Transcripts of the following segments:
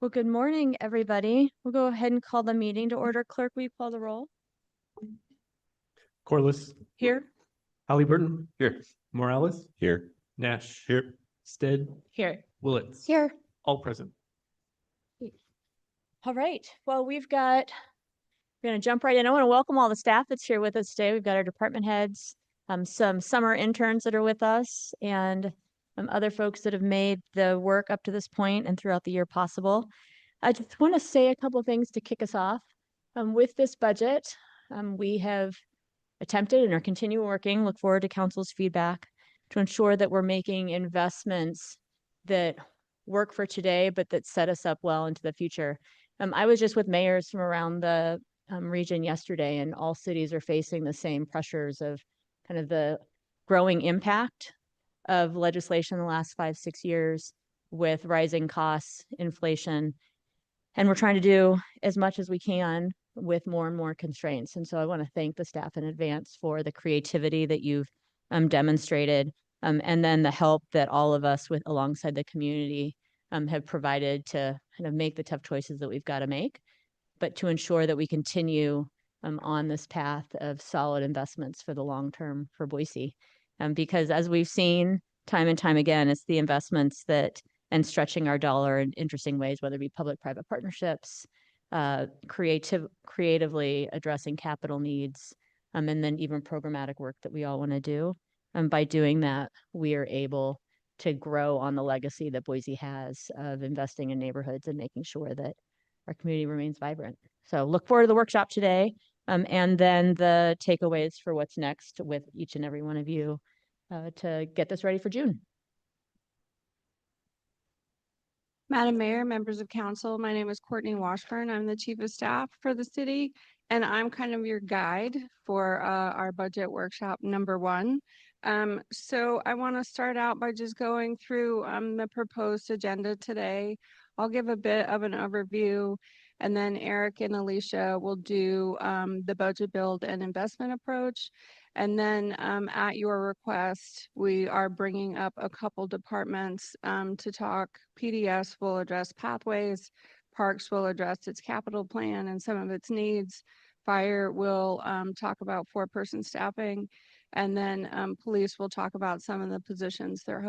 Well, good morning, everybody. We'll go ahead and call the meeting to order. Clerk, will you call the roll? Corliss, Here. Halliburton, here. Morales, Here. Nash, here. Stead, Here. Willits, Here. all present. All right. Well, we're going to jump right in. I want to welcome all the staff that's here with us today. We've got our department heads, some summer interns that are with us, and other folks that have made the work up to this point and throughout the year possible. I just want to say a couple of things to kick us off. With this budget, we have attempted and are continuing working, look forward to council's feedback to ensure that we're making investments that work for today, but that set us up well into the future. I was just with mayors from around the region yesterday, and all cities are facing the same pressures of kind of the growing impact of legislation in the last 5-6 years with rising costs, inflation, and we're trying to do as much as we can with more and more constraints. And so I want to thank the staff in advance for the creativity that you've demonstrated, and then the help that all of us with alongside the community have provided to kind of make the tough choices that we've got to make, but to ensure that we continue on this path of solid investments for the long term for Boise. Because as we've seen time and time again, it's the investments that and stretching our dollar in interesting ways, whether it be public-private partnerships, creatively addressing capital needs, and then even programmatic work that we all want to do. And by doing that, we are able to grow on the legacy that Boise has of investing in neighborhoods and making sure that our community remains vibrant. So look forward to the workshop today, and then the takeaways for what's next with each and every one of you to get this ready for June. Madam Mayor, members of council, my name is Courtney Washburn. I'm the chief of staff for the city, and I'm kind of your guide for our budget workshop #1. So I want to start out by just going through the proposed agenda today. I'll give a bit of an overview, and then Eric and Alicia will do the budget build and investment approach. And then at your request, we are bringing up a couple departments to talk. PDS will address pathways, Parks will address its capital plan and some of its needs. Fire will talk about 4-person staffing, and then police will talk about some of the positions they're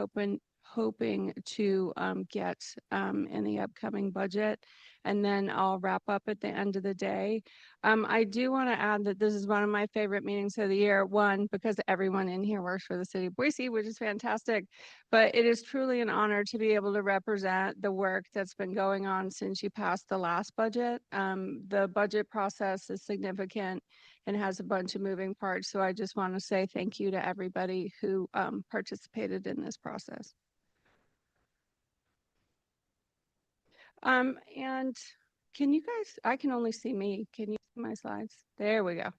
hoping to get in the upcoming budget. And then I'll wrap up at the end of the day. I do want to add that this is one of my favorite meetings of the year. One, because everyone in here works for the city of Boise, which is fantastic. But it is truly an honor to be able to represent the work that's been going on since you passed the last budget. The budget process is significant and has a bunch of moving parts. So I just want to say thank you to everybody who participated in this process. And can you guys, I can only see me. Can you see my slides? There we go.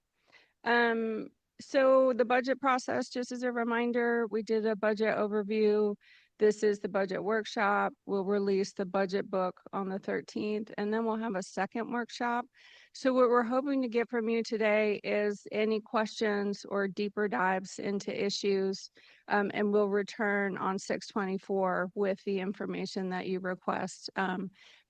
So the budget process, just as a reminder, we did a budget overview. This is the budget workshop. We'll release the budget book on the 13th, and then we'll have a second workshop. So what we're hoping to get from you today is any questions or deeper dives into issues, and we'll return on 6/24 with the information that you request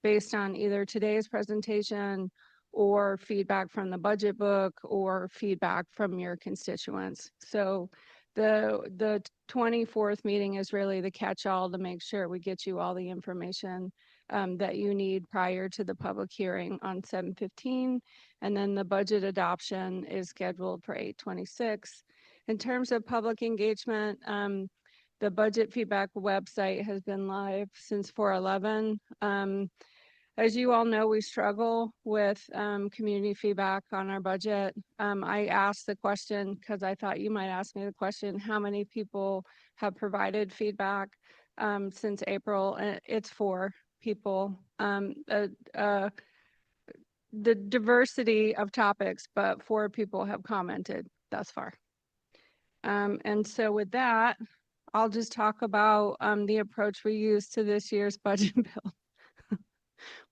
based on either today's presentation or feedback from the budget book or feedback from your constituents. So the 24th meeting is really the catch-all to make sure we get you all the information that you need prior to the public hearing on 7/15. And then the budget adoption is scheduled for 8/26. In terms of public engagement, the budget feedback website has been live since 4/11. As you all know, we struggle with community feedback on our budget. I asked the question because I thought you might ask me the question, how many people have provided feedback since April? And it's 4 people. The diversity of topics, but 4 people have commented thus far. And so with that, I'll just talk about the approach we use to this year's budget bill.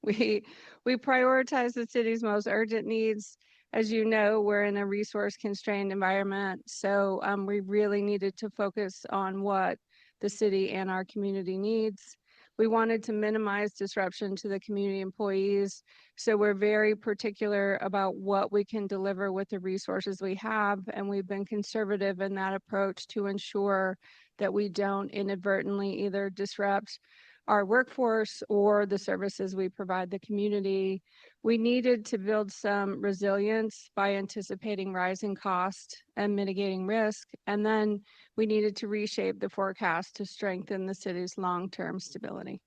We prioritize the city's most urgent needs. As you know, we're in a resource constrained environment. So we really needed to focus on what the city and our community needs. We wanted to minimize disruption to the community employees. So we're very particular about what we can deliver with the resources we have. And we've been conservative in that approach to ensure that we don't inadvertently either disrupt our workforce or the services we provide the community. We needed to build some resilience by anticipating rising cost and mitigating risk. And then we needed to reshape the forecast to strengthen the city's long-term stability.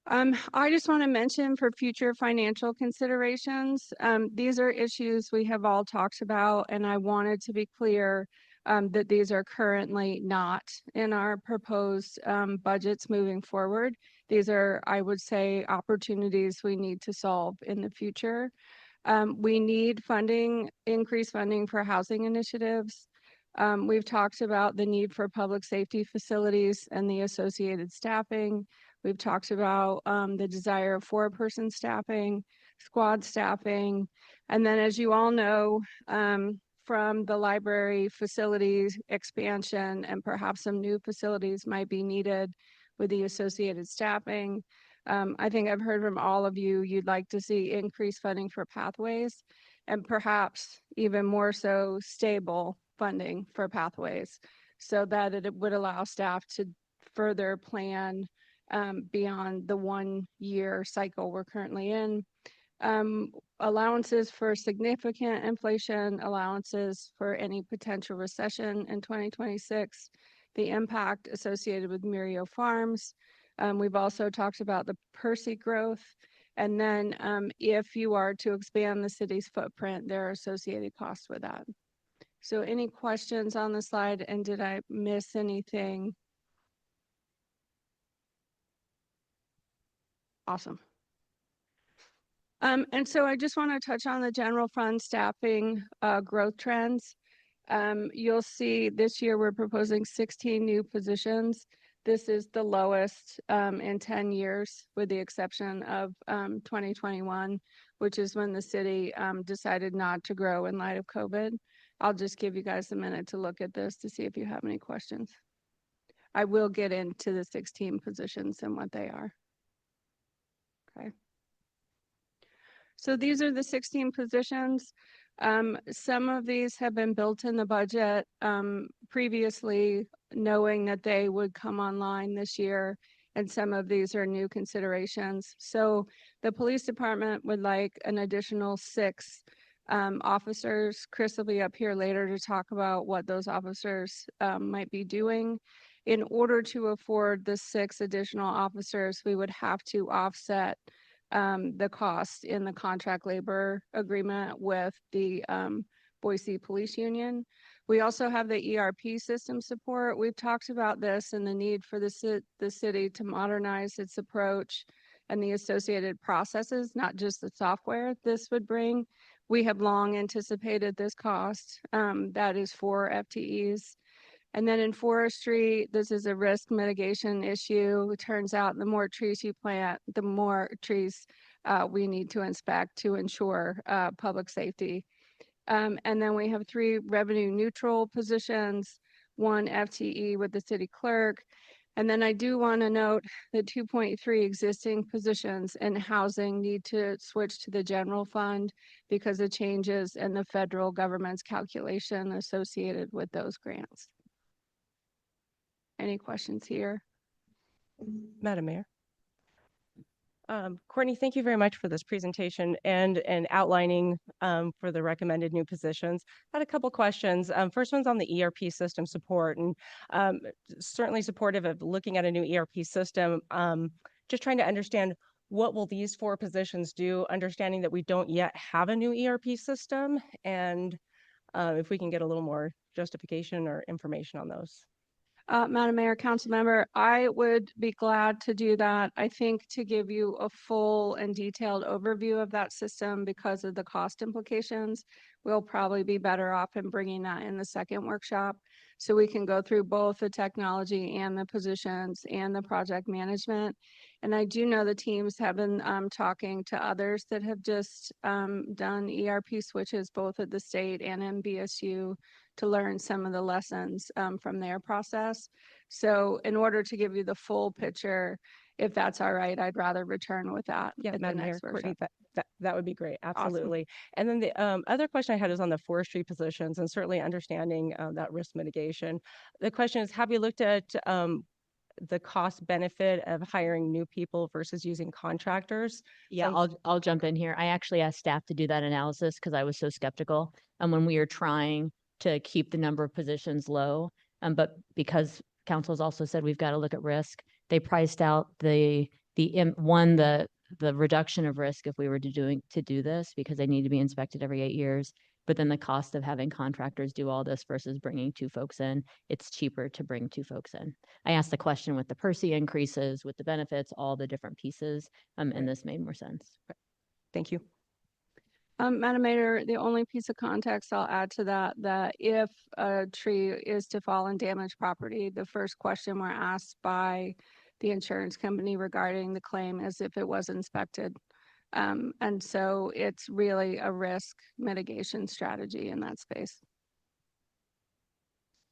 I just want to mention for future financial considerations, these are issues we have all talked about, and I wanted to be clear that these are currently not in our proposed budgets moving forward. These are, I would say, opportunities we need to solve in the future. We need funding, increased funding for housing initiatives. We've talked about the need for public safety facilities and the associated staffing. We've talked about the desire of 4-person staffing, squad staffing, and then as you all know, from the library facilities expansion and perhaps some new facilities might be needed with the associated staffing. I think I've heard from all of you, you'd like to see increased funding for pathways and perhaps even more so stable funding for pathways so that it would allow staff to further plan beyond the 1-year cycle we're currently in. Allowances for significant inflation, allowances for any potential recession in 2026, the impact associated with Murillo Farms. We've also talked about the Percy growth. And then if you are to expand the city's footprint, there are associated costs with that. So any questions on the slide, and did I miss anything? Awesome. And so I just want to touch on the general fund staffing growth trends. You'll see this year we're proposing 16 new positions. This is the lowest in 10 years, with the exception of 2021, which is when the city decided not to grow in light of COVID. I'll just give you guys a minute to look at this to see if you have any questions. I will get into the 16 positions and what they are. Okay. So these are the 16 positions. Some of these have been built in the budget previously, knowing that they would come online this year, and some of these are new considerations. So the police department would like an additional 6 officers. Chris will be up here later to talk about what those officers might be doing. In order to afford the 6 additional officers, we would have to offset the cost in the contract labor agreement with the Boise Police Union. We also have the ERP system support. We've talked about this and the need for the city to modernize its approach and the associated processes, not just the software this would bring. We have long anticipated this cost. That is 4 FTEs. And then in forestry, this is a risk mitigation issue. It turns out the more trees you plant, the more trees we need to inspect to ensure public safety. And then we have 3 revenue neutral positions, 1 FTE with the city clerk. And then I do want to note the 2.3 existing positions in housing need to switch to the general fund because of changes in the federal government's calculation associated with those grants. Any questions here? Madam Mayor. Courtney, thank you very much for this presentation and outlining for the recommended new positions. I had a couple questions. First one's on the ERP system support, and certainly supportive of looking at a new ERP system. Just trying to understand, what will these 4 positions do, understanding that we don't yet have a new ERP system, and if we can get a little more justification or information on those. Madam Mayor, Council Member, I would be glad to do that. I think to give you a full and detailed overview of that system because of the cost implications, we'll probably be better off in bringing that in the second workshop. so we can go through both the technology and the positions and the project management. And I do know the teams have been talking to others that have just done ERP switches both at the state and in BSU to learn some of the lessons from their process. So in order to give you the full picture, if that's all right, I'd rather return with that Yeah, at the Madam Mayor, next Courtney, workshop. that would be great. Absolutely. And then the other question I had is on the forestry positions and certainly understanding that risk mitigation. The question is, have you looked at the cost benefit of hiring new people versus using contractors? Yeah, Since- I'll jump in here. I actually asked staff to do that analysis because I was so skeptical. And when we were trying to keep the number of positions low, but because council's also said we've got to look at risk, they priced out the reduction of risk if we were to do this because they need to be inspected every 8 years. But then the cost of having contractors do all this versus bringing 2 folks in, it's cheaper to bring 2 folks in. I asked the question with the Percy increases, with the benefits, all the different pieces, and this made more sense. Thank you. Madam Mayor, the only piece of context I'll add to that, that if a tree is to fall and damage property, the first question we're asked by the insurance company regarding the claim is if it was inspected. And so it's really a risk mitigation strategy in that space.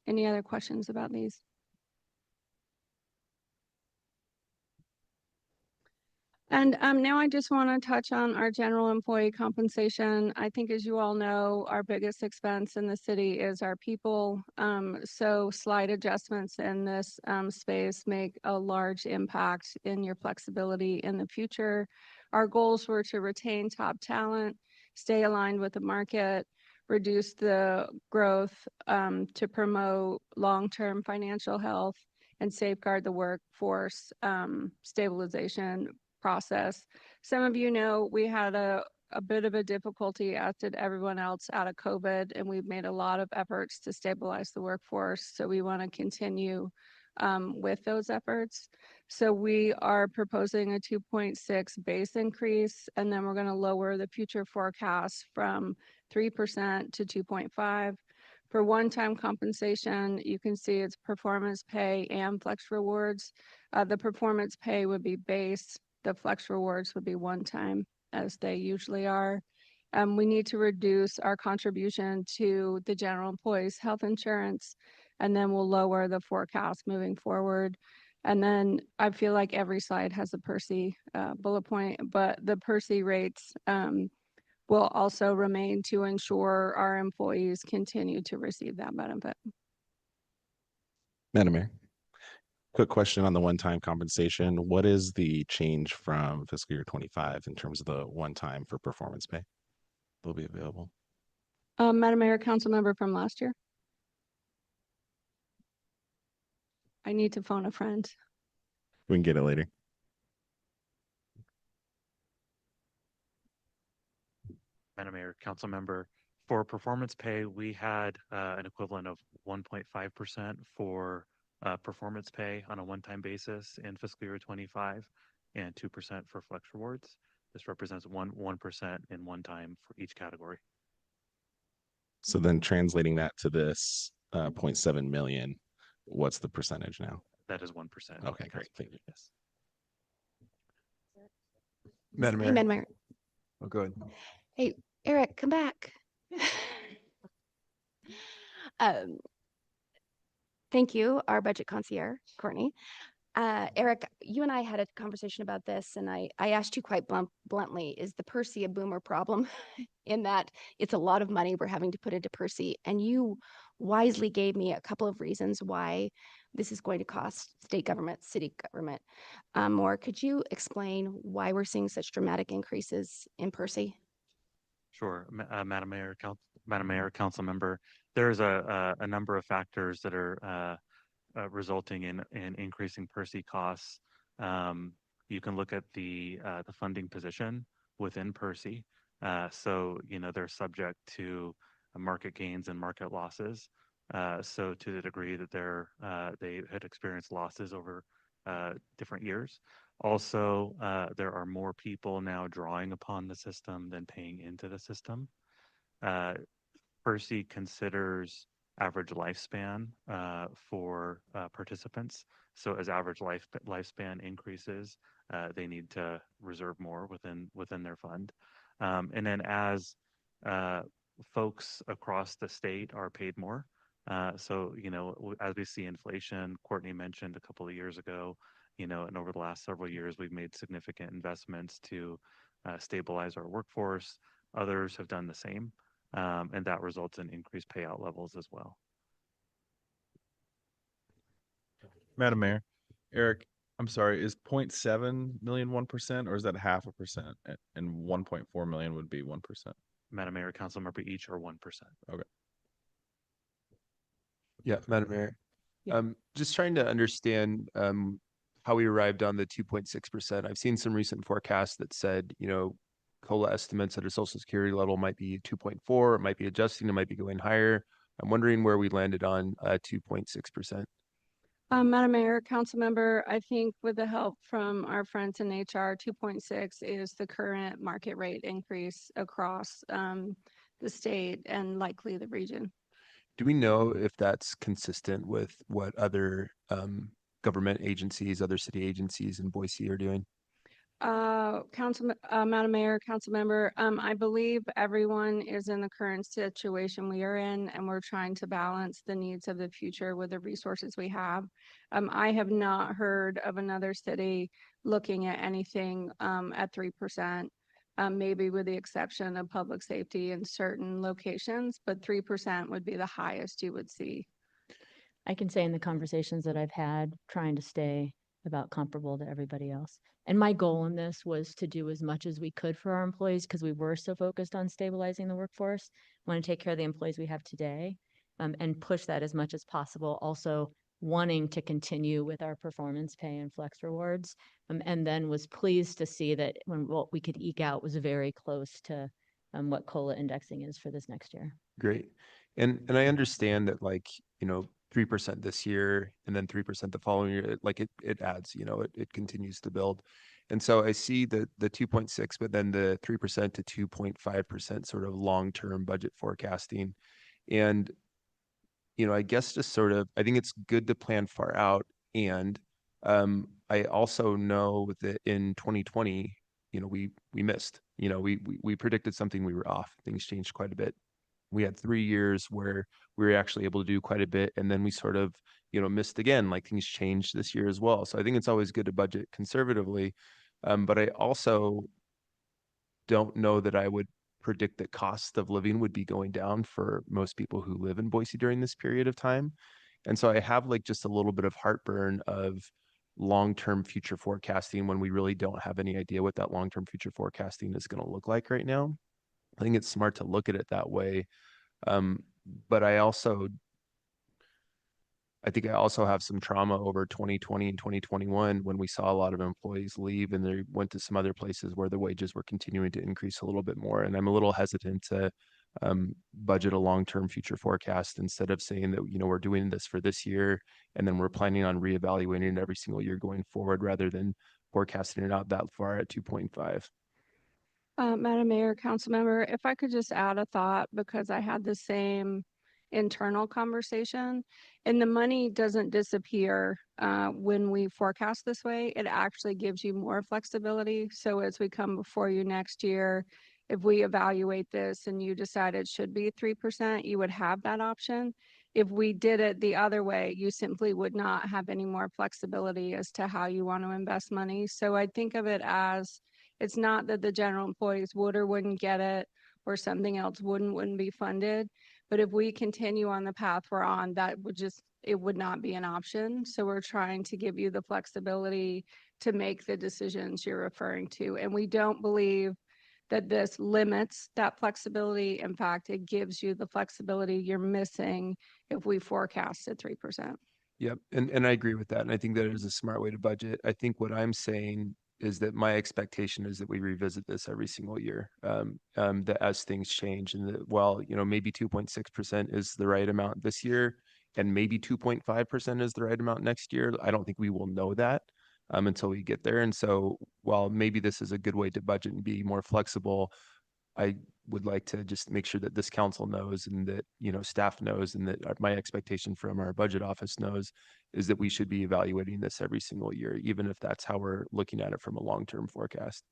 Any other questions about these? And now I just want to touch on our general employee compensation. I think, as you all know, our biggest expense in the city is our people. So slight adjustments in this space make a large impact in your flexibility in the future. Our goals were to retain top talent, stay aligned with the market, reduce the growth to promote long-term financial health, and safeguard the workforce stabilization process. Some of you know we had a bit of a difficulty, as did everyone else, out of COVID, and we've made a lot of efforts to stabilize the workforce. So we want to continue with those efforts. So we are proposing a 2.6 base increase, and then we're going to lower the future forecast from 3% to 2.5. For one-time compensation, you can see it's performance pay and flex rewards. The performance pay would be base. The flex rewards would be one time, as they usually are. We need to reduce our contribution to the general employees' health insurance, and then we'll lower the forecast moving forward. And then I feel like every slide has a Percy bullet point, but the Percy rates will also remain to ensure our employees continue to receive that benefit. Madam Mayor, quick question on the one-time compensation. What is the change from fiscal year 25 in terms of the one-time for performance pay? Will be available. Madam Mayor, council member from last year. I need to phone a friend. We can get it later. Madam Mayor, council member, for performance pay, we had an equivalent of 1.5% for performance pay on a one-time basis in fiscal year 25 and 2% for flex rewards. This represents 1% in one time for each category. So then translating that to this 0.7 million, what's the percentage now? That is 1%. Okay, great. Thank you. Yes. Madam Hey, Mayor. Madam Mayor. Oh, go ahead. Hey, Eric, come back. Um, Thank you, our budget concierge, Courtney. Eric, you and I had a conversation about this, and I asked you quite bluntly, is the Percy a boomer problem? In that it's a lot of money we're having to put into Percy, and you wisely gave me a couple of reasons why this is going to cost state government, city government more. Could you explain why we're seeing such dramatic increases in Percy? Sure, Madam Mayor, council member, there's a number of factors that are resulting in increasing Percy costs. You can look at the funding position within Percy. So they're subject to market gains and market losses. So to the degree that they had experienced losses over different years. Also, there are more people now drawing upon the system than paying into the system. Percy considers average lifespan for participants. So as average lifespan increases, they need to reserve more within their fund. And then as folks across the state are paid more, so as we see inflation, Courtney mentioned a couple of years ago, and over the last several years, we've made significant investments to stabilize our workforce. Others have done the same, and that results in increased payout levels as well. Madam Mayor, Eric, I'm sorry, is 0.7 million 1%, or is that 0.5%? And 1.4 million would be 1%. Madam Mayor, council member, each are 1%. Yeah, Madam Mayor. Yeah. Just trying to understand how we arrived on the 2.6%. I've seen some recent forecasts that said, COLA estimates at a Social Security level might be 2.4, it might be adjusting, it might be going higher. I'm wondering where we landed on 2.6%. Madam Mayor, council member, I think with the help from our friends in HR, 2.6 is the current market rate increase across the state and likely the region. Do we know if that's consistent with what other government agencies, other city agencies in Boise are doing? Madam Mayor, council member, I believe everyone is in the current situation we are in, and we're trying to balance the needs of the future with the resources we have. I have not heard of another city looking at anything at 3%, maybe with the exception of public safety in certain locations, but 3% would be the highest you would see. I can say in the conversations that I've had, trying to stay about comparable to everybody else. And my goal in this was to do as much as we could for our employees because we were so focused on stabilizing the workforce. Want to take care of the employees we have today and push that as much as possible. Also wanting to continue with our performance pay and flex rewards. And then was pleased to see that when what we could eke out was very close to what COLA indexing is for this next year. Great. And I understand that 3% this year and then 3% the following year, it adds, it continues to build. And so I see the 2.6, but then the 3% to 2.5% sort of long-term budget forecasting. And, I guess just sort of, I think it's good to plan far out. And I also know that in 2020, we missed, we predicted something, we were off. Things changed quite a bit. We had 3 years where we were actually able to do quite a bit. And then we sort of, missed again, like things changed this year as well. So I think it's always good to budget conservatively. But I also don't know that I would predict that cost of living would be going down for most people who live in Boise during this period of time. And so I have just a little bit of heartburn of long-term future forecasting when we really don't have any idea what that long-term future forecasting is going to look like right now. I think it's smart to look at it that way. But I think I also have some trauma over 2020 and 2021 when we saw a lot of employees leave and they went to some other places where the wages were continuing to increase a little bit more. And I'm a little hesitant to budget a long-term future forecast instead of saying that, we're doing this for this year and then we're planning on reevaluating it every single year going forward rather than forecasting it out that far at 2.5. Madam Mayor, council member, if I could just add a thought, because I had the same internal conversation, and the money doesn't disappear when we forecast this way. It actually gives you more flexibility. So as we come before you next year, if we evaluate this and you decide it should be 3%, you would have that option. If we did it the other way, you simply would not have any more flexibility as to how you want to invest money. So I think of it as it's not that the general employees would or wouldn't get it or something else wouldn't be funded. But if we continue on the path we're on, it would not be an option. So we're trying to give you the flexibility to make the decisions you're referring to. And we don't believe that this limits that flexibility. In fact, it gives you the flexibility you're missing if we forecast at 3%. Yep. And I agree with that. And I think that is a smart way to budget. I think what I'm saying is that my expectation is that we revisit this every single year, that as things change and that maybe 2.6% is the right amount this year and maybe 2.5% is the right amount next year. I don't think we will know that until we get there. And so while maybe this is a good way to budget and be more flexible, I would like to just make sure that this council knows and that, staff knows and that my expectation from our budget office knows is that we should be evaluating this every single year, even if that's how we're looking at it from a long-term forecast.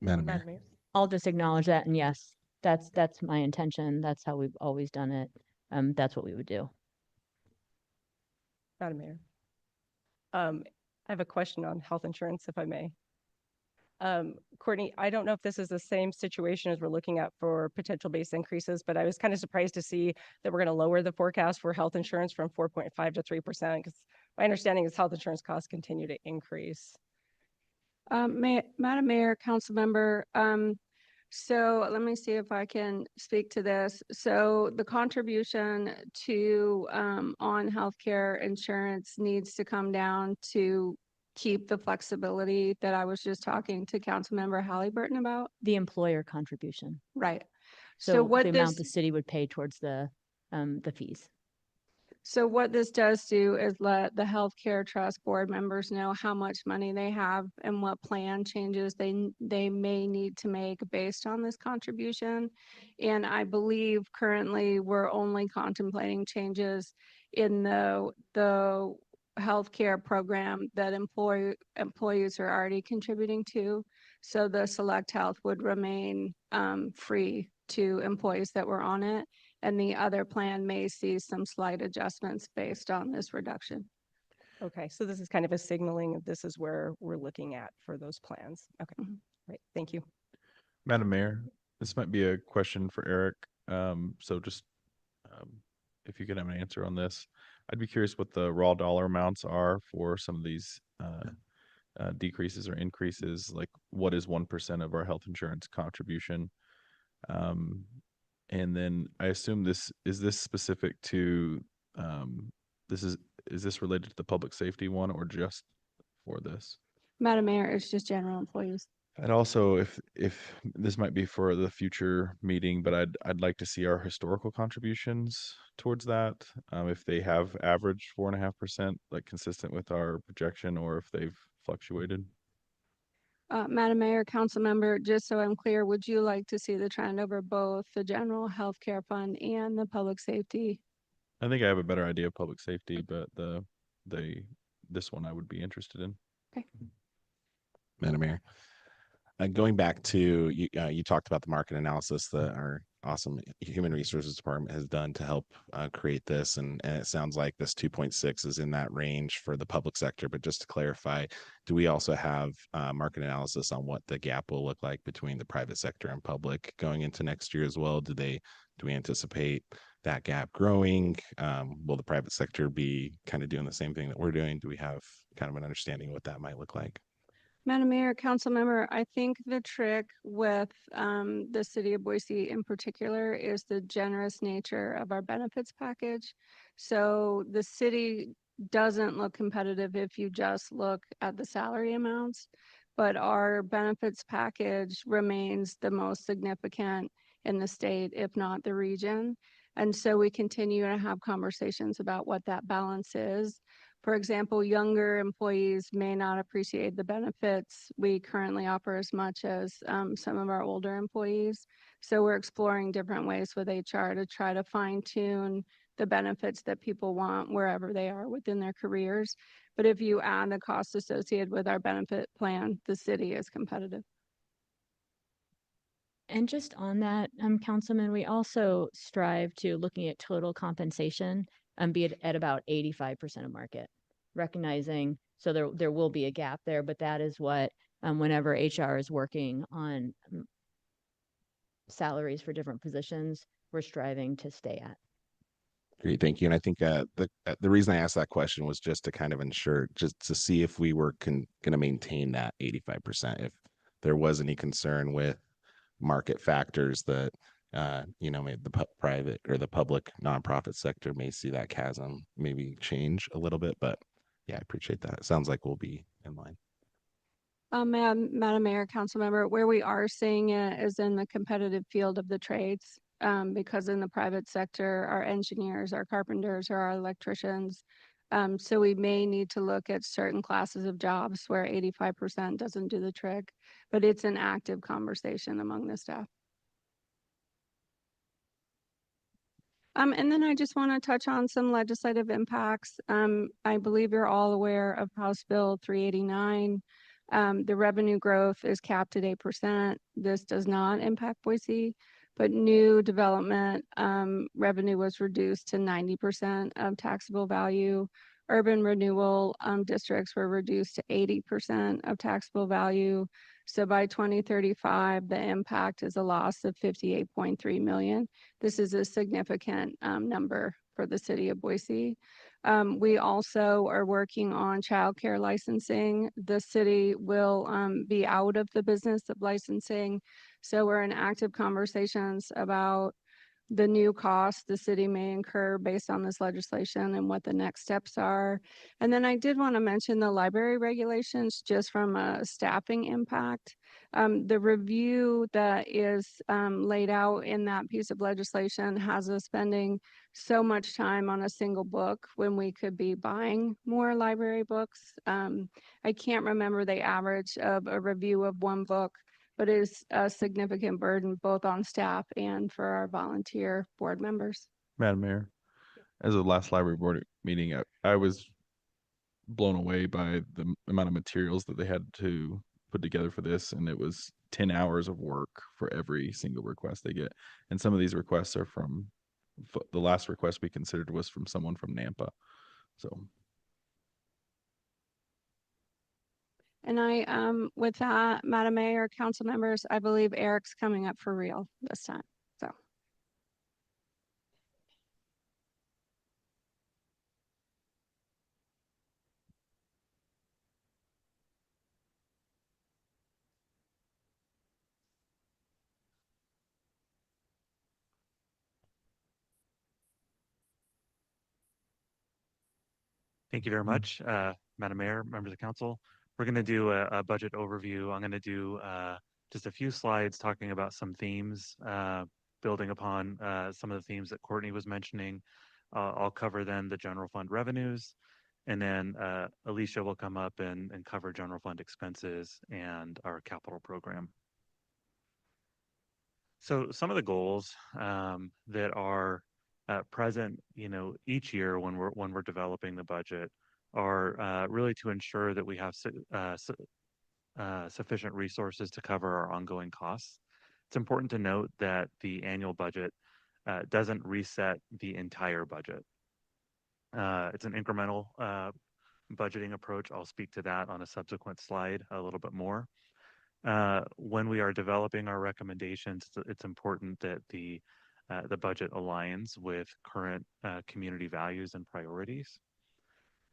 Madam Mayor. Madam Mayor. I'll just acknowledge that, and yes, that's my intention. That's how we've always done it. That's what we would do. Madam Mayor. I have a question on health insurance, if I may. Courtney, I don't know if this is the same situation as we're looking at for potential base increases, but I was kind of surprised to see that we're going to lower the forecast for health insurance from 4.5 to 3%, because my understanding is health insurance costs continue to increase. Madam Mayor, council member, so let me see if I can speak to this. So the contribution to, on healthcare insurance needs to come down to keep the flexibility that I was just talking to Councilmember Halliburton about. The employer contribution. Right. So So what the amount this, the city would pay towards the fees. so what this does do is let the healthcare trust board members know how much money they have and what plan changes they may need to make based on this contribution. And I believe currently we're only contemplating changes in the healthcare program that employees are already contributing to. So the Select Health would remain free to employees that were on it. And the other plan may see some slight adjustments based on this reduction. Okay, so this is kind of a signaling of this is where we're looking at for those plans. Okay, Right. Thank you. Madam Mayor, this might be a question for Eric. So just if you could have an answer on this, I'd be curious what the raw dollar amounts are for some of these decreases or increases. Like, what is 1% of our health insurance contribution? And then I assume this specific to is this related to the public safety one or just for this? Madam Mayor, it's just general employees. And also, if this might be for the future meeting, but I'd like to see our historical contributions towards that. If they have averaged 4.5%, like consistent with our projection, or if they've fluctuated. Madam Mayor, council member, just so I'm clear, would you like to see the trend over both the general healthcare fund and the public safety? I think I have a better idea of public safety, but this one I would be interested in. Okay. Madam Mayor. Going back to you talked about the market analysis that our awesome human resources department has done to help create this, and it sounds like this 2.6 is in that range for the public sector. But just to clarify, do we also have market analysis on what the gap will look like between the private sector and public going into next year as well? Do we anticipate that gap growing? Will the private sector be kind of doing the same thing that we're doing? Do we have kind of an understanding of what that might look like? Madam Mayor, council member, I think the trick with the city of Boise in particular is the generous nature of our benefits package. So the city doesn't look competitive if you just look at the salary amounts, but our benefits package remains the most significant in the state, if not the region. And so we continue to have conversations about what that balance is. For example, younger employees may not appreciate the benefits we currently offer as much as some of our older employees. So we're exploring different ways with HR to try to fine tune the benefits that people want wherever they are within their careers. But if you add the cost associated with our benefit plan, the city is competitive. And just on that, Councilman, we also strive to looking at total compensation be it at about 85% of market, recognizing, so there will be a gap there, but that is what, whenever HR is working on salaries for different positions, we're striving to stay at. Great, thank you. And I think the reason I asked that question was just to kind of ensure, just to see if we were going to maintain that 85%. If there was any concern with market factors that maybe the private or the public nonprofit sector may see that chasm maybe change a little bit. But yeah, I appreciate that. It sounds like we'll be in line. Madam Mayor, council member, where we are seeing it is in the competitive field of the trades. Because in the private sector, our engineers, our carpenters, or our electricians So we may need to look at certain classes of jobs where 85% doesn't do the trick, but it's an active conversation among the staff. And then I just want to touch on some legislative impacts. I believe you're all aware of House Bill 389. The revenue growth is capped at 8%. This does not impact Boise, but new development revenue was reduced to 90% of taxable value. Urban renewal districts were reduced to 80% of taxable value. So by 2035, the impact is a loss of 58.3 million. This is a significant number for the city of Boise. We also are working on childcare licensing. The city will be out of the business of licensing. So we're in active conversations about the new costs the city may incur based on this legislation and what the next steps are. And then I did want to mention the library regulations just from a staffing impact. The review that is laid out in that piece of legislation has us spending so much time on a single book when we could be buying more library books. I can't remember the average of a review of one book, but it is a significant burden both on staff and for our volunteer board members. Madam Mayor, as of the last library board meeting, I was blown away by the amount of materials that they had to put together for this, and it was 10 hours of work for every single request they get. And some of these requests are from the last request we considered was from someone from Nampa. So And with that, Madam Mayor, council members, I believe Eric's coming up for real this time. So. Thank you very much, Madam Mayor, members of council. We're going to do a budget overview. I'm going to do just a few slides talking about some themes, building upon some of the themes that Courtney was mentioning. I'll cover then the general fund revenues, and then Alicia will come up and cover general fund expenses and our capital program. So some of the goals that are present, each year when we're developing the budget are really to ensure that we have sufficient resources to cover our ongoing costs. It's important to note that the annual budget doesn't reset the entire budget. It's an incremental budgeting approach. I'll speak to that on a subsequent slide a little bit more. When we are developing our recommendations, it's important that the budget aligns with current community values and priorities.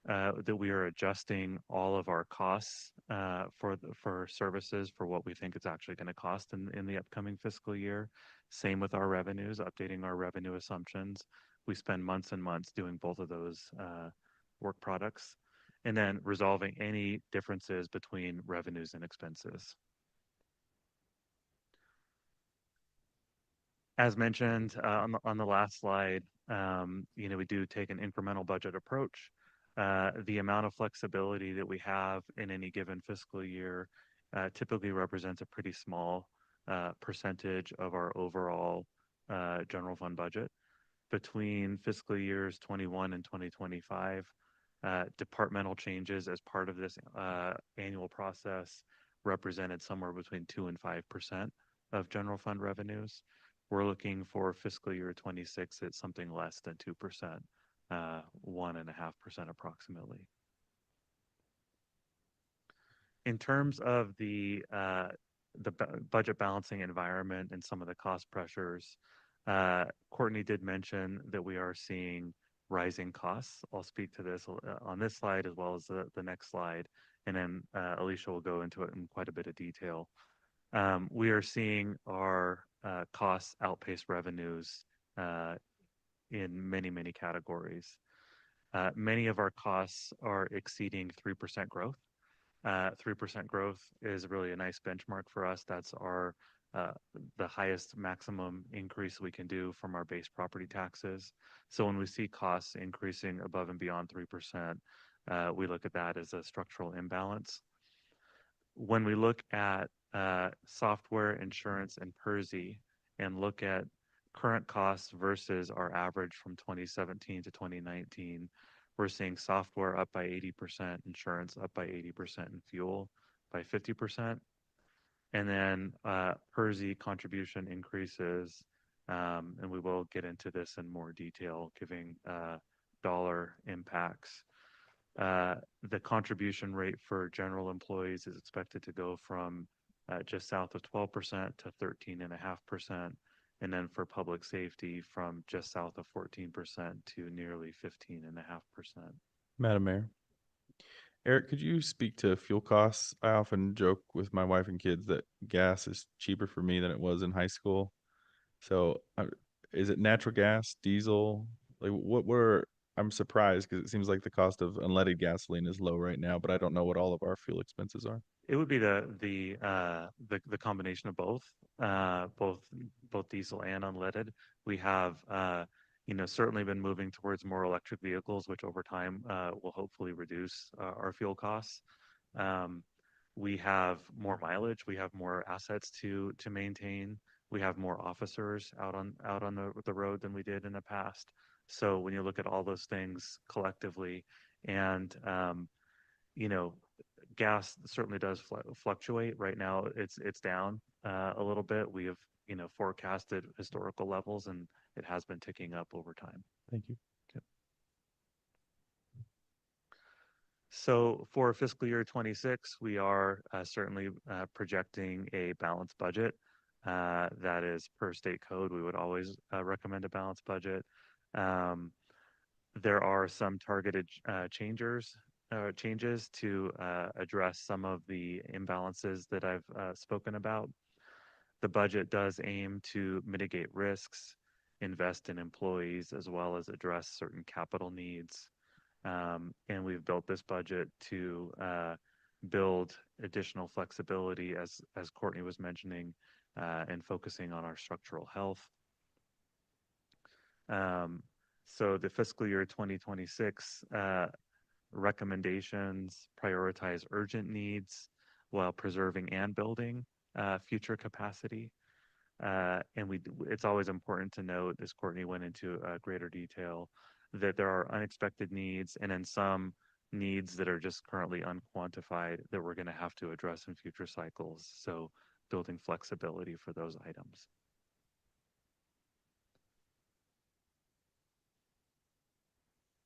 That we are adjusting all of our costs for services for what we think it's actually going to cost in the upcoming fiscal year. Same with our revenues, updating our revenue assumptions. We spend months and months doing both of those work products, and then resolving any differences between revenues and expenses. As mentioned on the last slide, we do take an incremental budget approach. The amount of flexibility that we have in any given fiscal year typically represents a pretty small percentage of our overall general fund budget. Between fiscal years 21 and 2025, departmental changes as part of this annual process represented somewhere between 2 and 5% of general fund revenues. We're looking for fiscal year 26 at something less than 2%, 1.5% approximately. In terms of the budget balancing environment and some of the cost pressures, Courtney did mention that we are seeing rising costs. I'll speak to this on this slide as well as the next slide, and then Alicia will go into it in quite a bit of detail. We are seeing our costs outpace revenues in many, many categories. Many of our costs are exceeding 3% growth. 3% growth is really a nice benchmark for us. That's our the highest maximum increase we can do from our base property taxes. So when we see costs increasing above and beyond 3%, we look at that as a structural imbalance. When we look at software, insurance, and PERSI, and look at current costs versus our average from 2017 to 2019, we're seeing software up by 80%, insurance up by 80%, and fuel by 50%. And then PERSI contribution increases, and we will get into this in more detail, giving dollar impacts. The contribution rate for general employees is expected to go from just south of 12% to 13.5%. And then for public safety, from just south of 14% to nearly 15.5%. Madam Mayor. Eric, could you speak to fuel costs? I often joke with my wife and kids that gas is cheaper for me than it was in high school. So is it natural gas, diesel? Like I'm surprised because it seems like the cost of unleaded gasoline is low right now, but I don't know what all of our fuel expenses are. It would be the combination of both, both diesel and unleaded. We have certainly been moving towards more electric vehicles, which over time will hopefully reduce our fuel costs. We have more mileage. We have more assets to maintain. We have more officers out on the road than we did in the past. So when you look at all those things collectively, and gas certainly does fluctuate. Right now, it's down a little bit. We have forecasted historical levels, and it has been ticking up over time. Thank you. So for fiscal year 26, we are certainly projecting a balanced budget. That is per state code. We would always recommend a balanced budget. There are some targeted changes to address some of the imbalances that I've spoken about. The budget does aim to mitigate risks, invest in employees, as well as address certain capital needs. And we've built this budget to build additional flexibility, as Courtney was mentioning, and focusing on our structural health. So the fiscal year 2026 recommendations prioritize urgent needs while preserving and building future capacity. And it's always important to note, as Courtney went into greater detail, that there are unexpected needs and then some needs that are just currently unquantified that we're going to have to address in future cycles. So building flexibility for those items.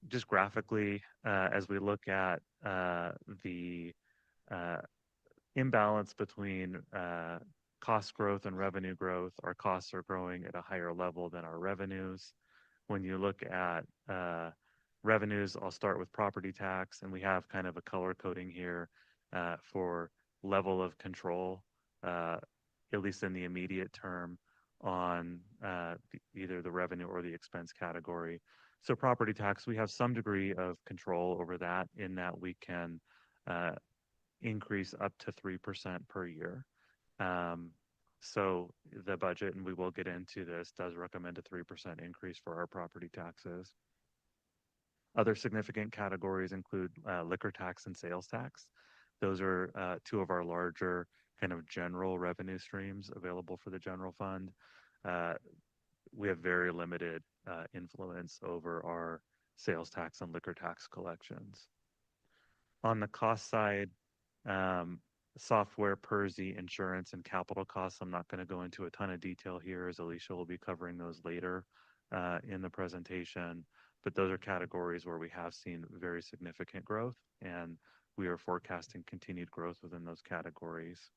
Just graphically, as we look at the imbalance between cost growth and revenue growth, our costs are growing at a higher level than our revenues. When you look at revenues, I'll start with property tax, and we have kind of a color coding here for level of control, at least in the immediate term, on either the revenue or the expense category. So property tax, we have some degree of control over that, in that we can increase up to 3% per year. So the budget, and we will get into this, does recommend a 3% increase for our property taxes. Other significant categories include liquor tax and sales tax. Those are two of our larger kind of general revenue streams available for the general fund. We have very limited influence over our sales tax and liquor tax collections. On the cost side, software, PERSI, insurance, and capital costs, I'm not going to go into a ton of detail here, as Alicia will be covering those later in the presentation. But those are categories where we have seen very significant growth, and we are forecasting continued growth within those categories.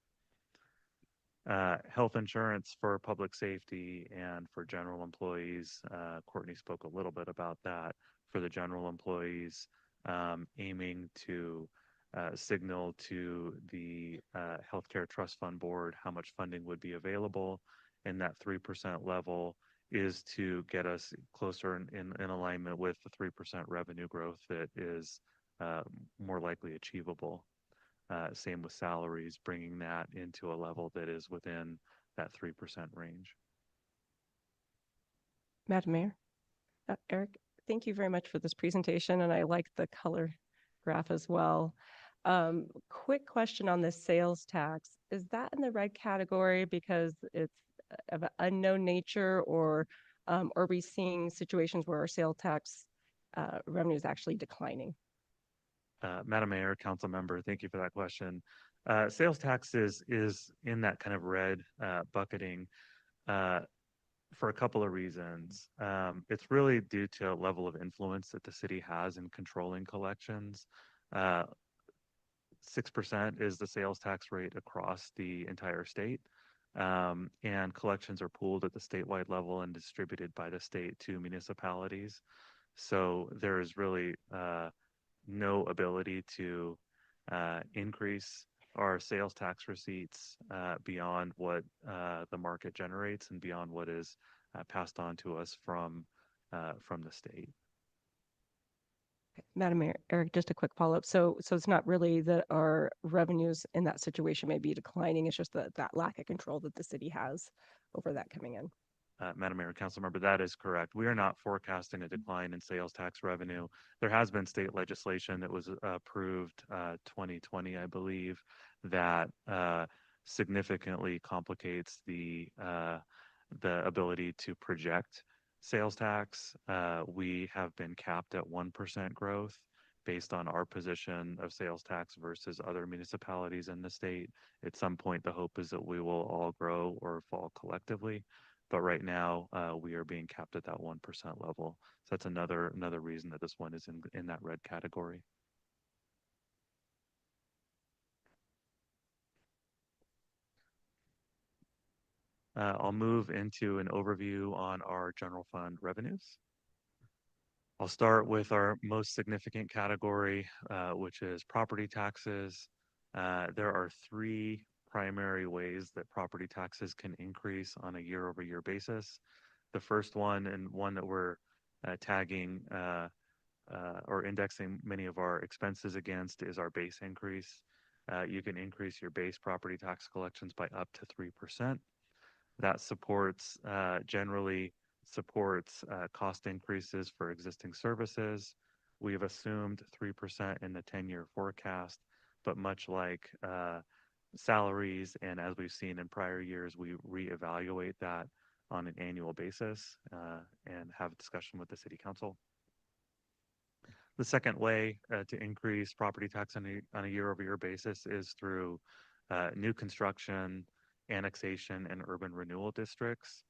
Health insurance for public safety and for general employees. Courtney spoke a little bit about that. For the general employees, aiming to signal to the Healthcare Trust Fund Board how much funding would be available, and that 3% level is to get us closer in alignment with the 3% revenue growth that is more likely achievable. Same with salaries, bringing that into a level that is within that 3% range. Madam Mayor, Eric, thank you very much for this presentation, and I like the color graph as well. Quick question on the sales tax. Is that in the red category because it's of an unknown nature, or are we seeing situations where our sales tax revenue is actually declining? Madam Mayor, Council Member, thank you for that question. Sales tax is in that kind of red bucketing for a couple of reasons. It's really due to a level of influence that the city has in controlling collections. 6% is the sales tax rate across the entire state. And collections are pooled at the statewide level and distributed by the state to municipalities. So there is really no ability to increase our sales tax receipts beyond what the market generates and beyond what is passed on to us from the state. Madam Mayor, Eric, just a quick follow-up. So it's not really that our revenues in that situation may be declining. It's just that lack of control that the city has over that coming in. Madam Mayor, Council Member, that is correct. We are not forecasting a decline in sales tax revenue. There has been state legislation that was approved 2020, I believe, that significantly complicates the ability to project sales tax. We have been capped at 1% growth based on our position of sales tax versus other municipalities in the state. At some point, the hope is that we will all grow or fall collectively. But right now, we are being capped at that 1% level. So that's another reason that this one is in that red category. I'll move into an overview on our general fund revenues. I'll start with our most significant category, which is property taxes. There are three primary ways that property taxes can increase on a year-over-year basis. The first one, and one that we're tagging or indexing many of our expenses against, is our base increase. You can increase your base property tax collections by up to 3%. That generally supports cost increases for existing services. We have assumed 3% in the 10-year forecast, but much like salaries, and as we've seen in prior years, we reevaluate that on an annual basis and have a discussion with the City Council. The second way to increase property tax on a year-over-year basis is through new construction, annexation, and urban renewal districts.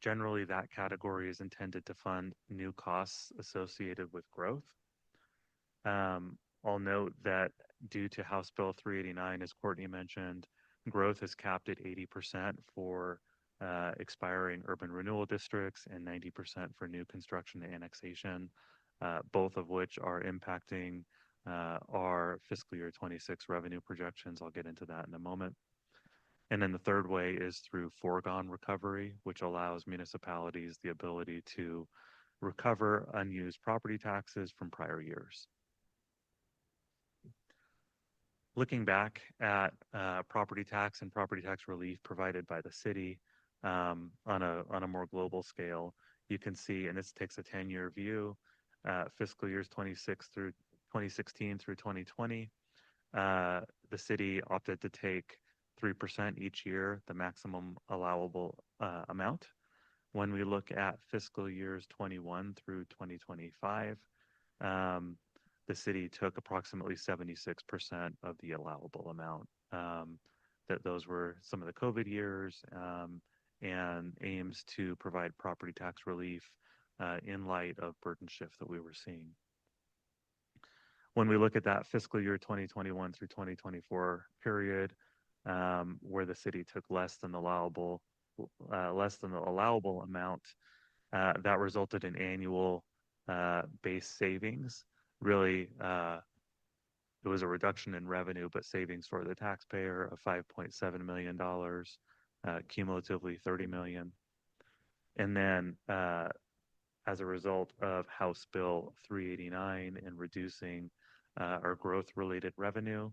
Generally, that category is intended to fund new costs associated with growth. I'll note that due to House Bill 389, as Courtney mentioned, growth is capped at 80% for expiring urban renewal districts and 90% for new construction and annexation, both of which are impacting our fiscal year 26 revenue projections. I'll get into that in a moment. And then the third way is through foregone recovery, which allows municipalities the ability to recover unused property taxes from prior years. Looking back at property tax and property tax relief provided by the city on a more global scale, you can see, and this takes a 10-year view, fiscal years 2016 through 2020, the city opted to take 3% each year, the maximum allowable amount. When we look at fiscal years 21 through 2025, the city took approximately 76% of the allowable amount. That those were some of the COVID years and aims to provide property tax relief in light of burden shift that we were seeing. When we look at that fiscal year 2021 through 2024 period, where the city took less than the allowable amount, that resulted in annual base savings. Really, it was a reduction in revenue, but savings for the taxpayer of $5.7 million, cumulatively $30 million. And then, as a result of House Bill 389 and reducing our growth-related revenue,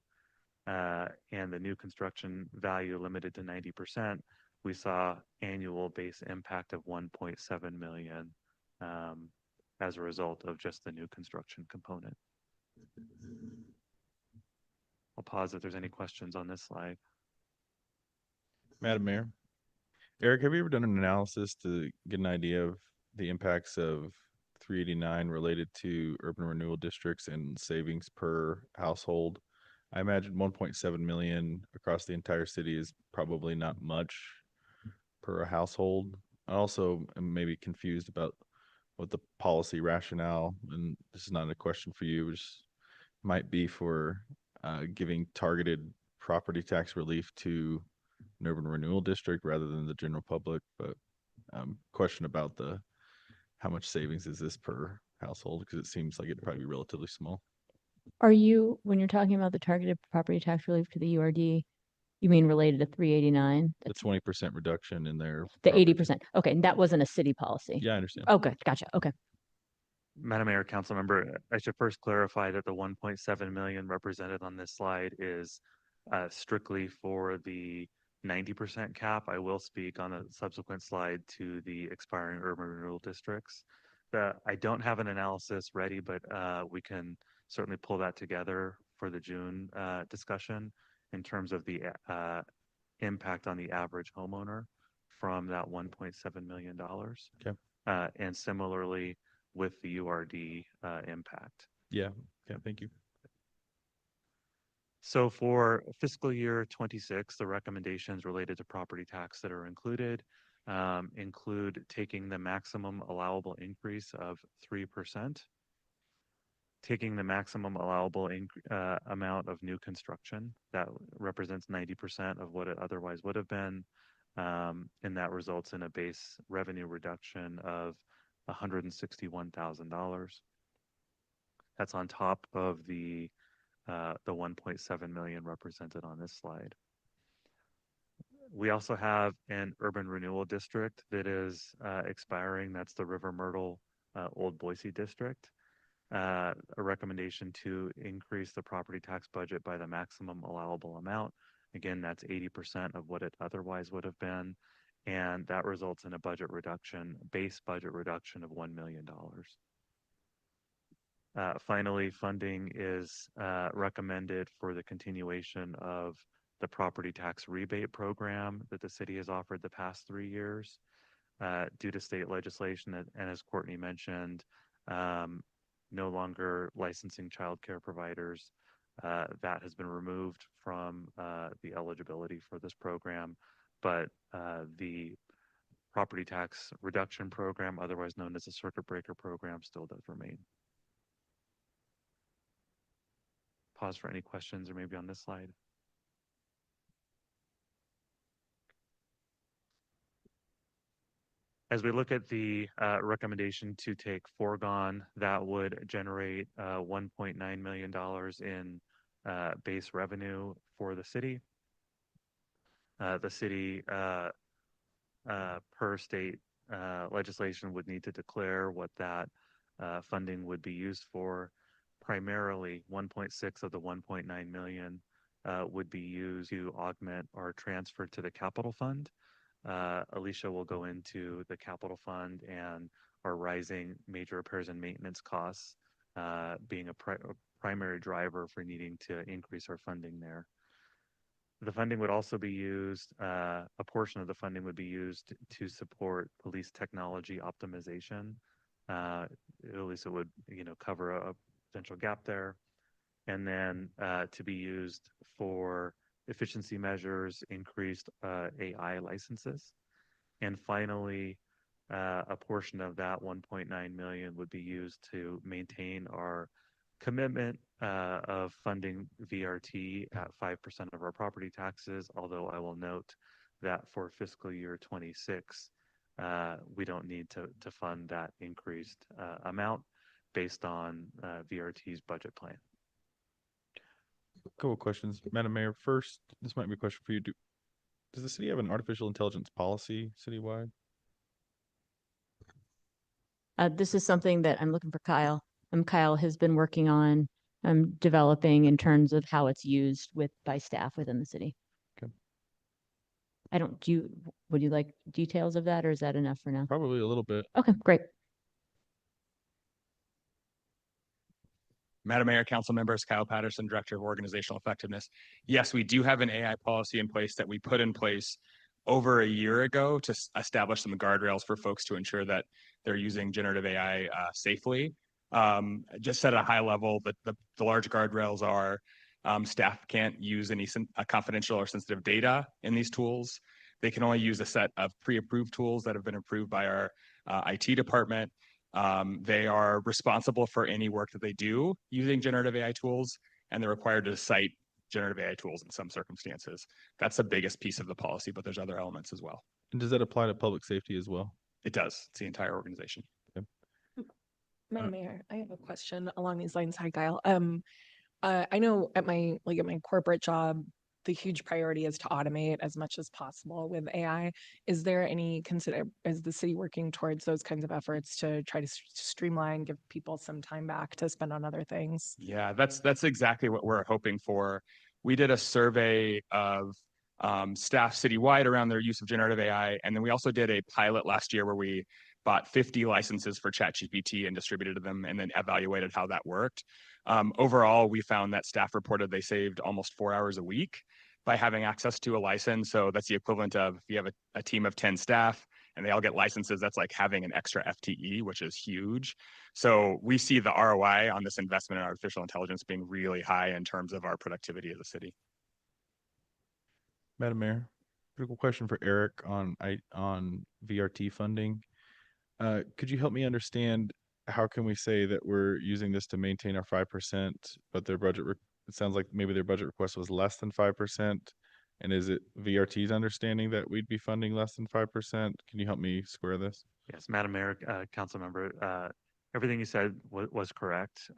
and the new construction value limited to 90%, we saw annual base impact of 1.7 million as a result of just the new construction component. I'll pause if there's any questions on this slide. Madam Mayor, Eric, have you ever done an analysis to get an idea of the impacts of 389 related to urban renewal districts and savings per household? I imagine 1.7 million across the entire city is probably not much per household. I also am maybe confused about what the policy rationale, and this is not a question for you, which might be for giving targeted property tax relief to an urban renewal district rather than the general public. But question about how much savings is this per household? Because it seems like it'd probably be relatively small. Are you, when you're talking about the targeted property tax relief to the URD, you mean related to 389? The 20% reduction in their The property 80%. Okay, and that wasn't a city policy. Yeah, I understand. Oh, good. Gotcha. Okay. Madam Mayor, Council Member, I should first clarify that the 1.7 million represented on this slide is strictly for the 90% cap. I will speak on a subsequent slide to the expiring urban renewal districts. I don't have an analysis ready, but we can certainly pull that together for the June discussion in terms of the impact on the average homeowner from that $1.7 million. Okay. And similarly, with the URD impact. Yeah. Thank you. So for fiscal year 26, the recommendations related to property tax that are included include taking the maximum allowable increase of 3%, taking the maximum allowable amount of new construction that represents 90% of what it otherwise would have been, and that results in a base revenue reduction of $161,000. That's on top of the 1.7 million represented on this slide. We also have an urban renewal district that is expiring. That's the River Myrtle Old Boise district. A recommendation to increase the property tax budget by the maximum allowable amount. Again, that's 80% of what it otherwise would have been. And that results in a budget reduction, base budget reduction of $1 million. Finally, funding is recommended for the continuation of the property tax rebate program that the city has offered the past 3 years due to state legislation. And as Courtney mentioned, no longer licensing childcare providers. That has been removed from the eligibility for this program, but the property tax reduction program, otherwise known as the circuit breaker program, still does remain. Pause for any questions or maybe on this slide. As we look at the recommendation to take foregone, that would generate $1.9 million in base revenue for the city. The city, per state legislation, would need to declare what that funding would be used for. Primarily, 1.6 of the 1.9 million would be used to augment or transfer to the capital fund. Alicia will go into the capital fund and our rising major repairs and maintenance costs being a primary driver for needing to increase our funding there. The funding would also be used, a portion of the funding would be used to support police technology optimization. At least it would, cover a potential gap there. And then to be used for efficiency measures, increased AI licenses. And finally, a portion of that 1.9 million would be used to maintain our commitment of funding VRT at 5% of our property taxes, although I will note that for fiscal year 26, we don't need to fund that increased amount based on VRT's budget plan. Couple of questions, Madam Mayor. First, this might be a question for you. Does the city have an artificial intelligence policy citywide? This is something that I'm looking for Kyle. Kyle has been working on developing in terms of how it's used by staff within the city. Okay. Would you like details of that, or is that enough for now? Probably a little bit. Okay, great. Madam Mayor, council members, Kyle Patterson, Director of Organizational Effectiveness. Yes, we do have an AI policy in place that we put in place over a year ago to establish some guardrails for folks to ensure that they're using generative AI safely. Just at a high level, the large guardrails are staff can't use any confidential or sensitive data in these tools. They can only use a set of pre-approved tools that have been approved by our IT department. They are responsible for any work that they do using generative AI tools, and they're required to cite generative AI tools in some circumstances. That's the biggest piece of the policy, but there's other elements as well. And does that apply to public safety as well? It does. It's the entire organization. Madam Mayor, I have a question along these lines. Hi, Kyle. I know at my corporate job, the huge priority is to automate as much as possible with AI. Is there any is the city working towards those kinds of efforts to try to streamline, give people some time back to spend on other things? Yeah, that's exactly what we're hoping for. We did a survey of staff citywide around their use of generative AI, and then we also did a pilot last year where we bought 50 licenses for ChatGPT and distributed them, and then evaluated how that worked. Overall, we found that staff reported they saved almost 4 hours a week by having access to a license. So that's the equivalent of if you have a team of 10 staff and they all get licenses, that's like having an extra FTE, which is huge. So we see the ROI on this investment in artificial intelligence being really high in terms of our productivity as a city. Madam Mayor, critical question for Eric on VRT funding. Could you help me understand how can we say that we're using this to maintain our 5%, but their budget, it sounds like maybe their budget request was less than 5%. And is it VRT's understanding that we'd be funding less than 5%? Can you help me square this? Yes, Madam Mayor, council member, everything you said was correct.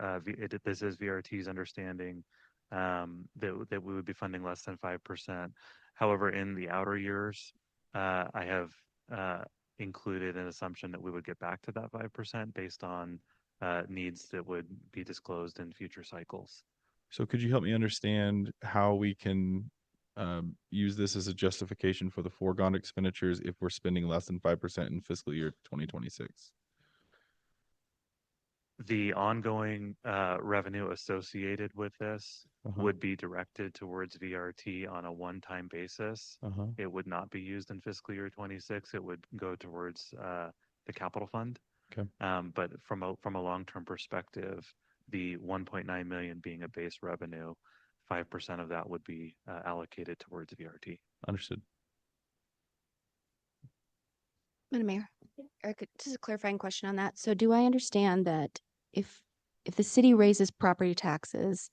This is VRT's understanding that we would be funding less than 5%. However, in the outer years, I have included an assumption that we would get back to that 5% based on needs that would be disclosed in future cycles. So could you help me understand how we can use this as a justification for the foregone expenditures if we're spending less than 5% in fiscal year 2026? The ongoing revenue associated with this would be directed towards VRT on a one-time basis. It would not be used in fiscal year 26. It would go towards the capital fund. Okay. But from a long-term perspective, the 1.9 million being a base revenue, 5% of that would be allocated towards VRT. Understood. Madam Mayor, Eric, just a clarifying question on that. So do I understand that if the city raises property taxes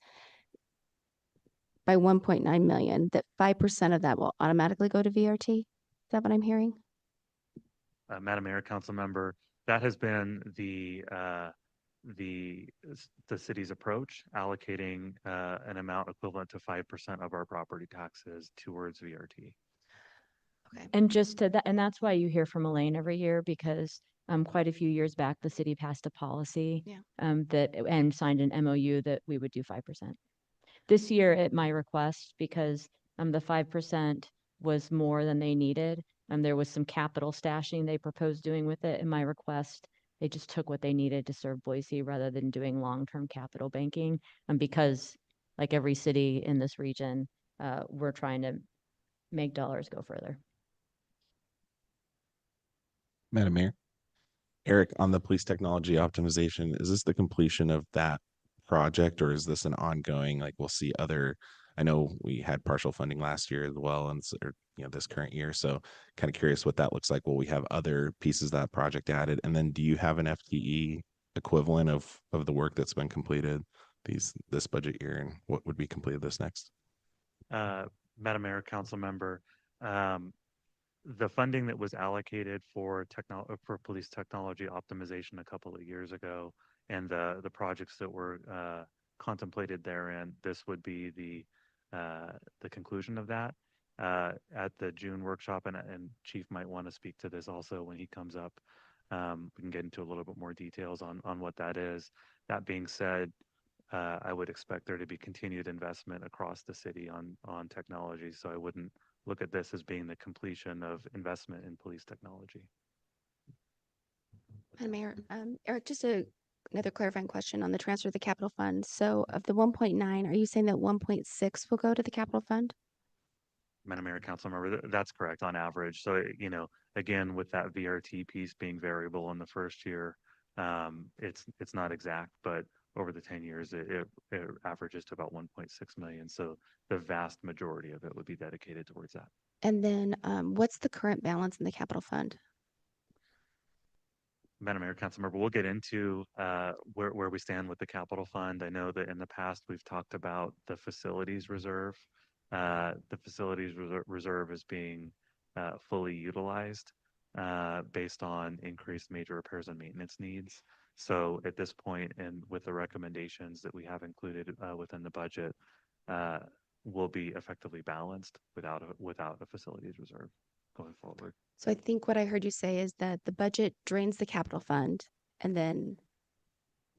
by 1.9 million, that 5% of that will automatically go to VRT? Is that what I'm hearing? Madam Mayor, council member, that has been the city's approach, allocating an amount equivalent to 5% of our property taxes towards VRT. Okay. And and that's why you hear from Elaine every year, because quite a few years back, the city passed a policy and signed an MOU that we would do 5%. This year, at my request, because the 5% was more than they needed, there was some capital stashing they proposed doing with it. In my request, they just took what they needed to serve Boise rather than doing long-term capital banking. Because, like every city in this region, we're trying to make dollars go further. Madam Mayor, Eric, on the police technology optimization, is this the completion of that project, or is this an ongoing, like we'll see other, I know we had partial funding last year as well, and this current year. So kind of curious what that looks like. Will we have other pieces of that project added? And then do you have an FTE equivalent of the work that's been completed this budget year, and what would be completed this next? Madam Mayor, council member, the funding that was allocated for police technology optimization a couple of years ago, and the projects that were contemplated therein, this would be the conclusion of that. At the June workshop, and Chief might want to speak to this also when he comes up. We can get into a little bit more details on what that is. That being said, I would expect there to be continued investment across the city on technology. So I wouldn't look at this as being the completion of investment in police technology. Madam Mayor, Eric, just another clarifying question on the transfer of the capital fund. So of the 1.9, are you saying that 1.6 will go to the capital fund? Madam Mayor, Council Member, that's correct on average. So, you know, again, with that VRT piece being variable in the first year, it's not exact, but over the 10 years, it averages to about 1.6 million. So the vast majority of it would be dedicated towards that. And then what's the current balance in the capital fund? Madam Mayor, Councilmember, we'll get into where we stand with the capital fund. I know that in the past we've talked about the facilities reserve. The facilities reserve is being fully utilized based on increased major repairs and maintenance needs. So at this point, and with the recommendations that we have included within the budget, will be effectively balanced without a facilities reserve going forward. So I think what I heard you say is that the budget drains the capital fund and then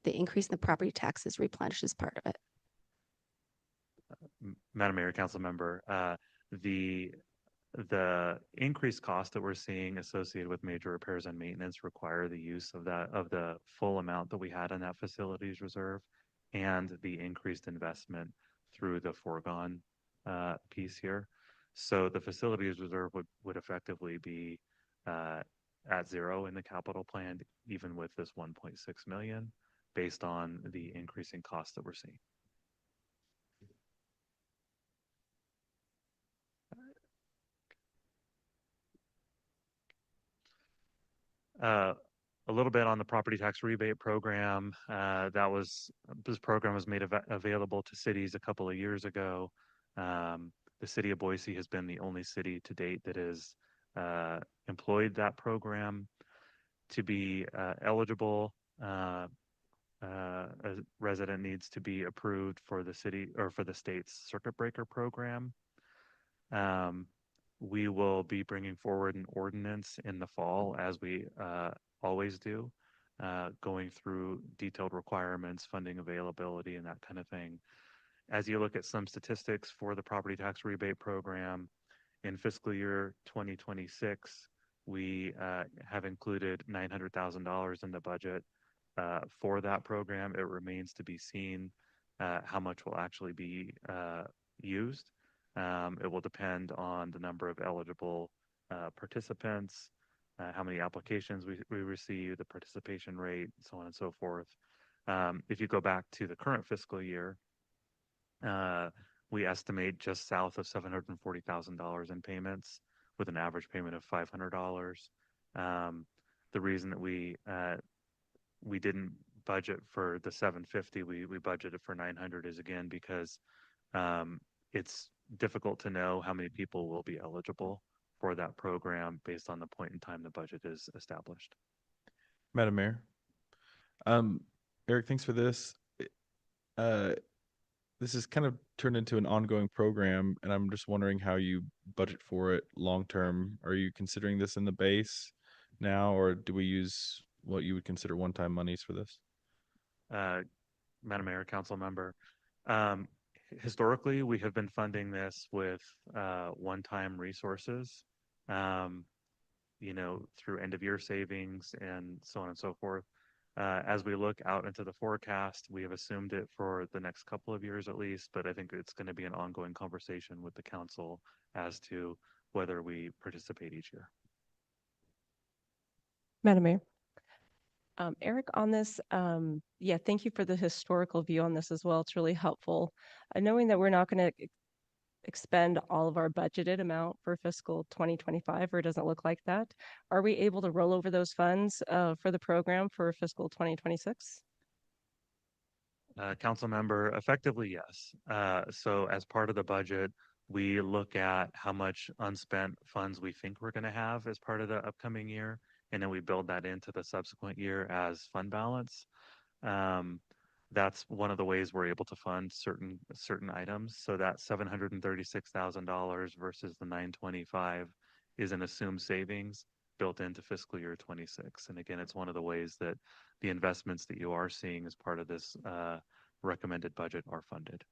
the increase in the property taxes replenishes part of it. Madam Mayor, Council Member, the increased cost that we're seeing associated with major repairs and maintenance require the use of the full amount that we had in that facilities reserve and the increased investment through the foregone piece here. So the facilities reserve would effectively be at zero in the capital plan, even with this 1.6 million, based on the increasing costs that we're seeing. A little bit on the property tax rebate program. This program was made available to cities a couple of years ago. The city of Boise has been the only city to date that has employed that program. To be eligible, a resident needs to be approved for the city or for the state's circuit breaker program. We will be bringing forward an ordinance in the fall, as we always do, going through detailed requirements, funding availability, and that kind of thing. As you look at some statistics for the property tax rebate program, in fiscal year 2026, we have included $900,000 in the budget for that program. It remains to be seen how much will actually be used. It will depend on the number of eligible participants, how many applications we receive, the participation rate, so on and so forth. If you go back to the current fiscal year, we estimate just south of $740,000 in payments with an average payment of $500. The reason that we didn't budget for the 750, we budgeted for 900 is again because it's difficult to know how many people will be eligible for that program based on the point in time the budget is established. Madam Mayor. Eric, thanks for this. This is kind of turned into an ongoing program, and I'm just wondering how you budget for it long term. Are you considering this in the base now, or do we use what you would consider one-time monies for this? Madam Mayor, Council Member, historically, we have been funding this with one-time resources, through end-of-year savings and so on and so forth. As we look out into the forecast, we have assumed it for the next couple of years at least, but I think it's going to be an ongoing conversation with the council as to whether we participate each year. Madam Mayor. Eric, on this, thank you for the historical view on this as well. It's really helpful. Knowing that we're not going to expend all of our budgeted amount for fiscal 2025, or it doesn't look like that, are we able to roll over those funds for the program for fiscal 2026? Council Member, effectively, yes. So as part of the budget, we look at how much unspent funds we think we're going to have as part of the upcoming year, and then we build that into the subsequent year as fund balance. That's one of the ways we're able to fund certain items. So that $736,000 versus the $925 is an assumed savings built into fiscal year 26. And again, it's one of the ways that the investments that you are seeing as part of this recommended budget are funded.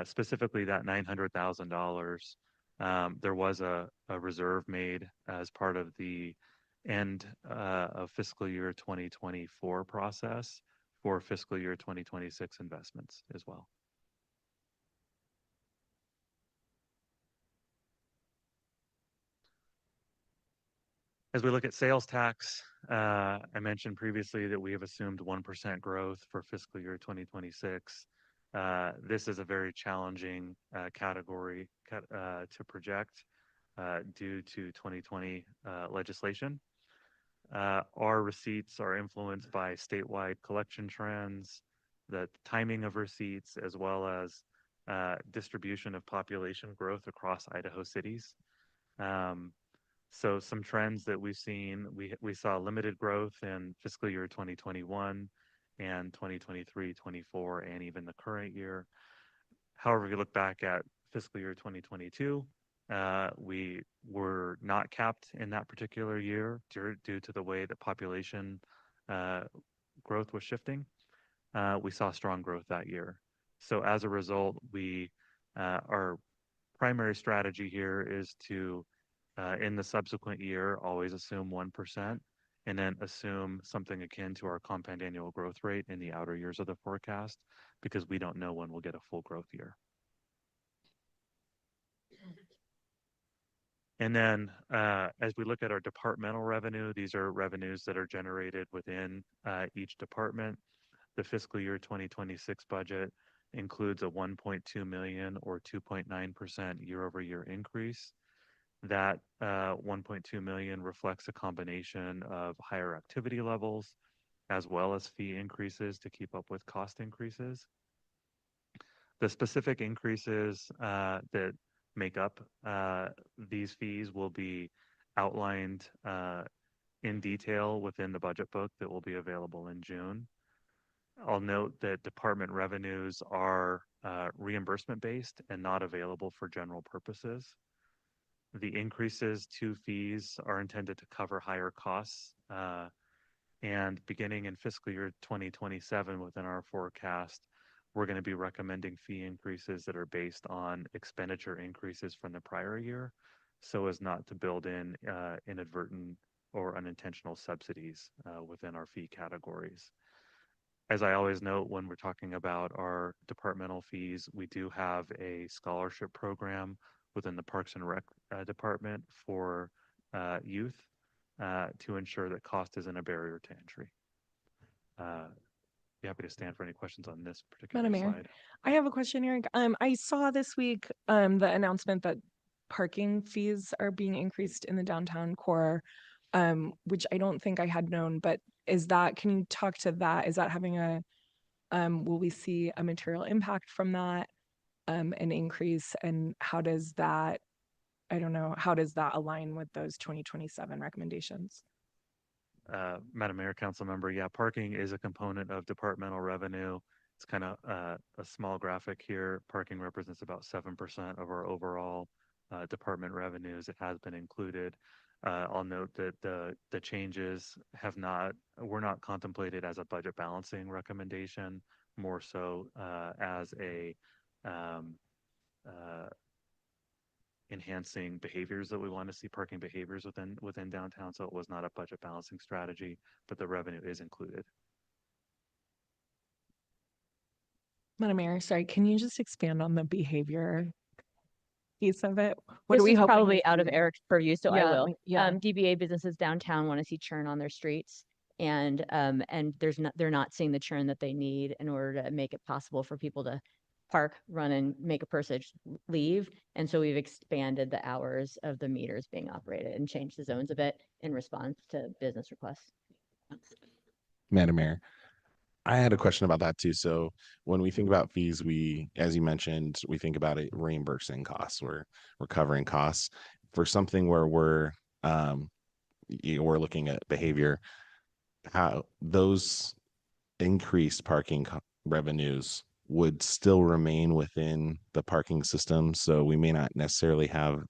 Specifically, that $900,000, there was a reserve made as part of the end of fiscal year 2024 process for fiscal year 2026 investments as well. As we look at sales tax, I mentioned previously that we have assumed 1% growth for fiscal year 2026. This is a very challenging category to project due to 2020 legislation. Our receipts are influenced by statewide collection trends, the timing of receipts, as well as distribution of population growth across Idaho cities. So some trends that we've seen, we saw limited growth in fiscal year 2021 and 2023, 24, and even the current year. However, if you look back at fiscal year 2022, we were not capped in that particular year due to the way the population growth was shifting. We saw strong growth that year. So as a result, our primary strategy here is to, in the subsequent year, always assume 1%, and then assume something akin to our compound annual growth rate in the outer years of the forecast, because we don't know when we'll get a full growth year. And then as we look at our departmental revenue, these are revenues that are generated within each department. The fiscal year 2026 budget includes a 1.2 million or 2.9% year-over-year increase. That 1.2 million reflects a combination of higher activity levels as well as fee increases to keep up with cost increases. The specific increases that make up these fees will be outlined in detail within the budget book that will be available in June. I'll note that department revenues are reimbursement based and not available for general purposes. The increases to fees are intended to cover higher costs, and beginning in fiscal year 2027 within our forecast, we're going to be recommending fee increases that are based on expenditure increases from the prior year, so as not to build in inadvertent or unintentional subsidies within our fee categories. As I always note when we're talking about our departmental fees, we do have a scholarship program within the Parks and Rec department for youth to ensure that cost isn't a barrier to entry. Be happy to stand for any questions on this particular Madam Mayor, slide. I have a question, Eric. I saw this week the announcement that parking fees are being increased in the downtown core, which I don't think I had known, but can you talk to that? Is that having will we see a material impact from that, an increase? And how does that align with those 2027 recommendations? Madam Mayor, Council Member, yeah, parking is a component of departmental revenue. It's kind of a small graphic here. Parking represents about 7% of our overall department revenues. It has been included. I'll note that the changes were not contemplated as a budget balancing recommendation, more so as a enhancing behaviors that we want to see, parking behaviors within downtown. So it was not a budget balancing strategy, but the revenue is included. Madam Mayor, sorry, can you just expand on the behavior piece of it? What are we is hoping probably to out of see? Eric's purview, so I will. Yeah. DBA businesses downtown want to see churn on their streets, and they're not seeing the churn that they need in order to make it possible for people to park, run, and make a purchase, leave. And so we've expanded the hours of the meters being operated and changed the zones a bit in response to business requests. Madam Mayor, I had a question about that too. So when we think about fees, as you mentioned, we think about it reimbursing costs. We're covering costs for something where we're looking at behavior. How those increased parking revenues would still remain within the parking system, so we may not necessarily have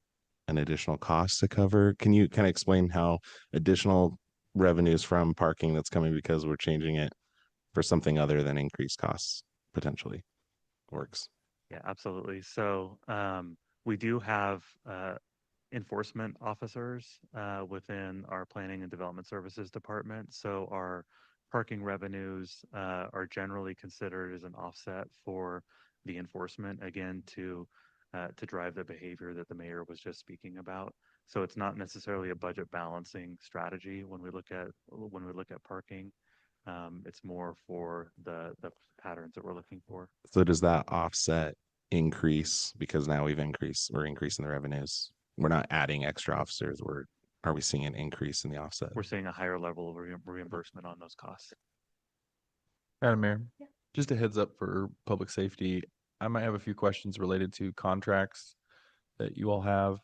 an additional cost to cover. Can you kind of explain how additional revenues from parking that's coming because we're changing it for something other than increased costs? potentially works. Yeah, absolutely. So we do have enforcement officers within our planning and development services department. So our parking revenues are generally considered as an offset for the enforcement, again, to drive the behavior that the mayor was just speaking about. So it's not necessarily a budget balancing strategy when we look at parking. It's more for the patterns that we're looking for. So does that offset increase because now we're increasing the revenues? We're not adding extra officers. Are we seeing an increase in the offset? We're seeing a higher level of reimbursement on those costs. Madam Mayor, just a heads up for public safety. I might have a few questions related to contracts that you all have,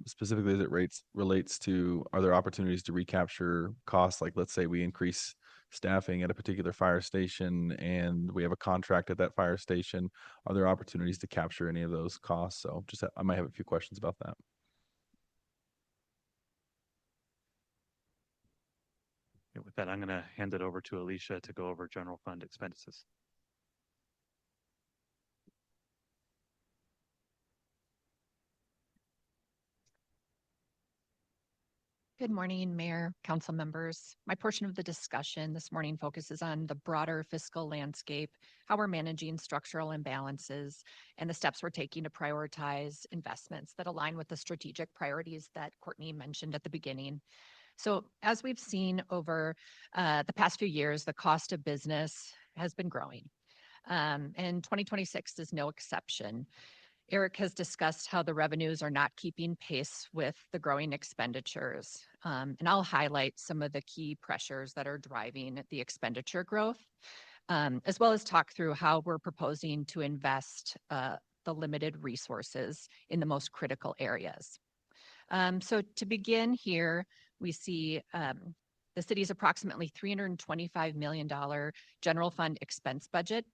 specifically as it relates to, are there opportunities to recapture costs? Like, let's say we increase staffing at a particular fire station and we have a contract at that fire station. Are there opportunities to capture any of those costs? So I might have a few questions about that. With that, I'm going to hand it over to Alicia to go over general fund expenses. Good morning, Mayor, council members. My portion of the discussion this morning focuses on the broader fiscal landscape, how we're managing structural imbalances, and the steps we're taking to prioritize investments that align with the strategic priorities that Courtney mentioned at the beginning. So as we've seen over the past few years, the cost of business has been growing. And 2026 is no exception. Eric has discussed how the revenues are not keeping pace with the growing expenditures. And I'll highlight some of the key pressures that are driving the expenditure growth, as well as talk through how we're proposing to invest the limited resources in the most critical areas. So to begin here, we see the city's approximately $325 million general fund expense budget.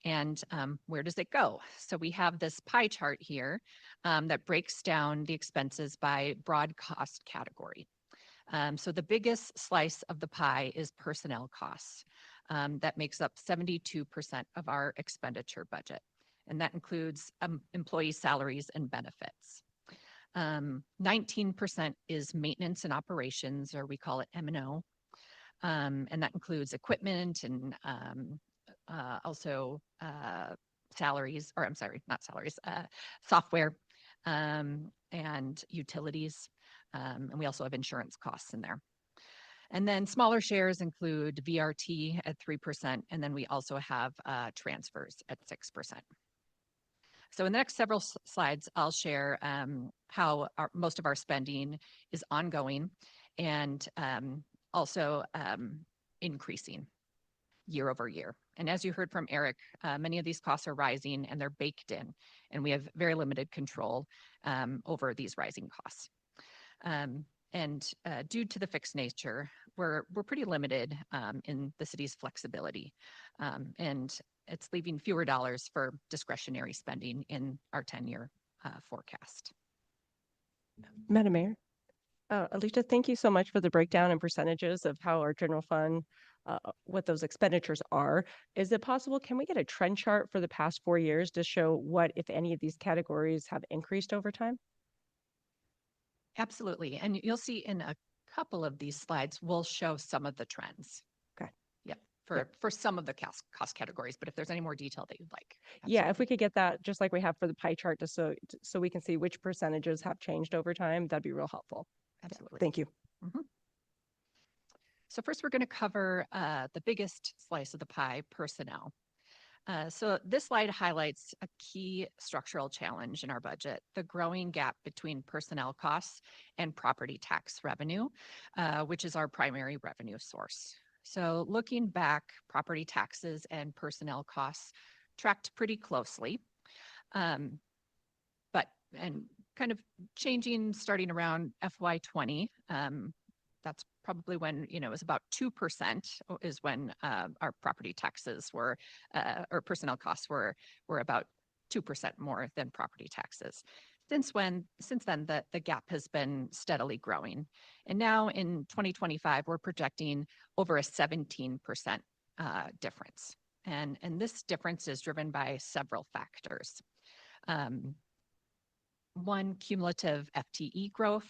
And where does it go? So we have this pie chart here that breaks down the expenses by broad cost category. So the biggest slice of the pie is personnel costs. That makes up 72% of our expenditure budget. And that includes employee salaries and benefits. 19% is maintenance and operations, or we call it M&O. And that includes equipment and also salaries, or I'm sorry, not salaries, software and utilities. And we also have insurance costs in there. And then smaller shares include VRT at 3%, and then we also have transfers at 6%. So in the next several slides, I'll share how most of our spending is ongoing and also increasing year over year. And as you heard from Eric, many of these costs are rising and they're baked in, and we have very limited control over these rising costs. And due to the fixed nature, we're pretty limited in the city's flexibility. And it's leaving fewer dollars for discretionary spending in our 10-year forecast. Madam Mayor. Alicia, thank you so much for the breakdown and percentages of how our general fund, what those expenditures are. Is it possible, can we get a trend chart for the past 4 years to show what, if any, of these categories have increased over time? Absolutely. And you'll see in a couple of these slides, we'll show some of the trends. Okay. Yep. For some of the cost categories, but if there's any more detail that you'd like. Yeah, if we could get that, just like we have for the pie chart, just so we can see which percentages have changed over time, that'd be real helpful. Absolutely. Thank you. Mm-hmm. So first, we're going to cover the biggest slice of the pie, personnel. So this slide highlights a key structural challenge in our budget, the growing gap between personnel costs and property tax revenue, which is our primary revenue source. So looking back, property taxes and personnel costs tracked pretty closely, but kind of changing starting around FY20. That's probably when, it was about 2% is when our property taxes were, or personnel costs were about 2% more than property taxes. Since then, the gap has been steadily growing. And now in 2025, we're projecting over a 17% difference. And this difference is driven by several factors. One, cumulative FTE growth,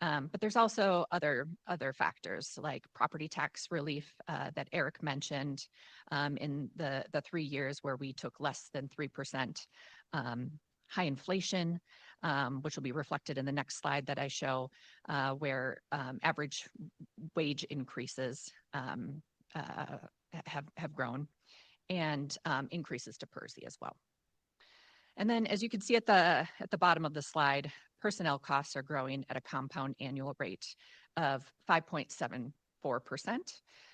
but there's also other factors like property tax relief that Eric mentioned in the 3 years where we took less than 3%, high inflation, which will be reflected in the next slide that I show, where average wage increases have grown, and increases to PERSI as well. And then, as you can see at the bottom of the slide, personnel costs are growing at a compound annual rate of 5.74%,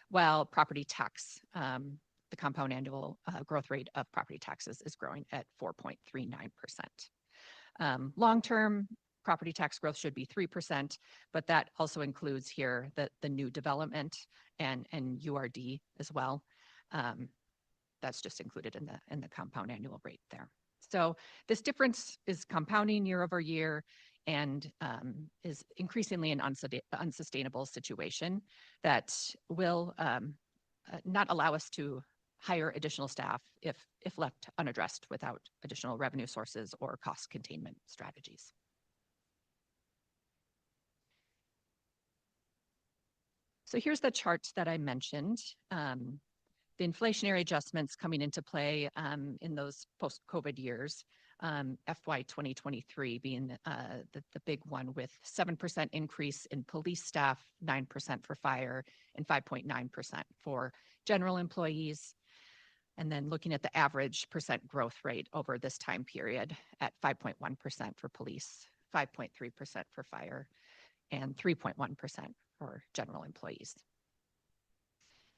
while property tax, the compound annual growth rate of property taxes is growing at 4.39%. Long-term property tax growth should be 3%, but that also includes here the new development and URD as well. That's just included in the compound annual rate there. So this difference is compounding year over year and is increasingly an unsustainable situation that will not allow us to hire additional staff if left unaddressed without additional revenue sources or cost containment strategies. So here's the chart that I mentioned. The inflationary adjustments coming into play in those post-COVID years, FY 2023 being the big one with 7% increase in police staff, 9% for fire, and 5.9% for general employees. And then looking at the average percent growth rate over this time period at 5.1% for police, 5.3% for fire, and 3.1% for general employees.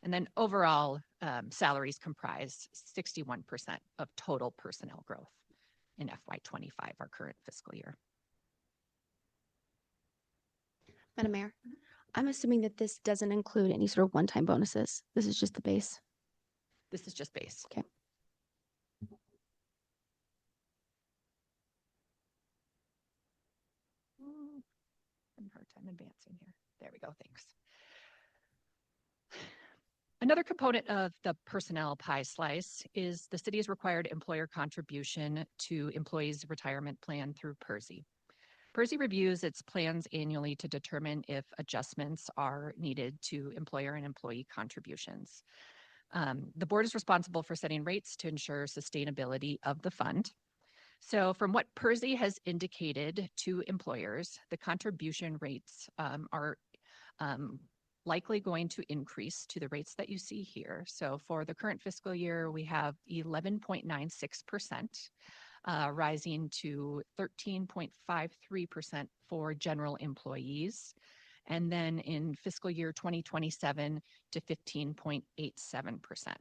And then overall, salaries comprise 61% of total personnel growth in FY 25, our current fiscal year. Madam Mayor, I'm assuming that this doesn't include any sort of one-time bonuses. This is just the base. This is just base. Okay. Having a hard time advancing here. There we go. Thanks. Another component of the personnel pie slice is the city's required employer contribution to employees' retirement plan through PERSI. PERSI reviews its plans annually to determine if adjustments are needed to employer and employee contributions. The board is responsible for setting rates to ensure sustainability of the fund. So from what PERSI has indicated to employers, the contribution rates are likely going to increase to the rates that you see here. So for the current fiscal year, we have 11.96%, rising to 13.53% for general employees. And then in fiscal year 2027 to 15.87%.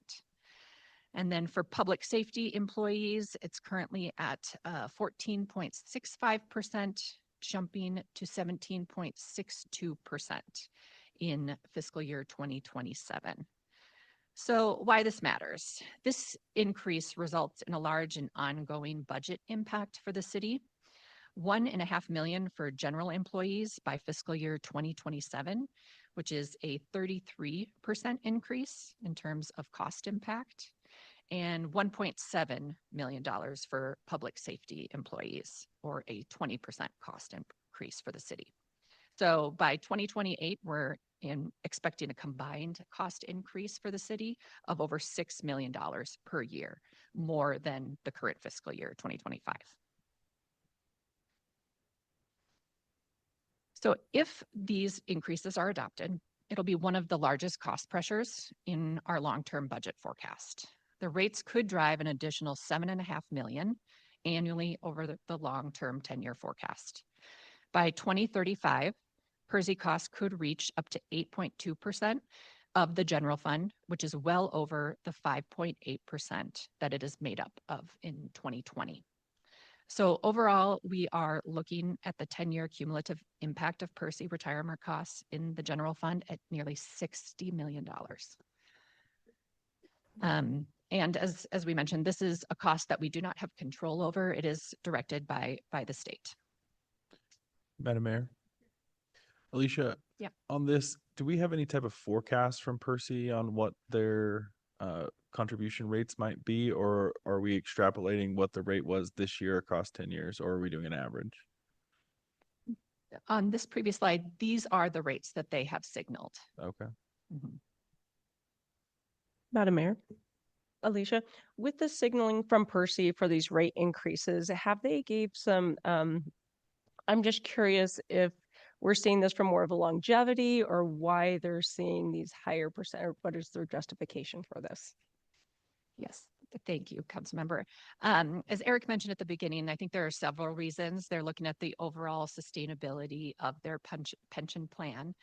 And then for public safety employees, it's currently at 14.65%, jumping to 17.62% in fiscal year 2027. So why this matters? This increase results in a large and ongoing budget impact for the city. $1.5 million for general employees by fiscal year 2027, which is a 33% increase in terms of cost impact, and $1.7 million for public safety employees, or a 20% cost increase for the city. So by 2028, we're expecting a combined cost increase for the city of over $6 million per year, more than the current fiscal year 2025. So if these increases are adopted, it'll be one of the largest cost pressures in our long-term budget forecast. The rates could drive an additional $7.5 million annually over the long-term 10-year forecast. By 2035, PERSI costs could reach up to 8.2% of the general fund, which is well over the 5.8% that it is made up of in 2020. So overall, we are looking at the 10-year cumulative impact of PERSI retirement costs in the general fund at nearly $60 million. And as we mentioned, this is a cost that we do not have control over. It is directed by the state. Madam Mayor. Alicia, Yeah. on this, do we have any type of forecast from PERSI on what their contribution rates might be, or are we extrapolating what the rate was this year across 10 years, or are we doing an average? On this previous slide, these are the rates that they have signaled. Okay. Mhm. Madam Mayor. Alicia, with the signaling from Percy for these rate increases, have they gave some, I'm just curious if we're seeing this from more of a longevity or why they're seeing these higher percent, or what is their justification for this? Yes, thank you, Councilmember. As Eric mentioned at the beginning, I think there are several reasons. They're looking at the overall sustainability of their pension plan,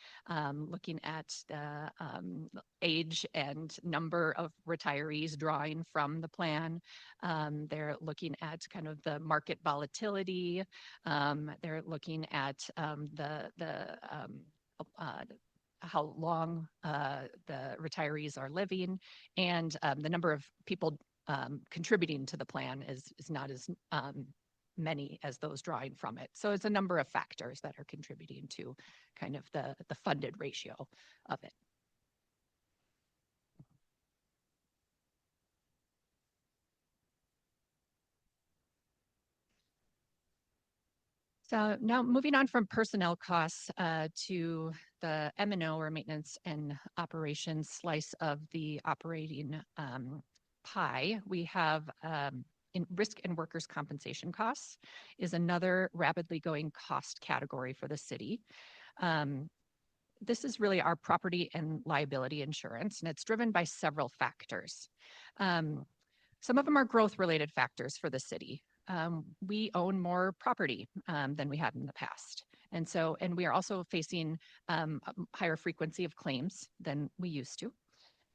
looking at the age and number of retirees drawing from the plan. They're looking at kind of the market volatility. They're looking at how long the retirees are living, and the number of people contributing to the plan is not as many as those drawing from it. So it's a number of factors that are contributing to kind of the funded ratio of it. So now moving on from personnel costs to the M&O, or maintenance and operations slice of the operating pie, we have in risk and workers' compensation costs is another rapidly going cost category for the city. This is really our property and liability insurance, and it's driven by several factors. Some of them are growth-related factors for the city. We own more property than we had in the past. And we are also facing a higher frequency of claims than we used to.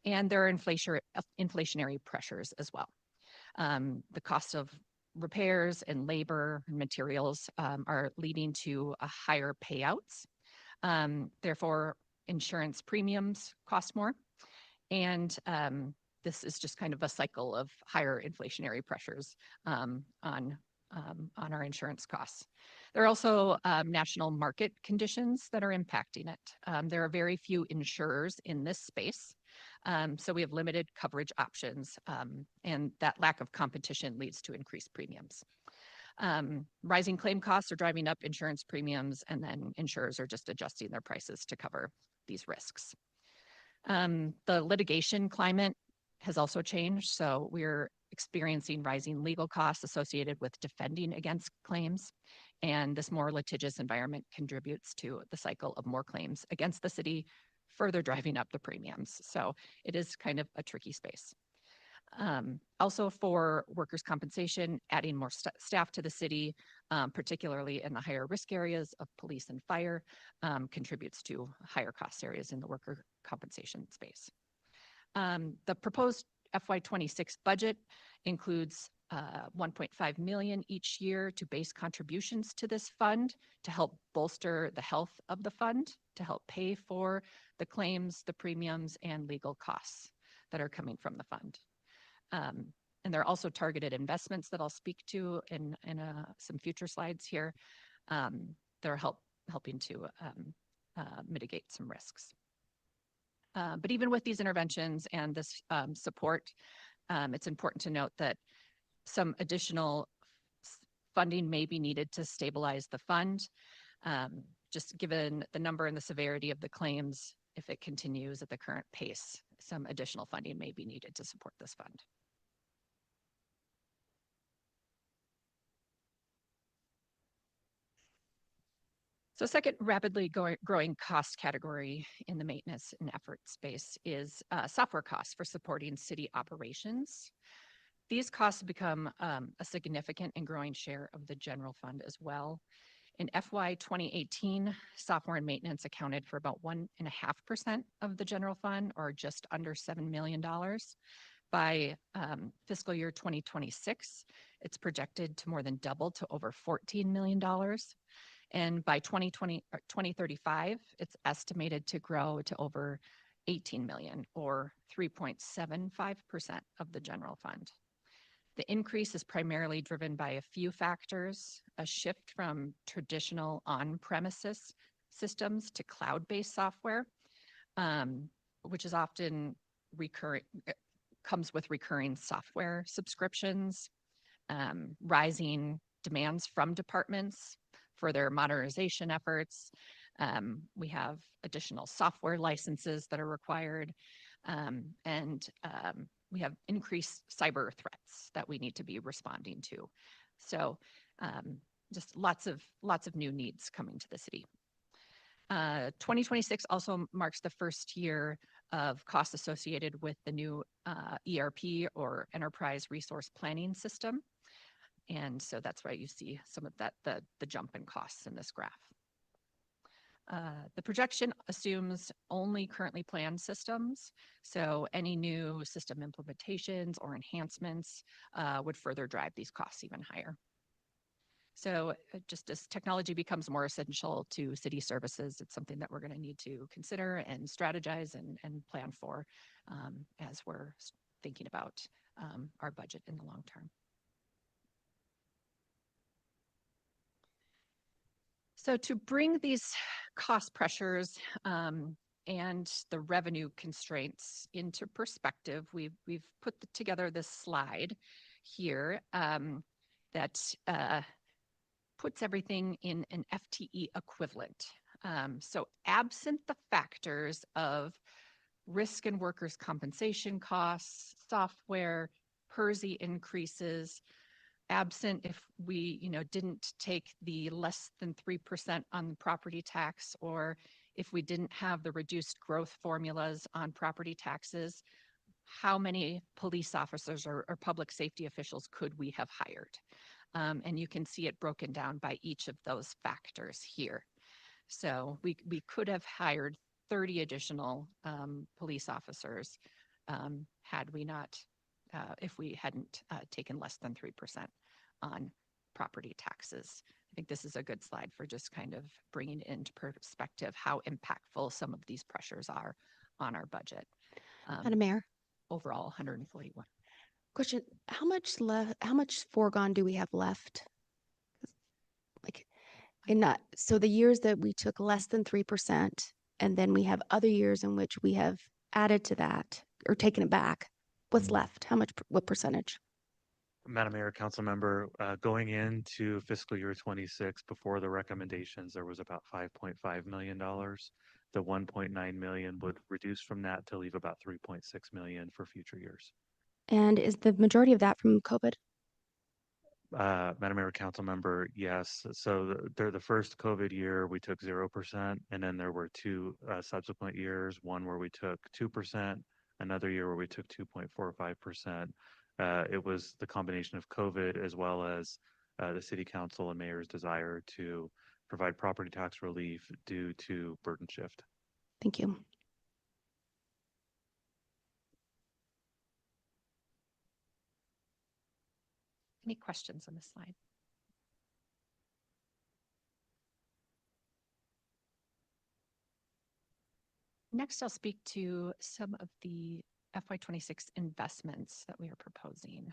And there are inflationary pressures as well. The cost of repairs and labor and materials are leading to higher payouts. Therefore, insurance premiums cost more. And this is just kind of a cycle of higher inflationary pressures on our insurance costs. There are also national market conditions that are impacting it. There are very few insurers in this space, so we have limited coverage options, and that lack of competition leads to increased premiums. Rising claim costs are driving up insurance premiums, and then insurers are just adjusting their prices to cover these risks. The litigation climate has also changed. So we're experiencing rising legal costs associated with defending against claims. And this more litigious environment contributes to the cycle of more claims against the city, further driving up the premiums. So it is kind of a tricky space. Also for workers' compensation, adding more staff to the city, particularly in the higher risk areas of police and fire, contributes to higher cost areas in the worker compensation space. The proposed FY26 budget includes 1.5 million each year to base contributions to this fund to help bolster the health of the fund, to help pay for the claims, the premiums, and legal costs that are coming from the fund. And there are also targeted investments that I'll speak to in some future slides here that are helping to mitigate some risks. But even with these interventions and this support, it's important to note that some additional funding may be needed to stabilize the fund. Just given the number and the severity of the claims, if it continues at the current pace, some additional funding may be needed to support this fund. So second rapidly growing cost category in the maintenance and effort space is software costs for supporting city operations. These costs become a significant and growing share of the general fund as well. In FY 2018, software and maintenance accounted for about 1.5% of the general fund, or just under $7 million. By fiscal year 2026, it's projected to more than double to over $14 million. And by 2035, it's estimated to grow to over 18 million, or 3.75% of the general fund. The increase is primarily driven by a few factors: a shift from traditional on-premises systems to cloud-based software, which is often comes with recurring software subscriptions, rising demands from departments for their modernization efforts. We have additional software licenses that are required, and we have increased cyber threats that we need to be responding to. So just lots of new needs coming to the city. 2026 also marks the first year of costs associated with the new ERP, or Enterprise Resource Planning System. And so that's why you see some of that, the jump in costs in this graph. The projection assumes only currently planned systems. So any new system implementations or enhancements would further drive these costs even higher. So just as technology becomes more essential to city services, it's something that we're going to need to consider and strategize and plan for as we're thinking about our budget in the long term. So to bring these cost pressures and the revenue constraints into perspective, we've put together this slide here that puts everything in an FTE equivalent. So absent the factors of risk and workers' compensation costs, software, PERSI increases, absent if we, didn't take the less than 3% on property tax, or if we didn't have the reduced growth formulas on property taxes, how many police officers or public safety officials could we have hired? And you can see it broken down by each of those factors here. So we could have hired 30 additional police officers had we not, if we hadn't taken less than 3% on property taxes. I think this is a good slide for just kind of bringing into perspective how impactful some of these pressures are on our budget. Madam Mayor, Overall, 141. question, how much foregone do we have left? Like so the years that we took less than 3%, and then we have other years in which we have added to that or taken it back, what's left? What percentage? Madam Mayor, Council Member, going into fiscal year 26, before the recommendations, there was about $5.5 million. The 1.9 million would reduce from that to leave about 3.6 million for future years. And is the majority of that from COVID? Madam Mayor, Council Member, yes. So the first COVID year, we took 0%, and then there were two subsequent years, one where we took 2%, another year where we took 2.45%. It was the combination of COVID as well as the City Council and Mayor's desire to provide property tax relief due to burden shift. Thank you. Any questions on this slide? Next, I'll speak to some of the FY26 investments that we are proposing.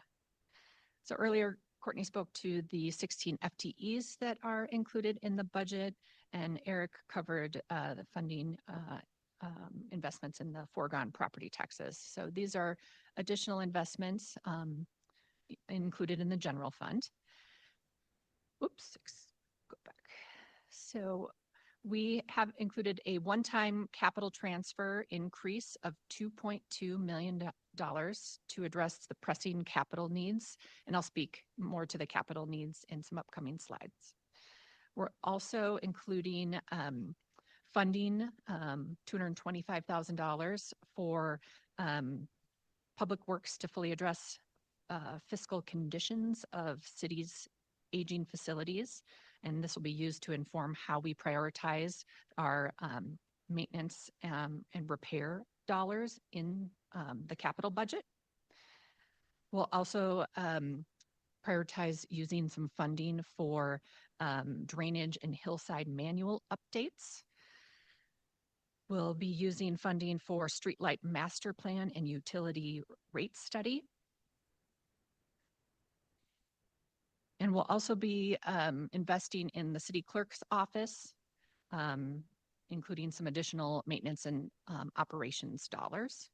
So earlier, Courtney spoke to the 16 FTEs that are included in the budget, and Eric covered the funding investments in the foregone property taxes. So these are additional investments included in the general fund. Oops, go back. So we have included a one-time capital transfer increase of $2.2 million to address the pressing capital needs, and I'll speak more to the capital needs in some upcoming slides. We're also including funding, $225,000 for Public Works to fully address fiscal conditions of cities' aging facilities, and this will be used to inform how we prioritize our maintenance and repair dollars in the capital budget. We'll also prioritize using some funding for drainage and hillside manual updates. We'll be using funding for streetlight master plan and utility rate study. And we'll also be investing in the city clerk's office, including some additional maintenance and operations dollars.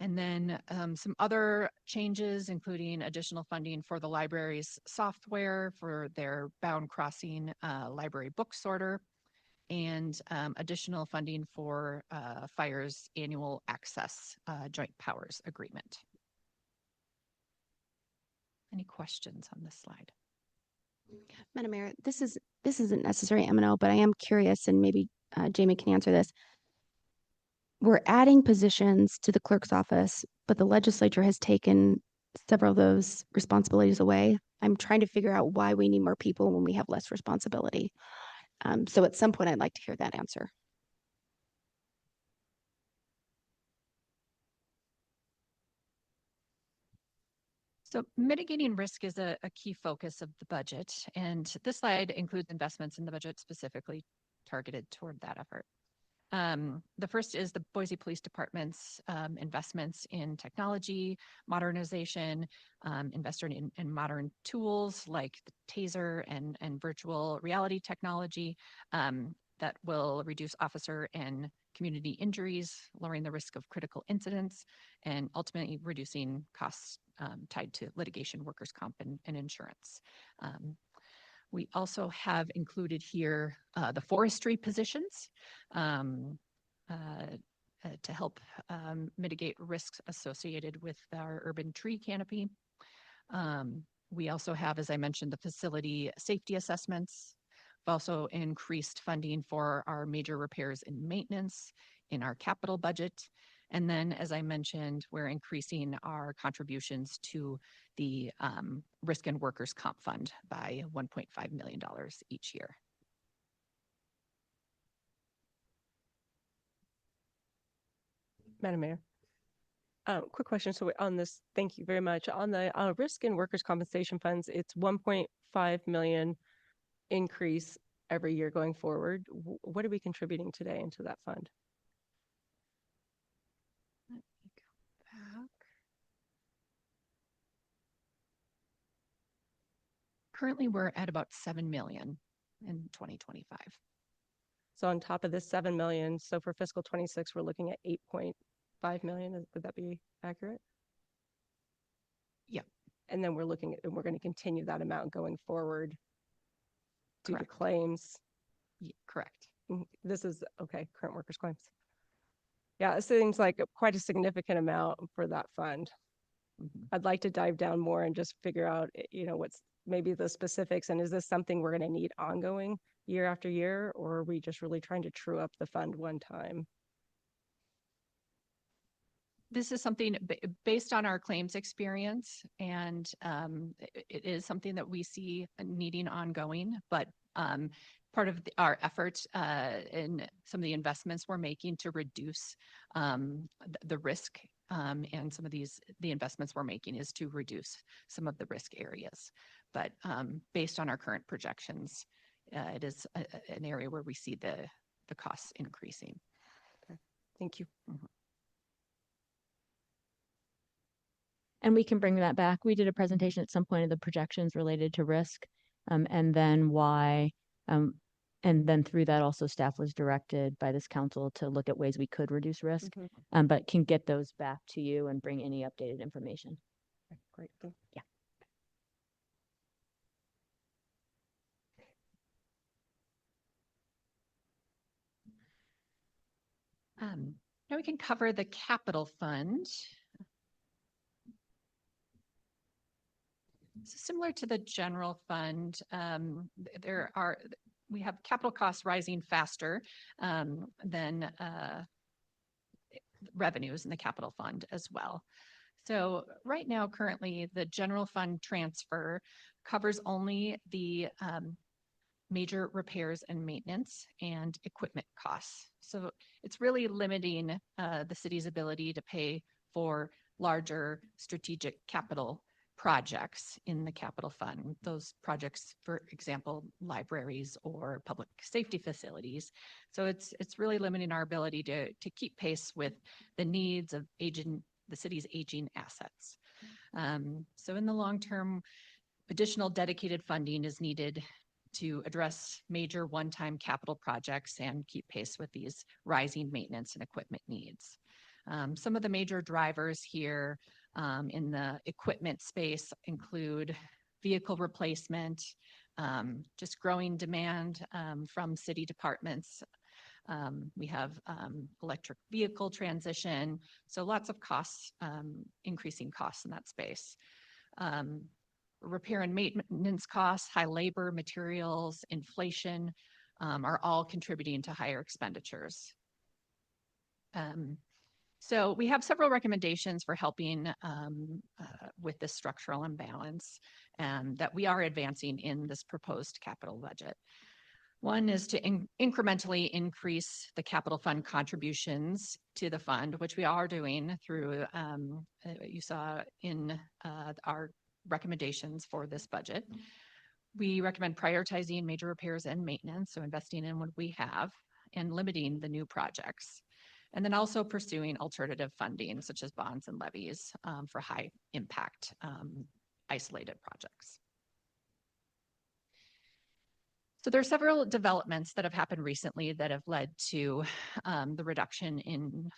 And then some other changes, including additional funding for the library's software for their bound crossing library book sorter, and additional funding for Fire's annual access joint powers agreement. Any questions on this slide? Madam Mayor, this isn't necessarily M&O, but I am curious, and maybe Jamie can answer this. We're adding positions to the clerk's office, but the legislature has taken several of those responsibilities away. I'm trying to figure out why we need more people when we have less responsibility. So at some point, I'd like to hear that answer. So mitigating risk is a key focus of the budget, and this slide includes investments in the budget specifically targeted toward that effort. The first is the Boise Police Department's investments in technology, modernization, investing in modern tools like the TASER and virtual reality technology that will reduce officer and community injuries, lowering the risk of critical incidents, and ultimately reducing costs tied to litigation, workers' comp, and insurance. We also have included here the forestry positions to help mitigate risks associated with our urban tree canopy. We also have, as I mentioned, the facility safety assessments. We've also increased funding for our major repairs and maintenance in our capital budget. And then, as I mentioned, we're increasing our contributions to the Risk and Workers' Comp Fund by $1.5 million each year. Madam Mayor. Quick question. So on this, thank you very much. On the risk and workers' compensation funds, it's 1.5 million increase every year going forward. What are we contributing today into that fund? Let me go back. Currently, we're at about 7 million in 2025. So on top of this 7 million, so for fiscal 26, we're looking at 8.5 million. Would that be accurate? Yep. And then we're looking at, and we're going to continue that amount going forward due to Correct. claims. Correct. This is okay, current workers' claims. Yeah, it seems like quite a significant amount for that fund. Mhm. I'd like to dive down more and just figure out, what's maybe the specifics, and is this something we're going to need ongoing year after year, or are we just really trying to true up the fund one time? This is something based on our claims experience, and it is something that we see needing ongoing, but part of our efforts in some of the investments we're making to reduce the risk and some of the investments we're making is to reduce some of the risk areas. But based on our current projections, it is an area where we see the costs increasing. Okay. Thank you. Mhm. And we can bring that back. We did a presentation at some point of the projections related to risk, and then why, and then through that also staff was directed by this council to look at ways we could reduce risk, but can get those back to you and bring any updated information. Okay, great. Thank you. Yeah. Now we can cover the capital fund. So similar to the general fund, we have capital costs rising faster than revenues in the capital fund as well. So right now, currently, the general fund transfer covers only the major repairs and maintenance and equipment costs. So it's really limiting the city's ability to pay for larger strategic capital projects in the capital fund. Those projects, for example, libraries or public safety facilities. So it's really limiting our ability to keep pace with the needs of the city's aging assets. So in the long term, additional dedicated funding is needed to address major one-time capital projects and keep pace with these rising maintenance and equipment needs. Some of the major drivers here in the equipment space include vehicle replacement, just growing demand from city departments. We have electric vehicle transition, so lots of costs, increasing costs in that space. Repair and maintenance costs, high labor, materials, inflation are all contributing to higher expenditures. So we have several recommendations for helping with this structural imbalance that we are advancing in this proposed capital budget. One is to incrementally increase the capital fund contributions to the fund, which we are doing through, you saw in our recommendations for this budget. We recommend prioritizing major repairs and maintenance, so investing in what we have and limiting the new projects. And then also pursuing alternative funding such as bonds and levies for high impact isolated projects. So there are several developments that have happened recently that have led to the reduction in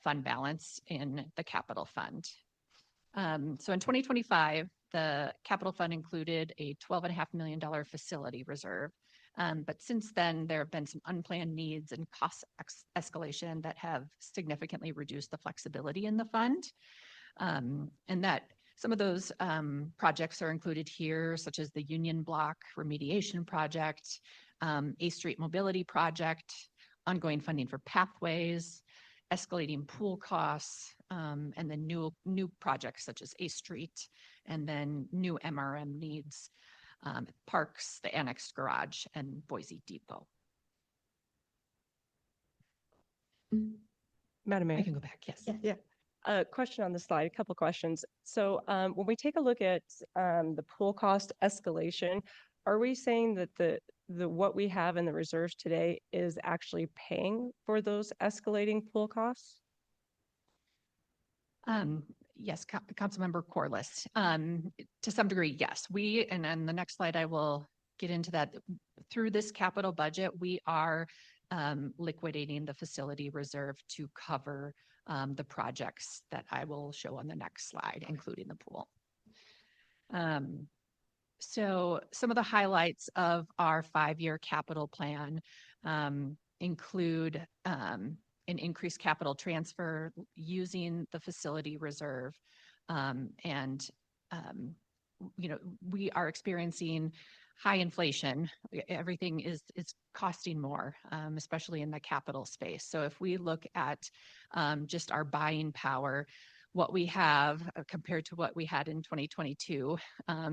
fund balance in the capital fund. So in 2025, the capital fund included a $12.5 million facility reserve. But since then, there have been some unplanned needs and cost escalation that have significantly reduced the flexibility in the fund. And that some of those projects are included here, such as the Union Block remediation project, A Street mobility project, ongoing funding for pathways, escalating pool costs, and then new projects such as A Street, and then new MRM needs, parks, the annexed garage, and Boise Depot. Madam Mayor. I can go back, yes. Yeah. A question on the slide, a couple questions. So when we take a look at the pool cost escalation, are we saying that the what we have in the reserves today is actually paying for those escalating pool costs? Yes, Councilmember Corliss. To some degree, yes. And on the next slide, I will get into that. Through this capital budget, we are liquidating the facility reserve to cover the projects that I will show on the next slide, including the pool. So some of the highlights of our 5-year capital plan include an increased capital transfer using the facility reserve. We are experiencing high inflation. Everything is costing more, especially in the capital space. So if we look at just our buying power, what we have compared to what we had in 2022,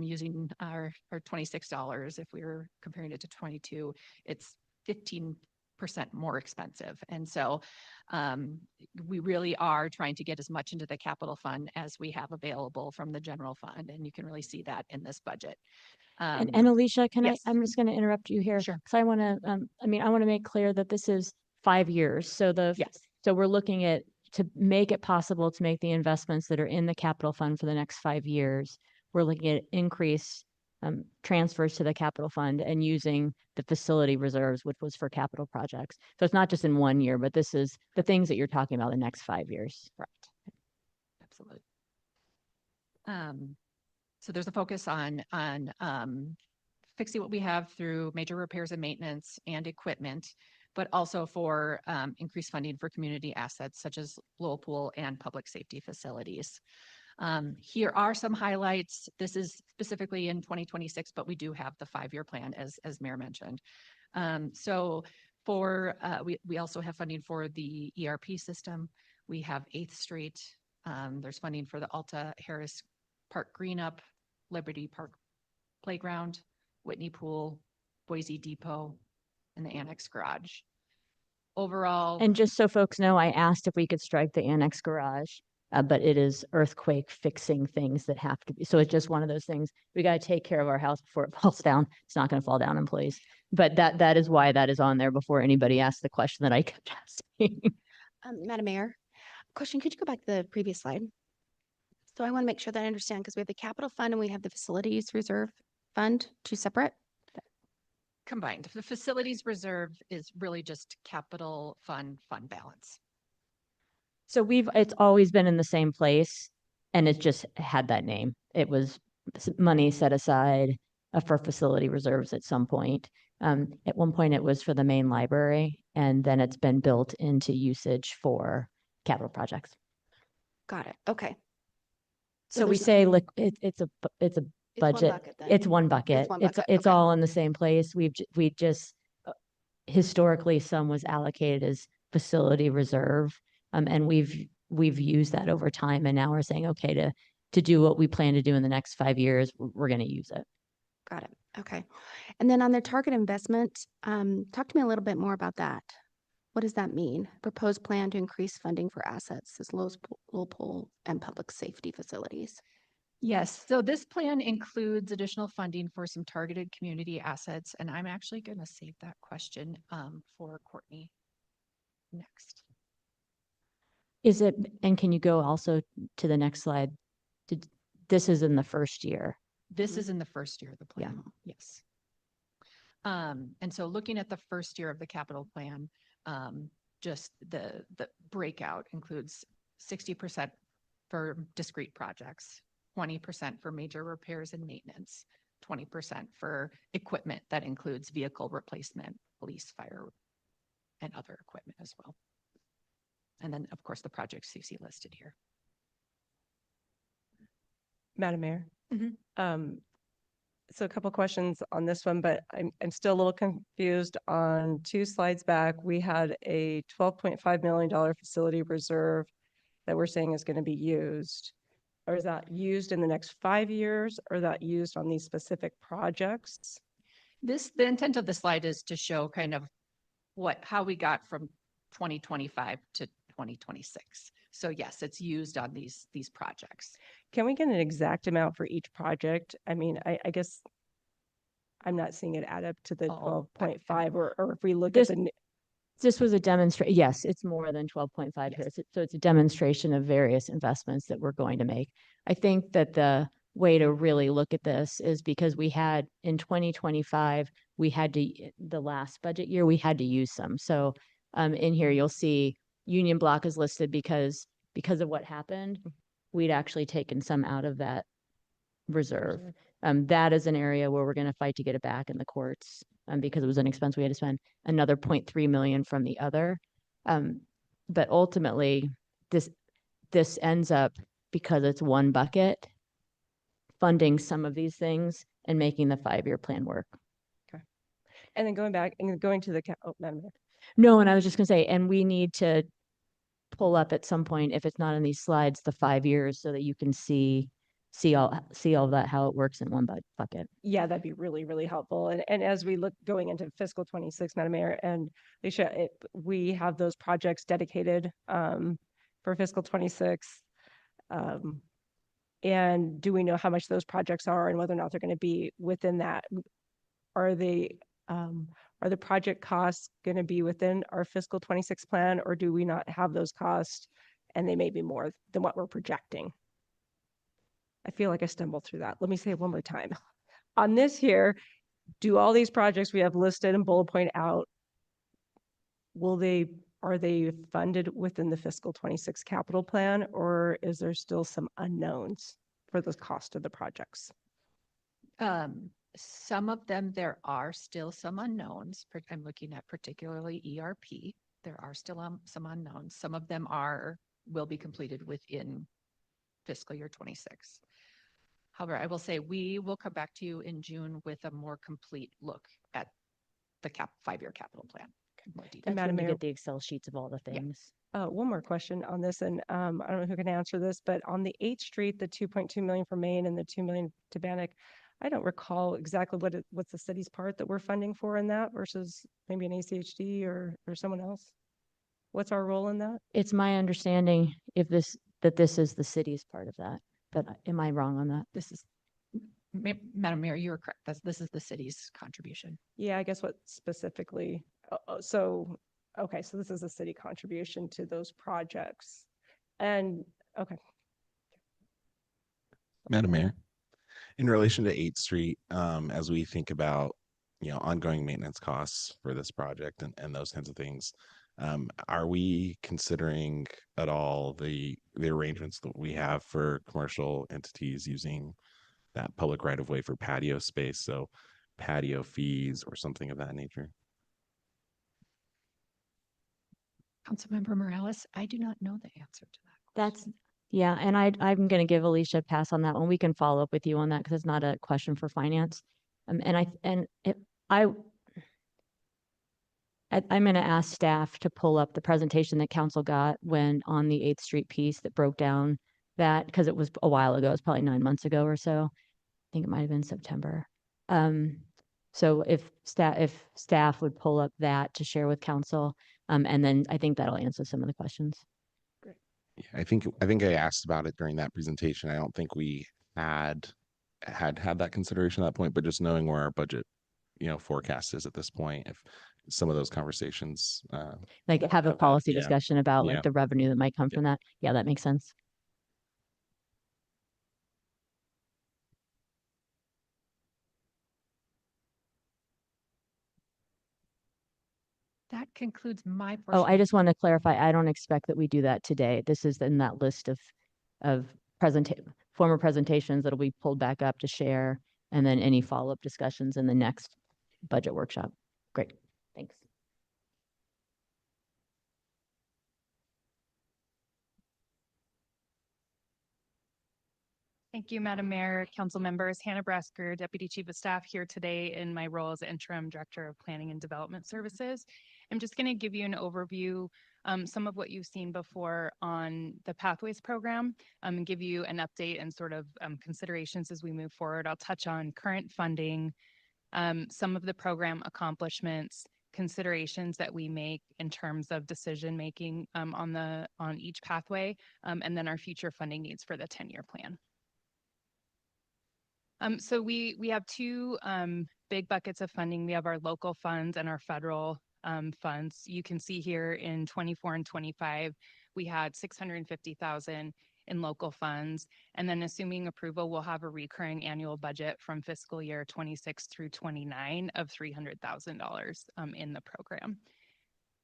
using our $26, if we were comparing it to 22, it's 15% more expensive. And so we really are trying to get as much into the capital fund as we have available from the general fund. And you can really see that in this budget. And Alicia, yes. I'm just going to interrupt you here. Sure. Because I want to, I want to make clear that this is 5 years. So Yes. so we're looking at to make it possible to make the investments that are in the capital fund for the next 5 years. We're looking at increase transfers to the capital fund and using the facility reserves, which was for capital projects. So it's not just in 1 year, but this is the things that you're talking about the next 5 years. Right. Absolutely. So there's a focus on fixing what we have through major repairs and maintenance and equipment, but also for increased funding for community assets such as Lowell Pool and public safety facilities. Here are some highlights. This is specifically in 2026, but we do have the 5-year plan as Mayor mentioned. So for we also have funding for the ERP system. We have 8th Street. There's funding for the Alta Harris Park Green Up, Liberty Park Playground, Whitney Pool, Boise Depot, and the Annex Garage. Overall. And just so folks know, I asked if we could strike the annex garage, but it is earthquake fixing things that have to be. So it's just one of those things. We got to take care of our house before it falls down. It's not going to fall down in place. But that is why that is on there before anybody asked the question that I kept asking. Madam Mayor, question, could you go back to the previous slide? So I want to make sure that I understand because we have the capital fund and we have the facilities reserve fund, two separate. Combined. The facilities reserve is really just capital fund balance. So it's always been in the same place and it just had that name. It was money set aside for facility reserves at some point. At one point it was for the main library and then it's been built into usage for capital projects. Got it. Okay. So we there's- say it's a It's one budget. bucket then. It's one bucket. It's one bucket, It's okay. all in the same place. We just historically some was allocated as facility reserve. And we've used that over time. And now we're saying, okay, to do what we plan to do in the next 5 years, we're going to use it. Got it. Okay. And then on their target investment, talk to me a little bit more about that. What does that mean? Proposed plan to increase funding for assets as low pole and public safety facilities. Yes, so this plan includes additional funding for some targeted community assets, and I'm actually going to save that question for Courtney next. Is it, and can you go also to the next slide? This is in the first year. This is in the first year of the Yeah. plan, yes. And so looking at the first year of the capital plan, just the breakout includes 60% for discrete projects, 20% for major repairs and maintenance, 20% for equipment that includes vehicle replacement, police, fire, and other equipment as well. And then, of course, the projects you see listed here. Madam Mayor. Mhm. So a couple questions on this one, but I'm still a little confused on 2 slides back. We had a $12.5 million facility reserve that we're saying is going to be used. Or is that used in the next 5 years or that used on these specific projects? The intent of the slide is to show kind of how we got from 2025 to 2026. So yes, it's used on these projects. Can we get an exact amount for each project? I mean, I guess I'm not seeing it add up to the Oh, 12.5 or if we look This- at the, This was a demonstration. Yes, it's more than 12.5 here. Yes. So it's a demonstration of various investments that we're going to make. I think that the way to really look at this is because we had in 2025, the last budget year, we had to use some. So in here, you'll see Union Block is listed because of what happened, we'd actually taken some out of that reserve. That is an area where we're going to fight to get it back in the courts because it was an expense we had to spend. Another 0.3 million from the other. But ultimately, this ends up, because it's one bucket, funding some of these things and making the 5-year plan work. and then going back and going to the, Madam Mayor. No, and I was just going to say, and we need to pull up at some point, if it's not in these slides, the 5 years so that you can see all that, how it works in one bucket. Yeah, that'd be really, really helpful. And as we look going into fiscal 26, Madam Mayor, and Alicia, we have those projects dedicated for fiscal 26. And do we know how much those projects are and whether or not they're going to be within that? Are the project costs going to be within our fiscal 26 plan, or do we not have those costs and they may be more than what we're projecting? I feel like I stumbled through that. Let me say it one more time. On this here, do all these projects we have listed and bullet point out, are they funded within the fiscal 26 capital plan, or is there still some unknowns for the cost of the projects? Some of them, there are still some unknowns. I'm looking at particularly ERP. There are still some unknowns. Some of them will be completed within fiscal year 26. However, I will say we will come back to you in June with a more complete look at the 5-year capital plan. More detail. That's Madam when you Mayor- get the Excel sheets of all the things. One more question on this, and I don't know who can answer this, but on the 8th Street, the 2.2 million for Maine and the 2 million to Bannock, I don't recall exactly what's the city's part that we're funding for in that versus maybe an ACHD or someone else. What's our role in that? It's my understanding that this is the city's part of that, but am I wrong on that? This is, Madam Mayor, you're correct. This is the city's contribution. Yeah, I guess what specifically, okay, so this is a city contribution to those projects. And, okay. Madam Mayor, in relation to 8th Street, as we think about, ongoing maintenance costs for this project and those kinds of things. Are we considering at all the arrangements that we have for commercial entities using that public right of way for patio space? So patio fees or something of that nature? Councilmember Morales, I do not know the answer to that. That's, yeah, and I'm going to give Alicia a pass on that one. We can follow up with you on that because it's not a question for finance. I'm going to ask staff to pull up the presentation that council got when on the 8th Street piece that broke down that, because it was a while ago. It's probably 9 months ago or so. I think it might have been September. So if staff would pull up that to share with council, and then I think that'll answer some of the questions. Yeah, I think I asked about it during that presentation. I don't think we had that consideration at that point, but just knowing where our budget, forecast is at this point, if some of those conversations, Like have a policy yeah. discussion about Yeah. like the revenue that might come Yeah. from that. Yeah, that makes sense. That concludes my Oh, portion. I just want to clarify, I don't expect that we do that today. This is in that list of former presentations that'll be pulled back up to share, and then any follow-up discussions in the next budget workshop. Great, thanks. Thank you, Madam Mayor, council members. Hannah Brasker, Deputy Chief of Staff, here today in my role as Interim Director of Planning and Development Services. I'm just going to give you an overview, some of what you've seen before on the Pathways program, and give you an update and sort of considerations as we move forward. I'll touch on current funding, some of the program accomplishments, considerations that we make in terms of decision making on each pathway, and then our future funding needs for the 10-year plan. So we have two big buckets of funding. We have our local funds and our federal funds. You can see here in 24 and 25, we had 650,000 in local funds. And then assuming approval, we'll have a recurring annual budget from fiscal year 26 through 29 of $300,000 in the program.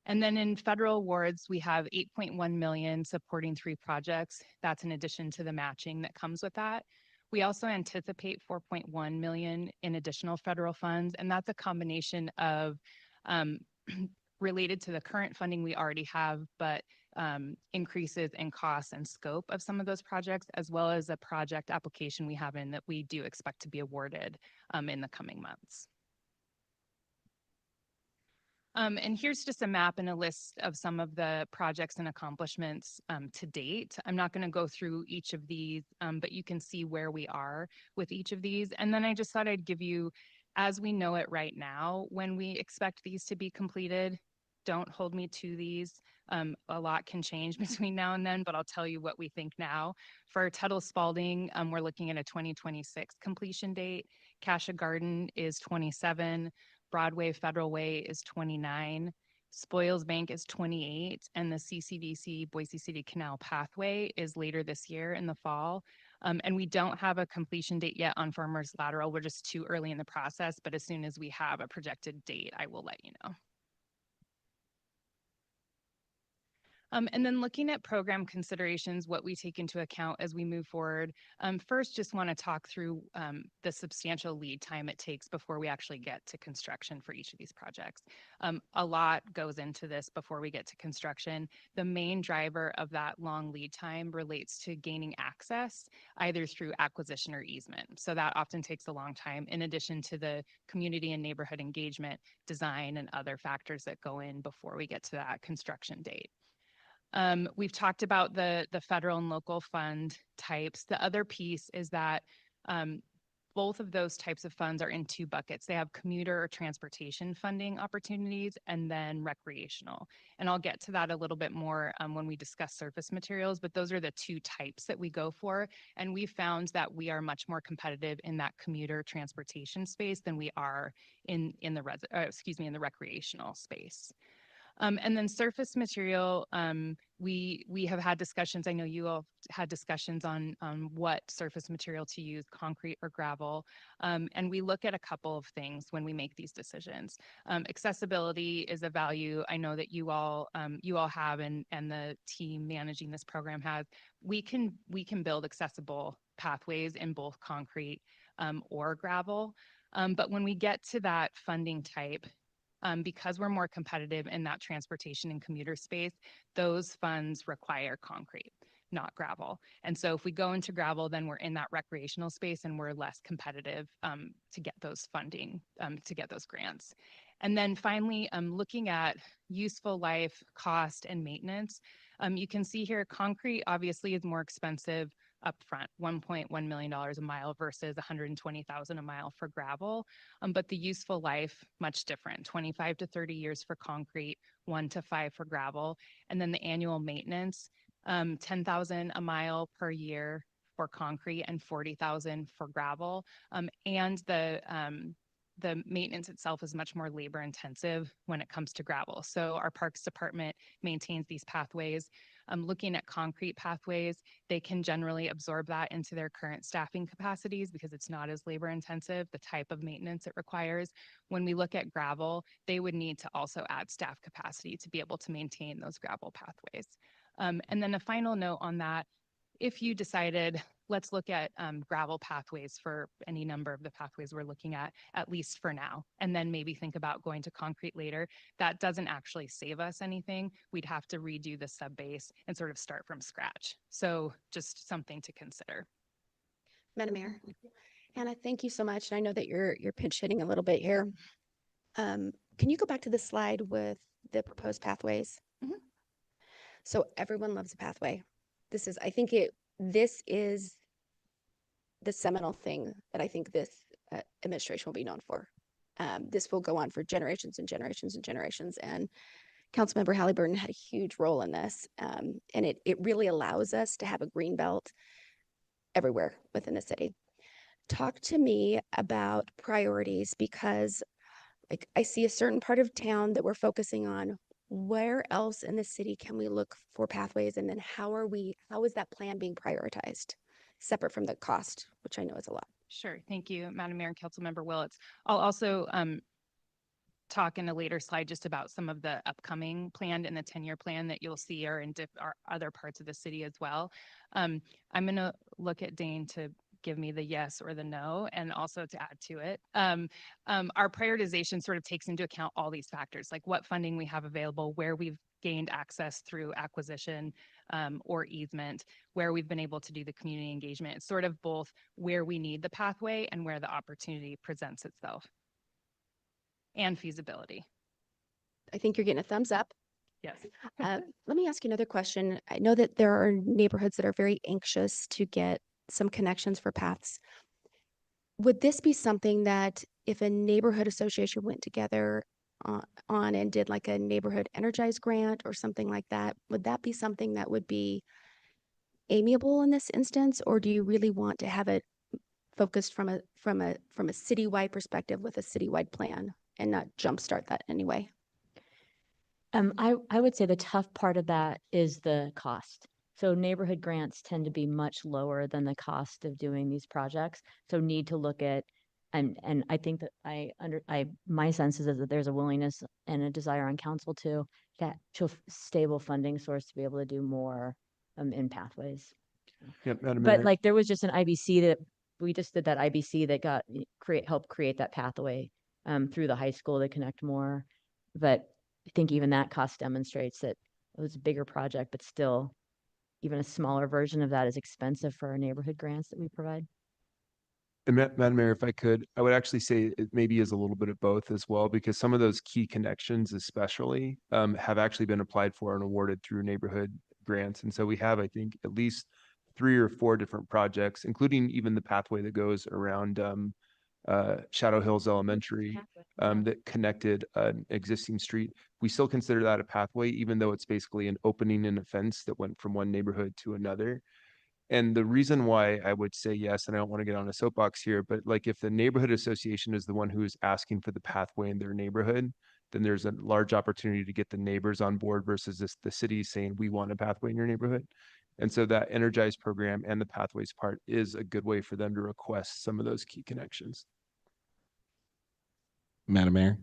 And then in federal awards, we have 8.1 million supporting 3 projects. That's in addition to the matching that comes with that. We also anticipate 4.1 million in additional federal funds, and that's a combination of related to the current funding we already have, but increases in costs and scope of some of those projects, as well as a project application we have in that we do expect to be awarded in the coming months. And here's just a map and a list of some of the projects and accomplishments to date. I'm not going to go through each of these, but you can see where we are with each of these. And then I just thought I'd give you, as we know it right now, when we expect these to be completed. Don't hold me to these. A lot can change between now and then, but I'll tell you what we think now. For Tuttle Spalding, we're looking at a 2026 completion date. Cassia Garden is 27. Broadway Federal Way is 29, Spoils Bank is 28, and the CCDC Boise City Canal Pathway is later this year in the fall. And we don't have a completion date yet on Farmers Lateral. We're just too early in the process, but as soon as we have a projected date, I will let you know. And then looking at program considerations, what we take into account as we move forward. First, just want to talk through the substantial lead time it takes before we actually get to construction for each of these projects. A lot goes into this before we get to construction. The main driver of that long lead time relates to gaining access, either through acquisition or easement. So that often takes a long time, in addition to the community and neighborhood engagement, design, and other factors that go in before we get to that construction date. We've talked about the federal and local fund types. The other piece is that both of those types of funds are in 2 buckets. They have commuter or transportation funding opportunities and then recreational. And I'll get to that a little bit more when we discuss surface materials, but those are the 2 types that we go for. And we found that we are much more competitive in that commuter transportation space than we are in the recreational space. And then surface material, we have had discussions. I know you all had discussions on what surface material to use, concrete or gravel. And we look at a couple of things when we make these decisions. Accessibility is a value I know that you all have, and the team managing this program has. We can build accessible pathways in both concrete or gravel. But when we get to that funding type, because we're more competitive in that transportation and commuter space, those funds require concrete, not gravel. And so if we go into gravel, then we're in that recreational space and we're less competitive to get those funding, to get those grants. And then finally, looking at useful life, cost, and maintenance, you can see here concrete obviously is more expensive upfront, $1.1 million a mile versus $120,000 a mile for gravel. But the useful life, much different, 25 to 30 years for concrete, 1 to 5 for gravel. And then the annual maintenance, $10,000 a mile per year for concrete and $40,000 for gravel. And the maintenance itself is much more labor intensive when it comes to gravel. So our Parks Department maintains these pathways. Looking at concrete pathways, they can generally absorb that into their current staffing capacities because it's not as labor intensive, the type of maintenance it requires. When we look at gravel, they would need to also add staff capacity to be able to maintain those gravel pathways. And then a final note on that, if you decided, let's look at gravel pathways for any number of the pathways we're looking at least for now, and then maybe think about going to concrete later, that doesn't actually save us anything. We'd have to redo the sub base and sort of start from scratch. So just something to consider. Madam Mayor, Hannah, thank you so much. And I know that you're pinch hitting a little bit here. Can you go back to the slide with the proposed pathways? Mhm. So everyone loves a pathway. This is the seminal thing that I think this administration will be known for. This will go on for generations and generations and generations. And Councilmember Halliburton had a huge role in this. And it really allows us to have a green belt everywhere within the city. Talk to me about priorities, because like I see a certain part of town that we're focusing on. Where else in the city can we look for pathways? And then how is that plan being prioritized separate from the cost, which I know is a lot? Sure. Thank you, Madam Mayor and Councilmember Willetts. I'll also talk in a later slide just about some of the upcoming planned in the 10-year plan that you'll see are in other parts of the city as well. I'm going to look at Dane to give me the yes or the no, and also to add to it. Our prioritization sort of takes into account all these factors, like what funding we have available, where we've gained access through acquisition or easement, where we've been able to do the community engagement. It's sort of both where we need the pathway and where the opportunity presents itself, and feasibility. I think you're getting a thumbs up. Yes. Let me ask you another question. I know that there are neighborhoods that are very anxious to get some connections for paths. Would this be something that if a neighborhood association went together on and did like a neighborhood energize grant or something like that, would that be something that would be amiable in this instance? Or do you really want to have it focused from a citywide perspective with a citywide plan and not jumpstart that anyway? I would say the tough part of that is the cost. So neighborhood grants tend to be much lower than the cost of doing these projects. So need to look at, and I think that my sense is that there's a willingness and a desire on council to a stable funding source to be able to do more in pathways. Yeah, Madam But Mayor. like there was just an IBC that we just did, that IBC that got helped create that pathway through the high school to connect more. But I think even that cost demonstrates that it was a bigger project, but still even a smaller version of that is expensive for our neighborhood grants that we provide. And Madam Mayor, if I could, I would actually say it maybe is a little bit of both as well, because some of those key connections especially have actually been applied for and awarded through neighborhood grants. And so we have, I think, at least 3 or 4 different projects, including even the pathway that goes around Shadow Hills Elementary that connected an existing street. We still consider that a pathway, even though it's basically an opening in a fence that went from one neighborhood to another. And the reason why I would say yes, and I don't want to get on a soapbox here, but like if the neighborhood association is the one who is asking for the pathway in their neighborhood, then there's a large opportunity to get the neighbors on board versus the city saying, we want a pathway in your neighborhood. And so that Energize program and the pathways part is a good way for them to request some of those key connections. Madam Mayor,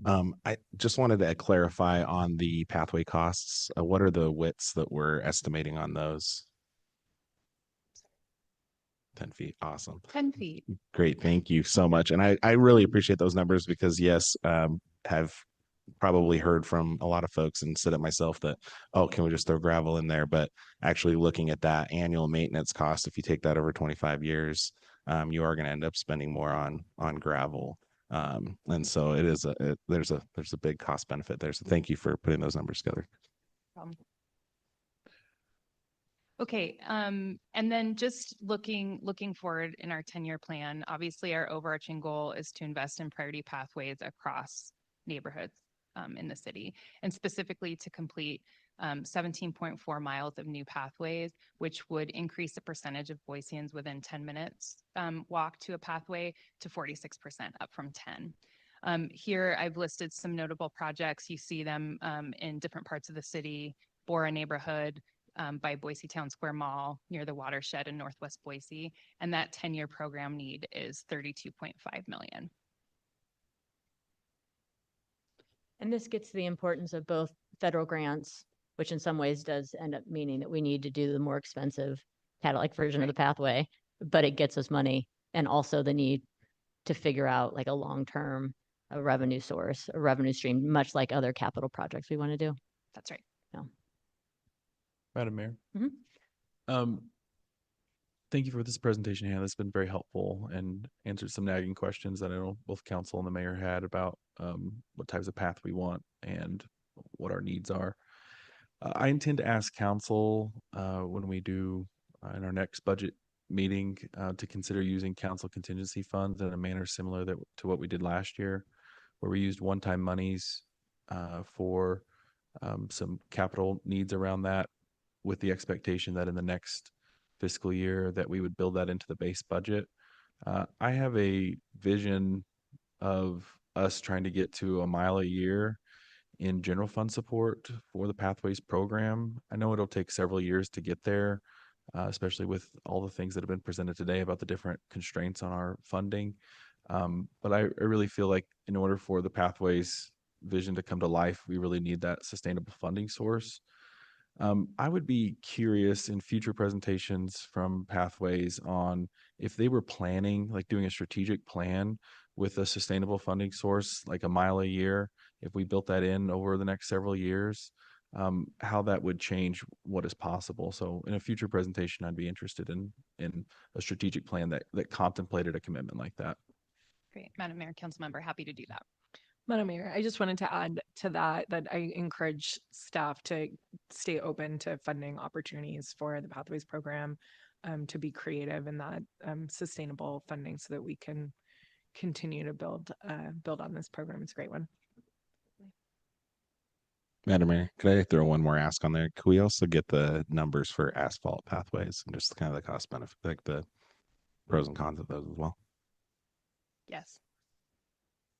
I just wanted to clarify on the pathway costs. What are the widths that we're estimating on those? 10 feet. Awesome. 10 feet. Great. Thank you so much. And I really appreciate those numbers because yes, have probably heard from a lot of folks and said it myself that, oh, can we just throw gravel in there? But actually looking at that annual maintenance cost, if you take that over 25 years, you are going to end up spending more on gravel. And so it is there's a big cost benefit there. So thank you for putting those numbers together. Okay, and then just looking forward in our 10-year plan, obviously our overarching goal is to invest in priority pathways across neighborhoods in the city, and specifically to complete 17.4 miles of new pathways, which would increase the percentage of Boiseans within 10 minutes walk to a pathway to 46%, up from 10. Here I've listed some notable projects. You see them in different parts of the city: Bora neighborhood, by Boise Town Square Mall near the watershed in Northwest Boise. And that 10-year program need is $32.5 million. And this gets to the importance of both federal grants, which in some ways does end up meaning that we need to do the more expensive Cadillac version of the pathway, but it gets us money, and also the need to figure out like a long-term revenue source, a revenue stream, much like other capital projects we want to do. That's right. Yeah. Madam Mayor. Mhm. Thank you for this presentation, Hannah. That's been very helpful and answered some nagging questions that I know both council and the mayor had about what types of path we want and what our needs are. I intend to ask council when we do in our next budget meeting to consider using council contingency funds in a manner similar to what we did last year, where we used one-time monies for some capital needs around that, with the expectation that in the next fiscal year that we would build that into the base budget. I have a vision of us trying to get to a mile a year in general fund support for the Pathways program. I know it'll take several years to get there, especially with all the things that have been presented today about the different constraints on our funding. But I really feel like in order for the Pathways vision to come to life, we really need that sustainable funding source. I would be curious in future presentations from Pathways on if they were planning, like doing a strategic plan with a sustainable funding source, like a mile a year, if we built that in over the next several years, how that would change what is possible. So in a future presentation, I'd be interested in a strategic plan that contemplated a commitment like that. Great. Madam Mayor, council member, happy to do that. Madam Mayor, I just wanted to add to that I encourage staff to stay open to funding opportunities for the Pathways program, to be creative in that sustainable funding so that we can continue to build on this program. It's a great one. Madam Mayor, could I throw one more ask on there? Could we also get the numbers for asphalt pathways and just kind of the cost benefit, like the pros and cons of those as well? Yes.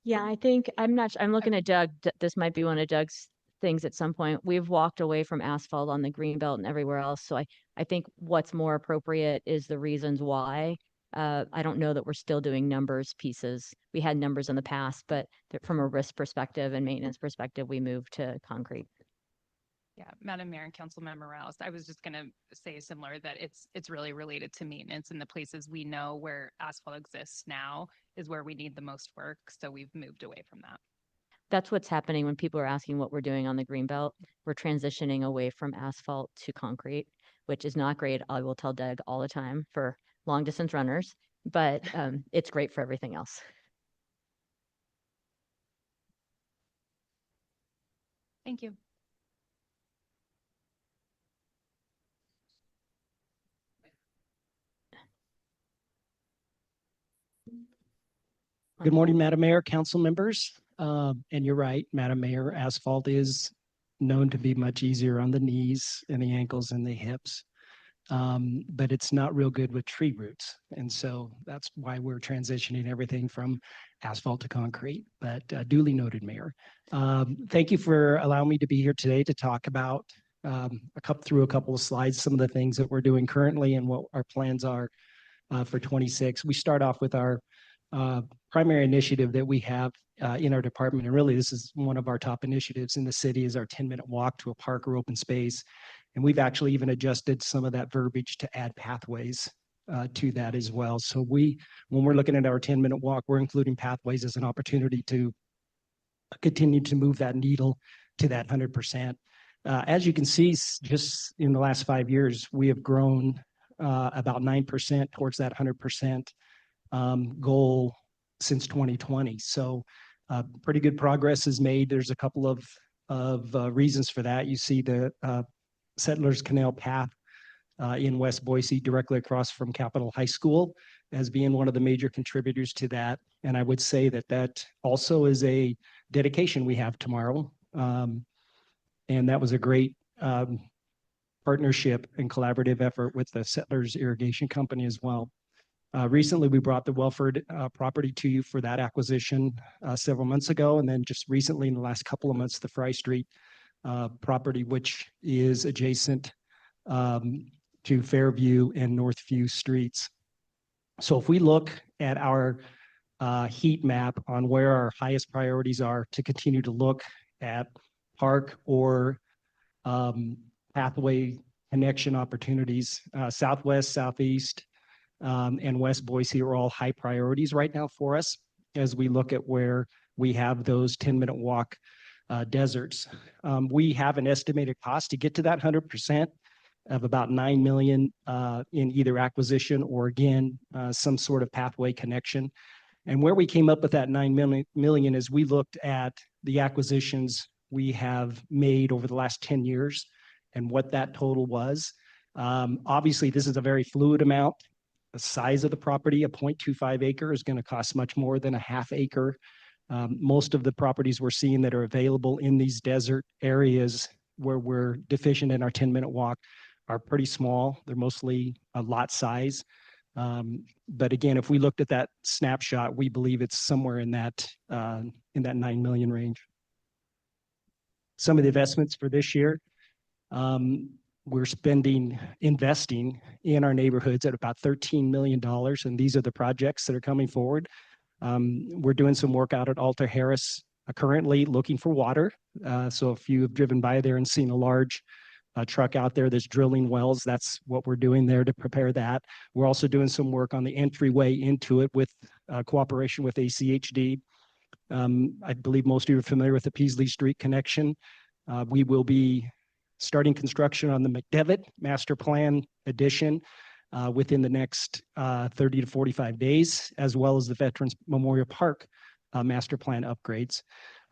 Yeah, I think I'm looking at Doug. This might be one of Doug's things at some point. We've walked away from asphalt on the Greenbelt and everywhere else. So I think what's more appropriate is the reasons why. I don't know that we're still doing numbers pieces. We had numbers in the past, but from a risk perspective and maintenance perspective, we moved to concrete. Yeah, Madam Mayor and Councilmember Morales, I was just going to say similar that it's really related to maintenance, and the places we know where asphalt exists now is where we need the most work. So we've moved away from that. That's what's happening when people are asking what we're doing on the Greenbelt. We're transitioning away from asphalt to concrete, which is not great. I will tell Doug all the time for long distance runners, but it's great for everything else. Thank you. Good morning, Madam Mayor, council members. And you're right, Madam Mayor, asphalt is known to be much easier on the knees and the ankles and the hips. But it's not real good with tree roots. And so that's why we're transitioning everything from asphalt to concrete, but duly noted, Mayor. Thank you for allowing me to be here today to talk about through a couple of slides, some of the things that we're doing currently and what our plans are for 26. We start off with our primary initiative that we have in our department. And really, this is one of our top initiatives in the city is our 10-minute walk to a park or open space. And we've actually even adjusted some of that verbiage to add pathways to that as well. So when we're looking at our 10-minute walk, we're including pathways as an opportunity to continue to move that needle to that 100%. As you can see, just in the last 5 years, we have grown about 9% towards that 100% goal since 2020. So pretty good progress is made. There's a couple of reasons for that. You see the Settlers Canal Path in West Boise, directly across from Capitol High School, as being one of the major contributors to that. And I would say that that also is a dedication we have tomorrow. And that was a great partnership and collaborative effort with the Settlers Irrigation Company as well. Recently, we brought the Welford property to you for that acquisition several months ago. And then just recently, in the last couple of months, the Fry Street property, which is adjacent to Fairview and Northview streets. So if we look at our heat map on where our highest priorities are to continue to look at park or pathway connection opportunities, Southwest, Southeast, and West Boise are all high priorities right now for us as we look at where we have those 10-minute walk deserts. We have an estimated cost to get to that 100% of about $9 million in either acquisition or, again, some sort of pathway connection. And where we came up with that $9 million is we looked at the acquisitions we have made over the last 10 years and what that total was. Obviously, this is a very fluid amount. The size of the property, a 0.25 acre, is going to cost much more than a half acre. Most of the properties we're seeing that are available in these desert areas where we're deficient in our 10-minute walk are pretty small. They're mostly a lot size. But again, if we looked at that snapshot, we believe it's somewhere in that 9 million range. Some of the investments for this year, we're investing in our neighborhoods at about $13 million. And these are the projects that are coming forward. We're doing some work out at Alta Harris currently looking for water. So if you have driven by there and seen a large truck out there that's drilling wells, that's what we're doing there to prepare that. We're also doing some work on the entryway into it with cooperation with ACHD. I believe most of you are familiar with the Peasley Street connection. We will be starting construction on the McDevitt Master Plan addition within the next 30 to 45 days, as well as the Veterans Memorial Park Master Plan upgrades.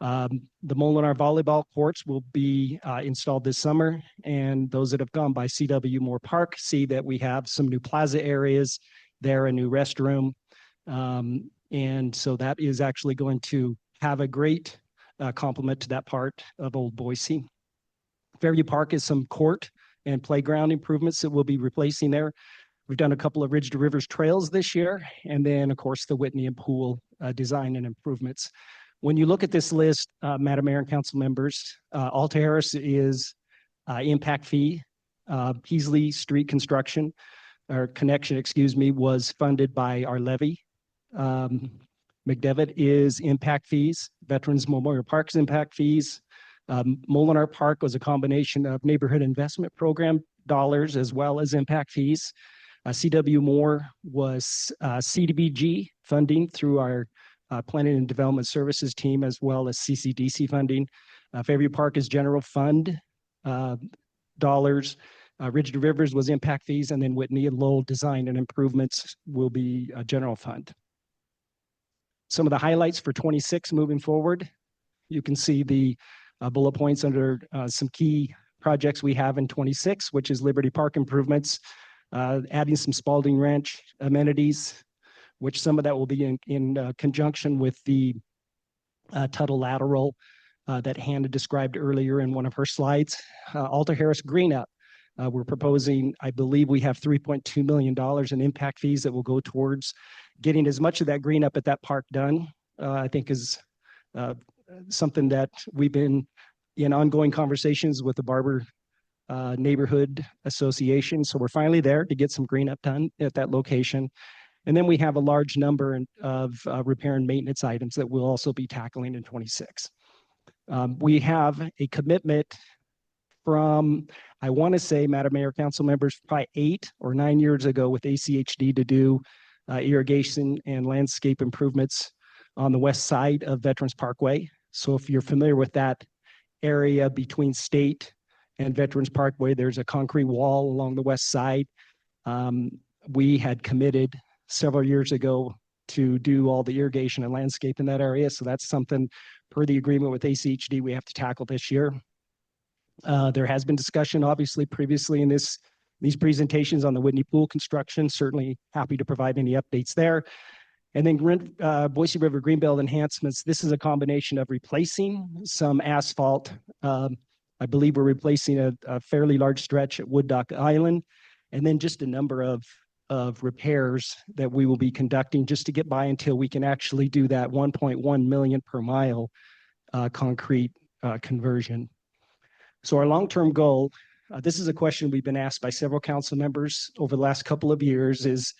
The Molinar volleyball courts will be installed this summer, and those that have gone by CW Moore Park see that we have some new plaza areas there, a new restroom. And so that is actually going to have a great complement to that part of Old Boise. Fairview Park is some court and playground improvements that we'll be replacing there. We've done a couple of Ridge to Rivers trails this year, and then, of course, the Whitney and Pool design and improvements. When you look at this list, Madam Mayor and council members, Alta Harris is impact fee. Peasley Street construction, or connection, excuse me, was funded by our levy. McDevitt is impact fees. Veterans Memorial Park's impact fees. Molinar Park was a combination of neighborhood investment program dollars as well as impact fees. CW Moore was CDBG funding through our Planning and Development Services team, as well as CCDC funding. Fairview Park is general fund dollars. Ridge to Rivers was impact fees, and then Whitney and Lowell design and improvements will be a general fund. Some of the highlights for 26 moving forward. You can see the bullet points under some key projects we have in 26, which is Liberty Park improvements, adding some Spalding Ranch amenities, which some of that will be in conjunction with the Tuttle lateral that Hannah described earlier in one of her slides. Alta Harris Green Up. We're proposing, I believe we have $3.2 million in impact fees that will go towards getting as much of that green up at that park done I think is something that we've been in ongoing conversations with the Barber Neighborhood Association. So we're finally there to get some green up done at that location. And then we have a large number of repair and maintenance items that we'll also be tackling in 26. We have a commitment from, I want to say, Madam Mayor, council members, probably 8 or 9 years ago with ACHD to do irrigation and landscape improvements on the west side of Veterans Parkway. So if you're familiar with that area between State and Veterans Parkway, there's a concrete wall along the west side. We had committed several years ago to do all the irrigation and landscape in that area. So that's something per the agreement with ACHD we have to tackle this year. There has been discussion, obviously, previously in these presentations on the Whitney Pool construction. Certainly happy to provide any updates there. And then Boise River Greenbelt enhancements. This is a combination of replacing some asphalt. I believe we're replacing a fairly large stretch at Wood Dock Island, and then just a number of repairs that we will be conducting just to get by until we can actually do that 1.1 million per mile concrete conversion. So our long-term goal, this is a question we've been asked by several council members over the last couple of years, is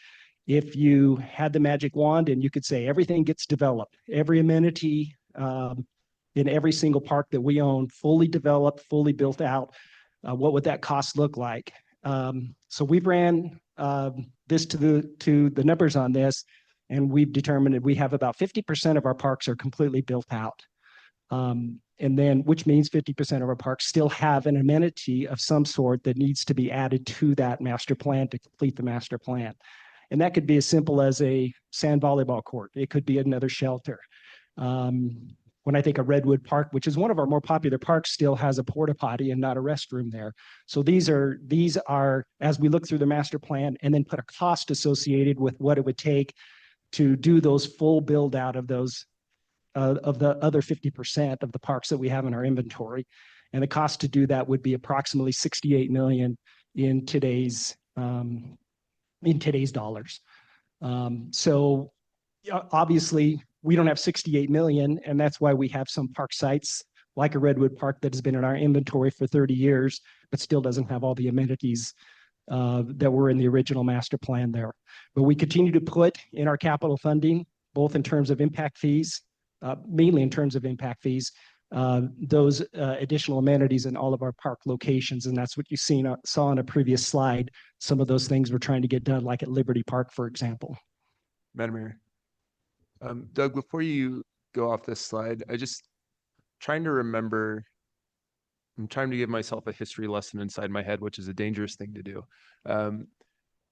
if you had the magic wand and you could say everything gets developed, every amenity in every single park that we own, fully developed, fully built out, what would that cost look like? So we've ran this to the numbers on this, and we've determined that we have about 50% of our parks are completely built out. And then, which means 50% of our parks still have an amenity of some sort that needs to be added to that master plan to complete the master plan. And that could be as simple as a sand volleyball court. It could be another shelter. When I think of Redwood Park, which is one of our more popular parks, still has a porta potty and not a restroom there. So these are, as we look through the master plan and then put a cost associated with what it would take to do those full build out of those of the other 50% of the parks that we have in our inventory. And the cost to do that would be approximately 68 million in today's dollars. So obviously we don't have 68 million, and that's why we have some park sites like a Redwood Park that has been in our inventory for 30 years, but still doesn't have all the amenities that were in the original master plan there. But we continue to put in our capital funding, both in terms of impact fees, mainly in terms of impact fees, those additional amenities in all of our park locations. And that's what you saw on a previous slide. Some of those things we're trying to get done, like at Liberty Park, for example. Madam Mayor. Doug, before you go off this slide, I'm trying to give myself a history lesson inside my head, which is a dangerous thing to do.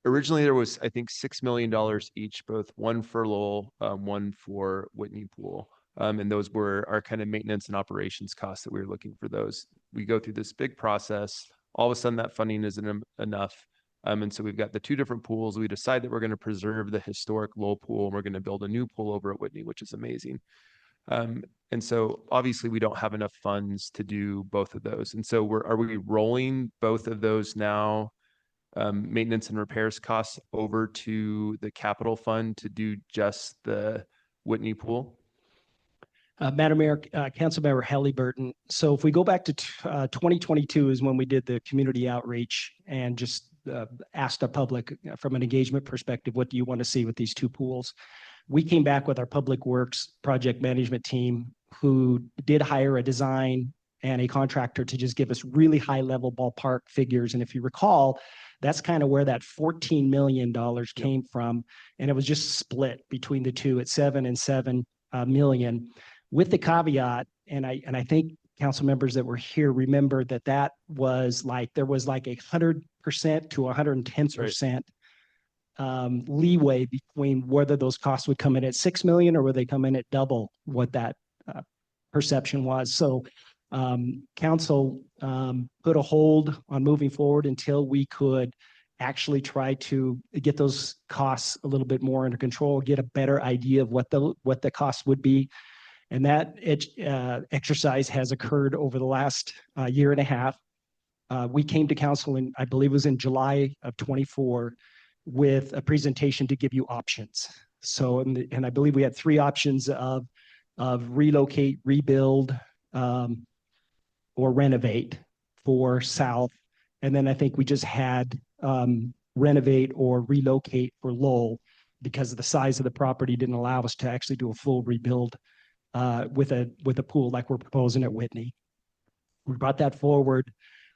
Originally, there was, I think, $6 million each, both one for Lowell, one for Whitney Pool. And those were our kind of maintenance and operations costs that we were looking for those. We go through this big process. All of a sudden that funding isn't enough. And so we've got the two different pools. We decide that we're going to preserve the historic Lowell pool and we're going to build a new pool over at Whitney, which is amazing. And so obviously we don't have enough funds to do both of those. And so are we rolling both of those now, maintenance and repairs costs, over to the capital fund to do just the Whitney pool? Madam Mayor, Councilmember Halliburton. So if we go back to 2022 is when we did the community outreach and just asked the public from an engagement perspective, what do you want to see with these two pools? We came back with our public works project management team, who did hire a design and a contractor to just give us really high level ballpark figures. And if you recall, that's kind of where that $14 million came from. And it was just split between the two at 7 and 7 million. With the caveat, and I think council members that were here remember that was like, there was like 100% to 110% leeway between whether those costs would come in at 6 million or whether they come in at double what that perception was. So council put a hold on moving forward until we could actually try to get those costs a little bit more under control, get a better idea of what the costs would be. And that exercise has occurred over the last year and a half. We came to council I believe it was in July of 24, with a presentation to give you options. So, and I believe we had three options of relocate, rebuild, or renovate for South. And then I think we just had renovate or relocate for Lowell because of the size of the property didn't allow us to actually do a full rebuild with a pool like we're proposing at Whitney. We brought that forward,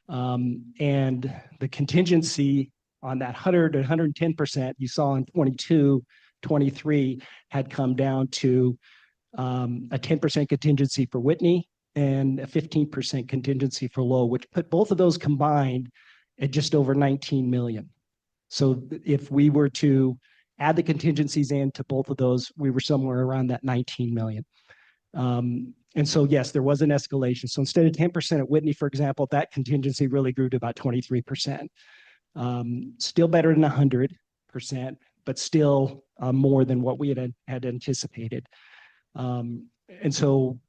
and the contingency on that 100 to 110% you saw in 22, 23 had come down to a 10% contingency for Whitney and a 15% contingency for Lowell, which put both of those combined at just over 19 million. So if we were to add the contingencies into both of those, we were somewhere around that 19 million. And so, yes, there was an escalation. So instead of 10% at Whitney, for example, that contingency really grew to about 23%. Still better than 100%, but still more than what we had anticipated. And so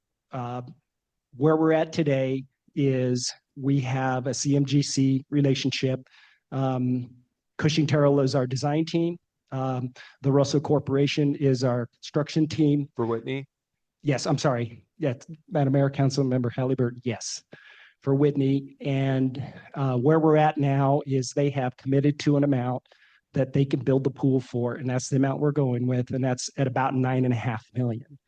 where we're at today is we have a CMGC relationship. Cushing Terrell is our design team. The Russell Corporation is our construction team. For Whitney? Yes, I'm sorry. Yeah, Madam Mayor, Council Member Halliburton, yes, for Whitney. And where we're at now is they have committed to an amount that they can build the pool for, and that's the amount we're going with, and that's at about 9.5 million.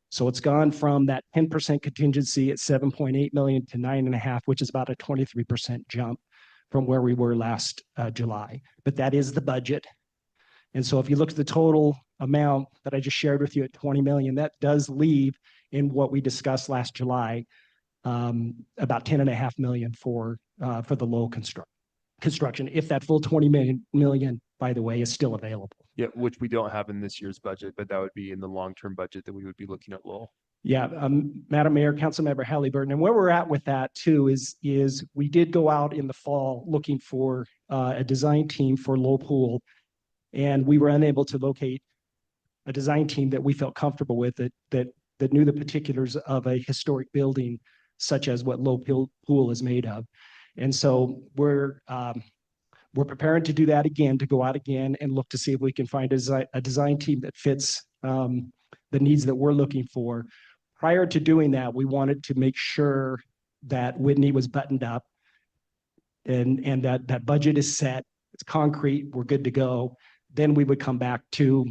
So it's gone from that 10% contingency at 7.8 million to 9.5, which is about a 23% jump from where we were last July. But that is the budget. And so if you look at the total amount that I just shared with you at 20 million, that does leave in what we discussed last July, about 10.5 million for the Lowell construction, if that full 20 million, by the way, is still available. Yeah, which we don't have in this year's budget, but that would be in the long-term budget that we would be looking at Lowell. Yeah, Madam Mayor, Councilmember Halliburton, and where we're at with that too is we did go out in the fall looking for a design team for Lowell Pool, and we were unable to locate a design team that we felt comfortable with that knew the particulars of a historic building such as what Lowell Pool is made of. And so we're preparing to do that again, to go out again and look to see if we can find a design team that fits the needs that we're looking for. Prior to doing that, we wanted to make sure that Whitney was buttoned up and that budget is set, it's concrete, we're good to go. Then we would come back to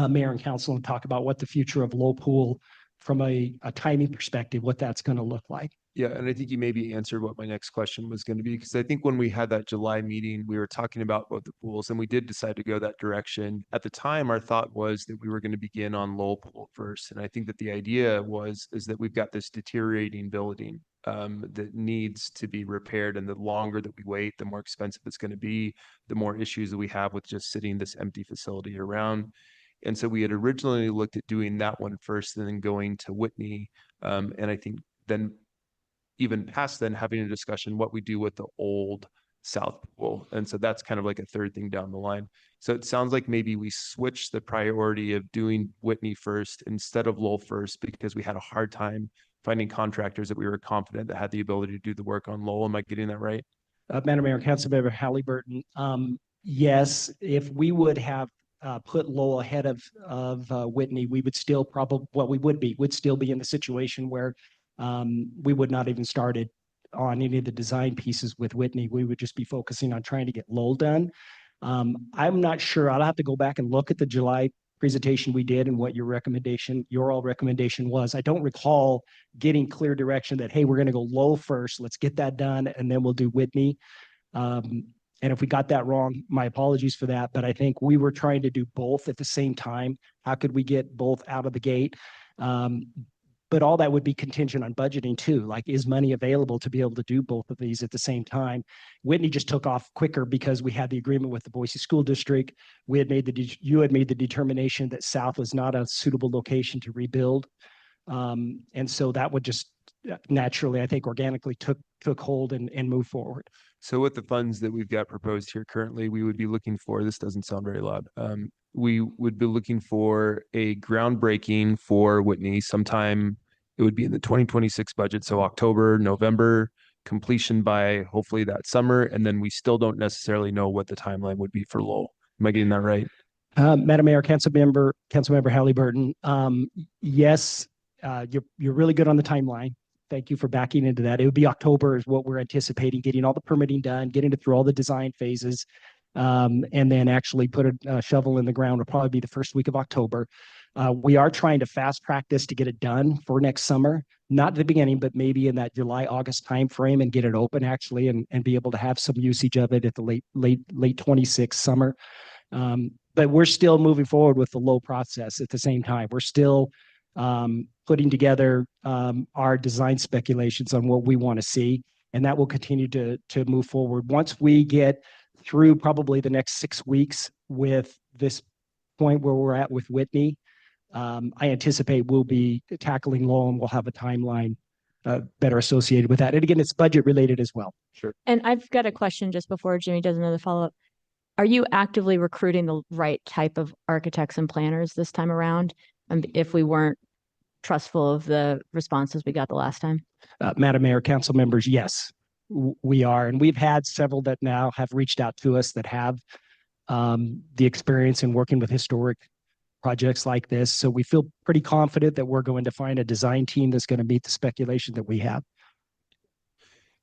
Mayor and Council and talk about what the future of Lowell Pool from a timing perspective, what that's going to look like. Yeah, and I think you maybe answered what my next question was going to be, because I think when we had that July meeting, we were talking about both the pools, and we did decide to go that direction. At the time, our thought was that we were going to begin on Lowell Pool first, and I think that the idea is that we've got this deteriorating building that needs to be repaired, and the longer that we wait, the more expensive it's going to be, the more issues that we have with just sitting this empty facility around. And so we had originally looked at doing that one first and then going to Whitney. And I think then even past then having a discussion what we do with the old South Pool. And so that's kind of like a third thing down the line. So it sounds like maybe we switched the priority of doing Whitney first instead of Lowell first because we had a hard time finding contractors that we were confident that had the ability to do the work on Lowell. Am I getting that right? Madam Mayor, Councilmember Halliburton, yes, if we would have put Lowell ahead of Whitney, we would still would still be in the situation where we would not even started on any of the design pieces with Whitney. We would just be focusing on trying to get Lowell done. I'm not sure. I'll have to go back and look at the July presentation we did and what your all recommendation was. I don't recall getting clear direction that, hey, we're going to go Lowell first. Let's get that done, and then we'll do Whitney. And if we got that wrong, my apologies for that. But I think we were trying to do both at the same time. How could we get both out of the gate? But all that would be contingent on budgeting too. Like, is money available to be able to do both of these at the same time? Whitney just took off quicker because we had the agreement with the Boise School District. You had made the determination that South was not a suitable location to rebuild. And so that would just naturally, I think, organically took hold and move forward. So with the funds that we've got proposed here currently, we would be looking for, this doesn't sound very loud. We would be looking for a groundbreaking for Whitney sometime. It would be in the 2026 budget. So October, November, completion by hopefully that summer. And then we still don't necessarily know what the timeline would be for Lowell. Am I getting that right? Madam Mayor, Councilmember Halliburton, yes, you're really good on the timeline. Thank you for backing into that. It would be October is what we're anticipating, getting all the permitting done, getting it through all the design phases. And then actually put a shovel in the ground will probably be the first week of October. We are trying to fast track this to get it done for next summer, not at the beginning, but maybe in that July, August timeframe and get it open actually and be able to have some usage of it at the late 26 summer. But we're still moving forward with the low process at the same time. We're still putting together our design speculations on what we want to see, and that will continue to move forward. Once we get through probably the next 6 weeks with this point where we're at with Whitney, I anticipate we'll be tackling Lowell and we'll have a timeline better associated with that. And again, it's budget related as well. Sure. And I've got a question just before Jimmy does another follow-up. Are you actively recruiting the right type of architects and planners this time around? If we weren't trustful of the responses we got the last time? Madam Mayor, council members, yes, we are. And we've had several that now have reached out to us that have the experience in working with historic projects like this. So we feel pretty confident that we're going to find a design team that's going to meet the speculation that we have.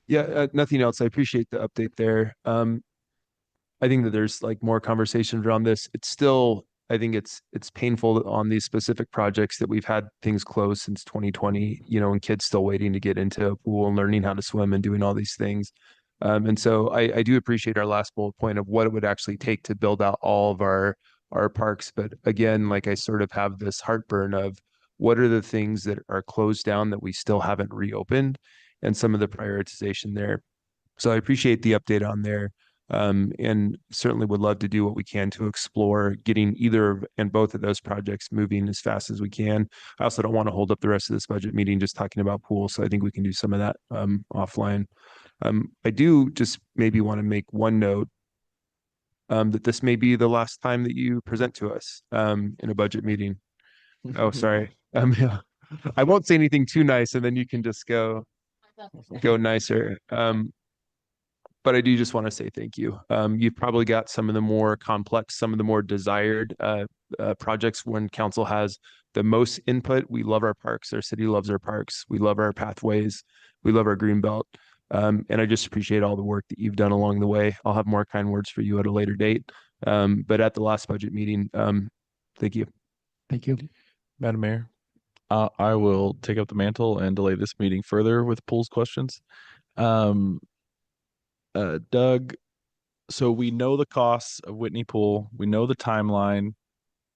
Yeah, nothing else. I appreciate the update there. I think that there's like more conversations around this. It's still, I think it's painful on these specific projects that we've had things closed since 2020, and kids still waiting to get into a pool and learning how to swim and doing all these things. And so I do appreciate our last bullet point of what it would actually take to build out all of our parks. But again, like I sort of have this heartburn of what are the things that are closed down that we still haven't reopened and some of the prioritization there. So I appreciate the update on there. And certainly would love to do what we can to explore getting either and both of those projects moving as fast as we can. I also don't want to hold up the rest of this budget meeting just talking about pools, so I think we can do some of that offline. I do just maybe want to make one note that this may be the last time that you present to us in a budget meeting. Oh, sorry. Yeah. I won't say anything too nice, and then you can just go nicer. But I do just want to say thank you. You've probably got some of the more complex, some of the more desired projects when council has the most input. We love our parks. Our city loves our parks. We love our pathways. We love our green belt. And I just appreciate all the work that you've done along the way. I'll have more kind words for you at a later date. But at the last budget meeting, thank you. Thank you. Madam Mayor, I will take up the mantle and delay this meeting further with pools questions. Doug, so we know the costs of Whitney Pool. We know the timeline.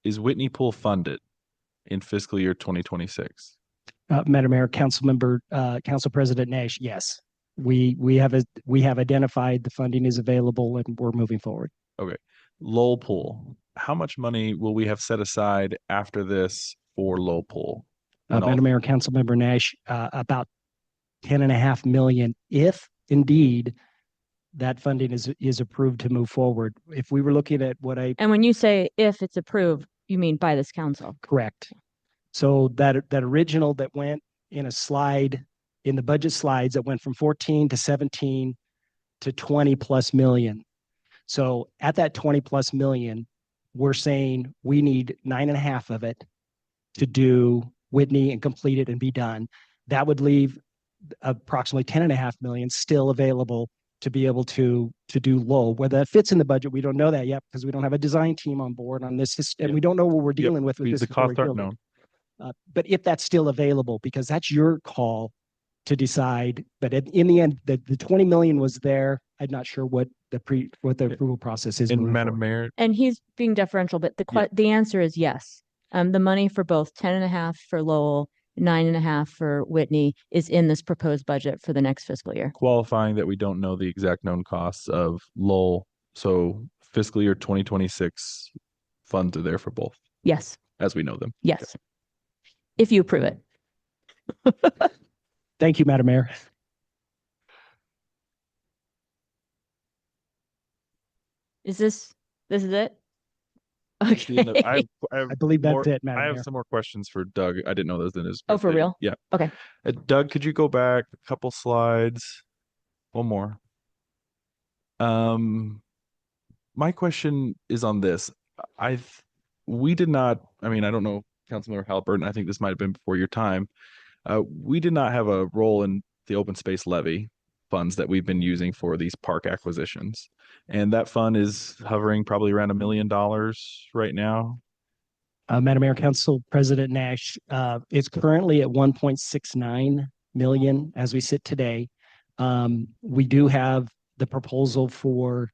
Is Whitney Pool funded in fiscal year 2026? Madam Mayor, Council President Nash, yes. We have identified the funding is available and we're moving forward. Okay. Lowell Pool, how much money will we have set aside after this for Lowell Pool? Madam Mayor, Councilmember Nash, about 10.5 million, if indeed that funding is approved to move forward. If we were looking at And when you say if it's approved, you mean by this council? Correct. So that original that went in a slide, in the budget slides, that went from 14 to 17 to 20 plus million. So at that 20 plus million, we're saying we need 9.5 of it to do Whitney and complete it and be done. That would leave approximately 10.5 million still available to be able to do Lowell. Whether that fits in the budget, we don't know that yet because we don't have a design team on board on this, and we don't know what we're dealing with this. The costs aren't known. But if that's still available, because that's your call to decide. But in the end, the 20 million was there. I'm not sure what the approval process is. And Madam Mayor, and he's being deferential, but the answer is yes. The money for both 10.5 for Lowell, 9.5 for Whitney is in this proposed budget for the next fiscal year. qualifying that we don't know the exact known costs of Lowell. So fiscal year 2026 funds are there for both. Yes. As we know them. Yes. Okay. If you approve it. Thank you, Madam Mayor. This is it? Okay. I believe that's it, Madam I have Mayor. some more questions for Doug. I didn't know those in his. Oh, for real? Yeah. Okay. Doug, could you go back a couple slides? One more. My question is on this. we did not, I mean, I don't know, Councilmember Halliburton, I think this might have been before your time. We did not have a role in the open space levy funds that we've been using for these park acquisitions. And that fund is hovering probably around $1 million right now. Madam Mayor, Council President Nash, it's currently at 1.69 million as we sit today. We do have the proposal for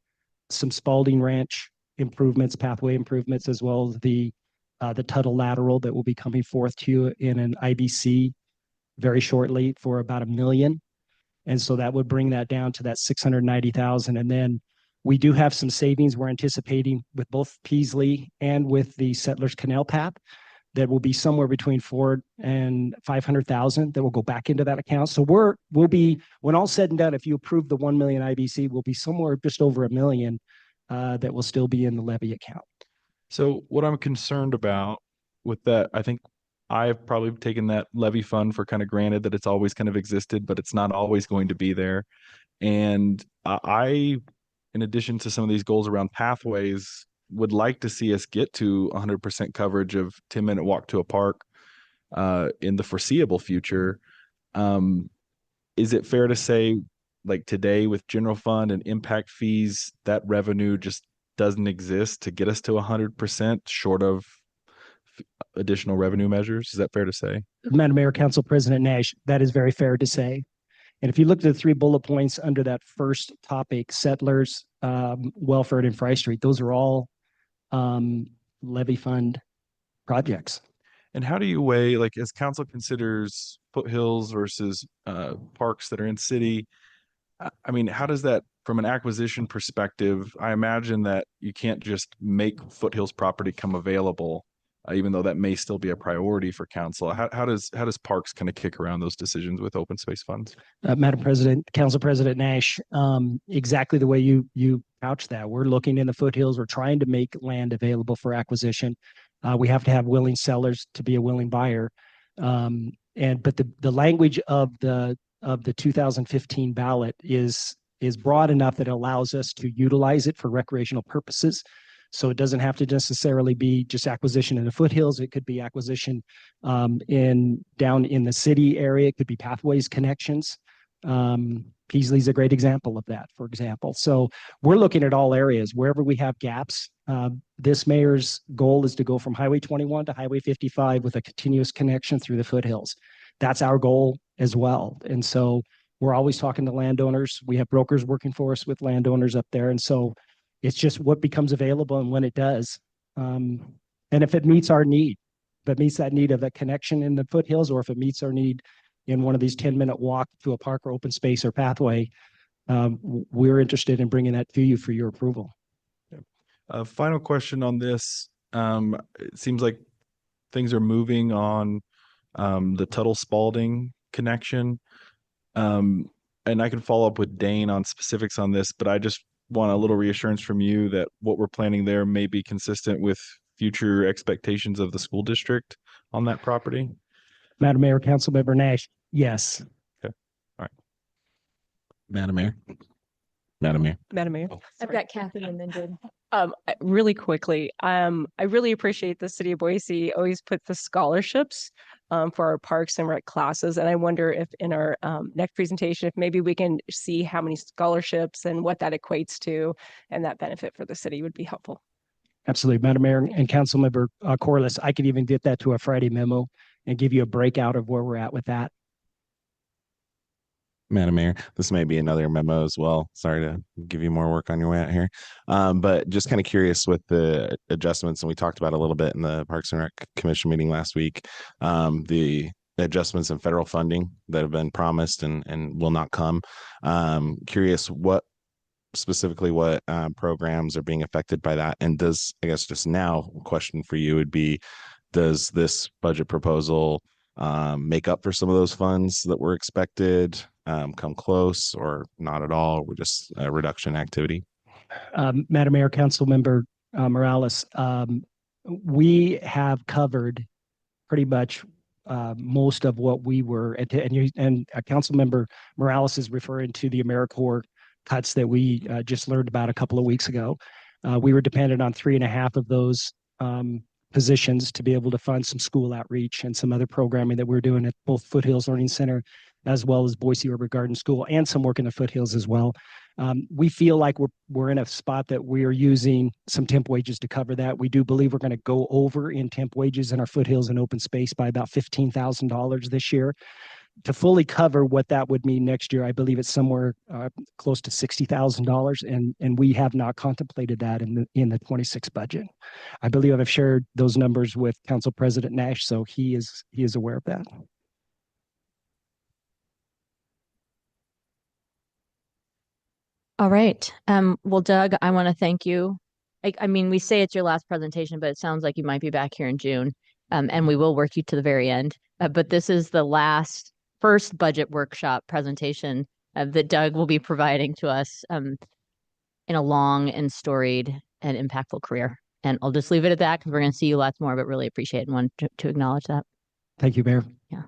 some Spalding Ranch improvements, pathway improvements, as well as the Tuttle lateral that will be coming forth to you in an IBC very shortly for about $1 million. And so that would bring that down to that 690,000. And then we do have some savings we're anticipating with both Peasley and with the Settlers Canal Path that will be somewhere between 400,000 and 500,000 that will go back into that account. So we'll be, when all said and done, if you approve the 1 million IBC, we'll be somewhere just over $1 million that will still be in the levy account. So what I'm concerned about with that, I think I've probably taken that levy fund for kind of granted that it's always kind of existed, but it's not always going to be there. And I, in addition to some of these goals around pathways, would like to see us get to 100% coverage of 10-minute walk to a park in the foreseeable future. Is it fair to say, like today with general fund and impact fees, that revenue just doesn't exist to get us to 100% short of additional revenue measures? Is that fair to say? Madam Mayor, Council President Nash, that is very fair to say. And if you look at the 3 bullet points under that first topic, settlers, Welford, and Fry Street, those are all levy fund projects. And how do you weigh, like, as council considers foothills versus parks that are in city? I mean, how does that, from an acquisition perspective, I imagine that you can't just make foothills property come available, even though that may still be a priority for council. How does parks kind of kick around those decisions with open space funds? Madam President, Council President Nash, exactly the way you couch that. We're looking in the foothills. We're trying to make land available for acquisition. We have to have willing sellers to be a willing buyer. But the language of the 2015 ballot is broad enough that it allows us to utilize it for recreational purposes. So it doesn't have to necessarily be just acquisition in the foothills. It could be acquisition down in the city area. It could be pathways connections. Peasley's a great example of that, for example. So we're looking at all areas wherever we have gaps. This mayor's goal is to go from Highway 21 to Highway 55 with a continuous connection through the foothills. That's our goal as well. And so we're always talking to landowners. We have brokers working for us with landowners up there. And so it's just what becomes available and when it does. And if it meets our need, if it meets that need of a connection in the foothills, or if it meets our need in one of these 10-minute walk to a park or open space or pathway, we're interested in bringing that to you for your approval. Final question on this. It seems like things are moving on the Tuttle Spalding connection. And I can follow up with Dane on specifics on this, but I just want a little reassurance from you that what we're planning there may be consistent with future expectations of the school district on that property. Madam Mayor, Councilmember Nash, yes. Okay. All right. Madam Mayor. Madam Mayor. Madam Mayor. I've got Kathy and then Jordan. Really quickly, I really appreciate the city of Boise always put the scholarships for our parks and rec classes. And I wonder if in our next presentation, if maybe we can see how many scholarships and what that equates to, and that benefit for the city would be helpful. Absolutely. Madam Mayor and Councilmember Corliss, I could even get that to a Friday memo and give you a breakout of where we're at with that. Madam Mayor, this may be another memo as well. Sorry to give you more work on your way out here. But just kind of curious with the adjustments, and we talked about a little bit in the Parks and Rec Commission meeting last week, the adjustments in federal funding that have been promised and will not come. Curious what specifically what programs are being affected by that. And does, I guess just now, question for you would be, does this budget proposal make up for some of those funds that were expected, come close, or not at all? We're just a reduction in activity. Madam Mayor, Councilmember Morales, we have covered pretty much most of what we were, and Councilmember Morales is referring to the AmeriCorps cuts that we just learned about a couple of weeks ago. We were dependent on 3.5 of those positions to be able to fund some school outreach and some other programming that we're doing at both Foothills Learning Center as well as Boise Urban Garden School, and some work in the Foothills as well. We feel like we're in a spot that we are using some temp wages to cover that. We do believe we're going to go over in temp wages in our Foothills and open space by about $15,000 this year. To fully cover what that would mean next year, I believe it's somewhere close to $60,000, and we have not contemplated that in the 26 budget. I believe I've shared those numbers with Council President Nash, so he is aware of that. All right. Well, Doug, I want to thank you. I mean, we say it's your last presentation, but it sounds like you might be back here in June. And we will work you to the very end. But this is the first budget workshop presentation that Doug will be providing to us in a long and storied and impactful career. And I'll just leave it at that because we're going to see you lots more, but really appreciate it and want to acknowledge that. Thank you, Mayor. Yeah.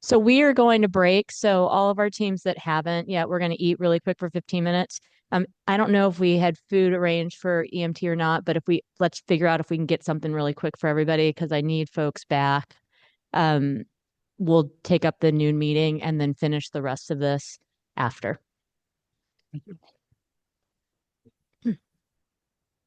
So we are going to break. So all of our teams that haven't yet, we're going to eat really quick for 15 minutes. I don't know if we had food arranged for EMT or not, but let's figure out if we can get something really quick for everybody because I need folks back. We'll take up the noon meeting and then finish the rest of this after. Thank you.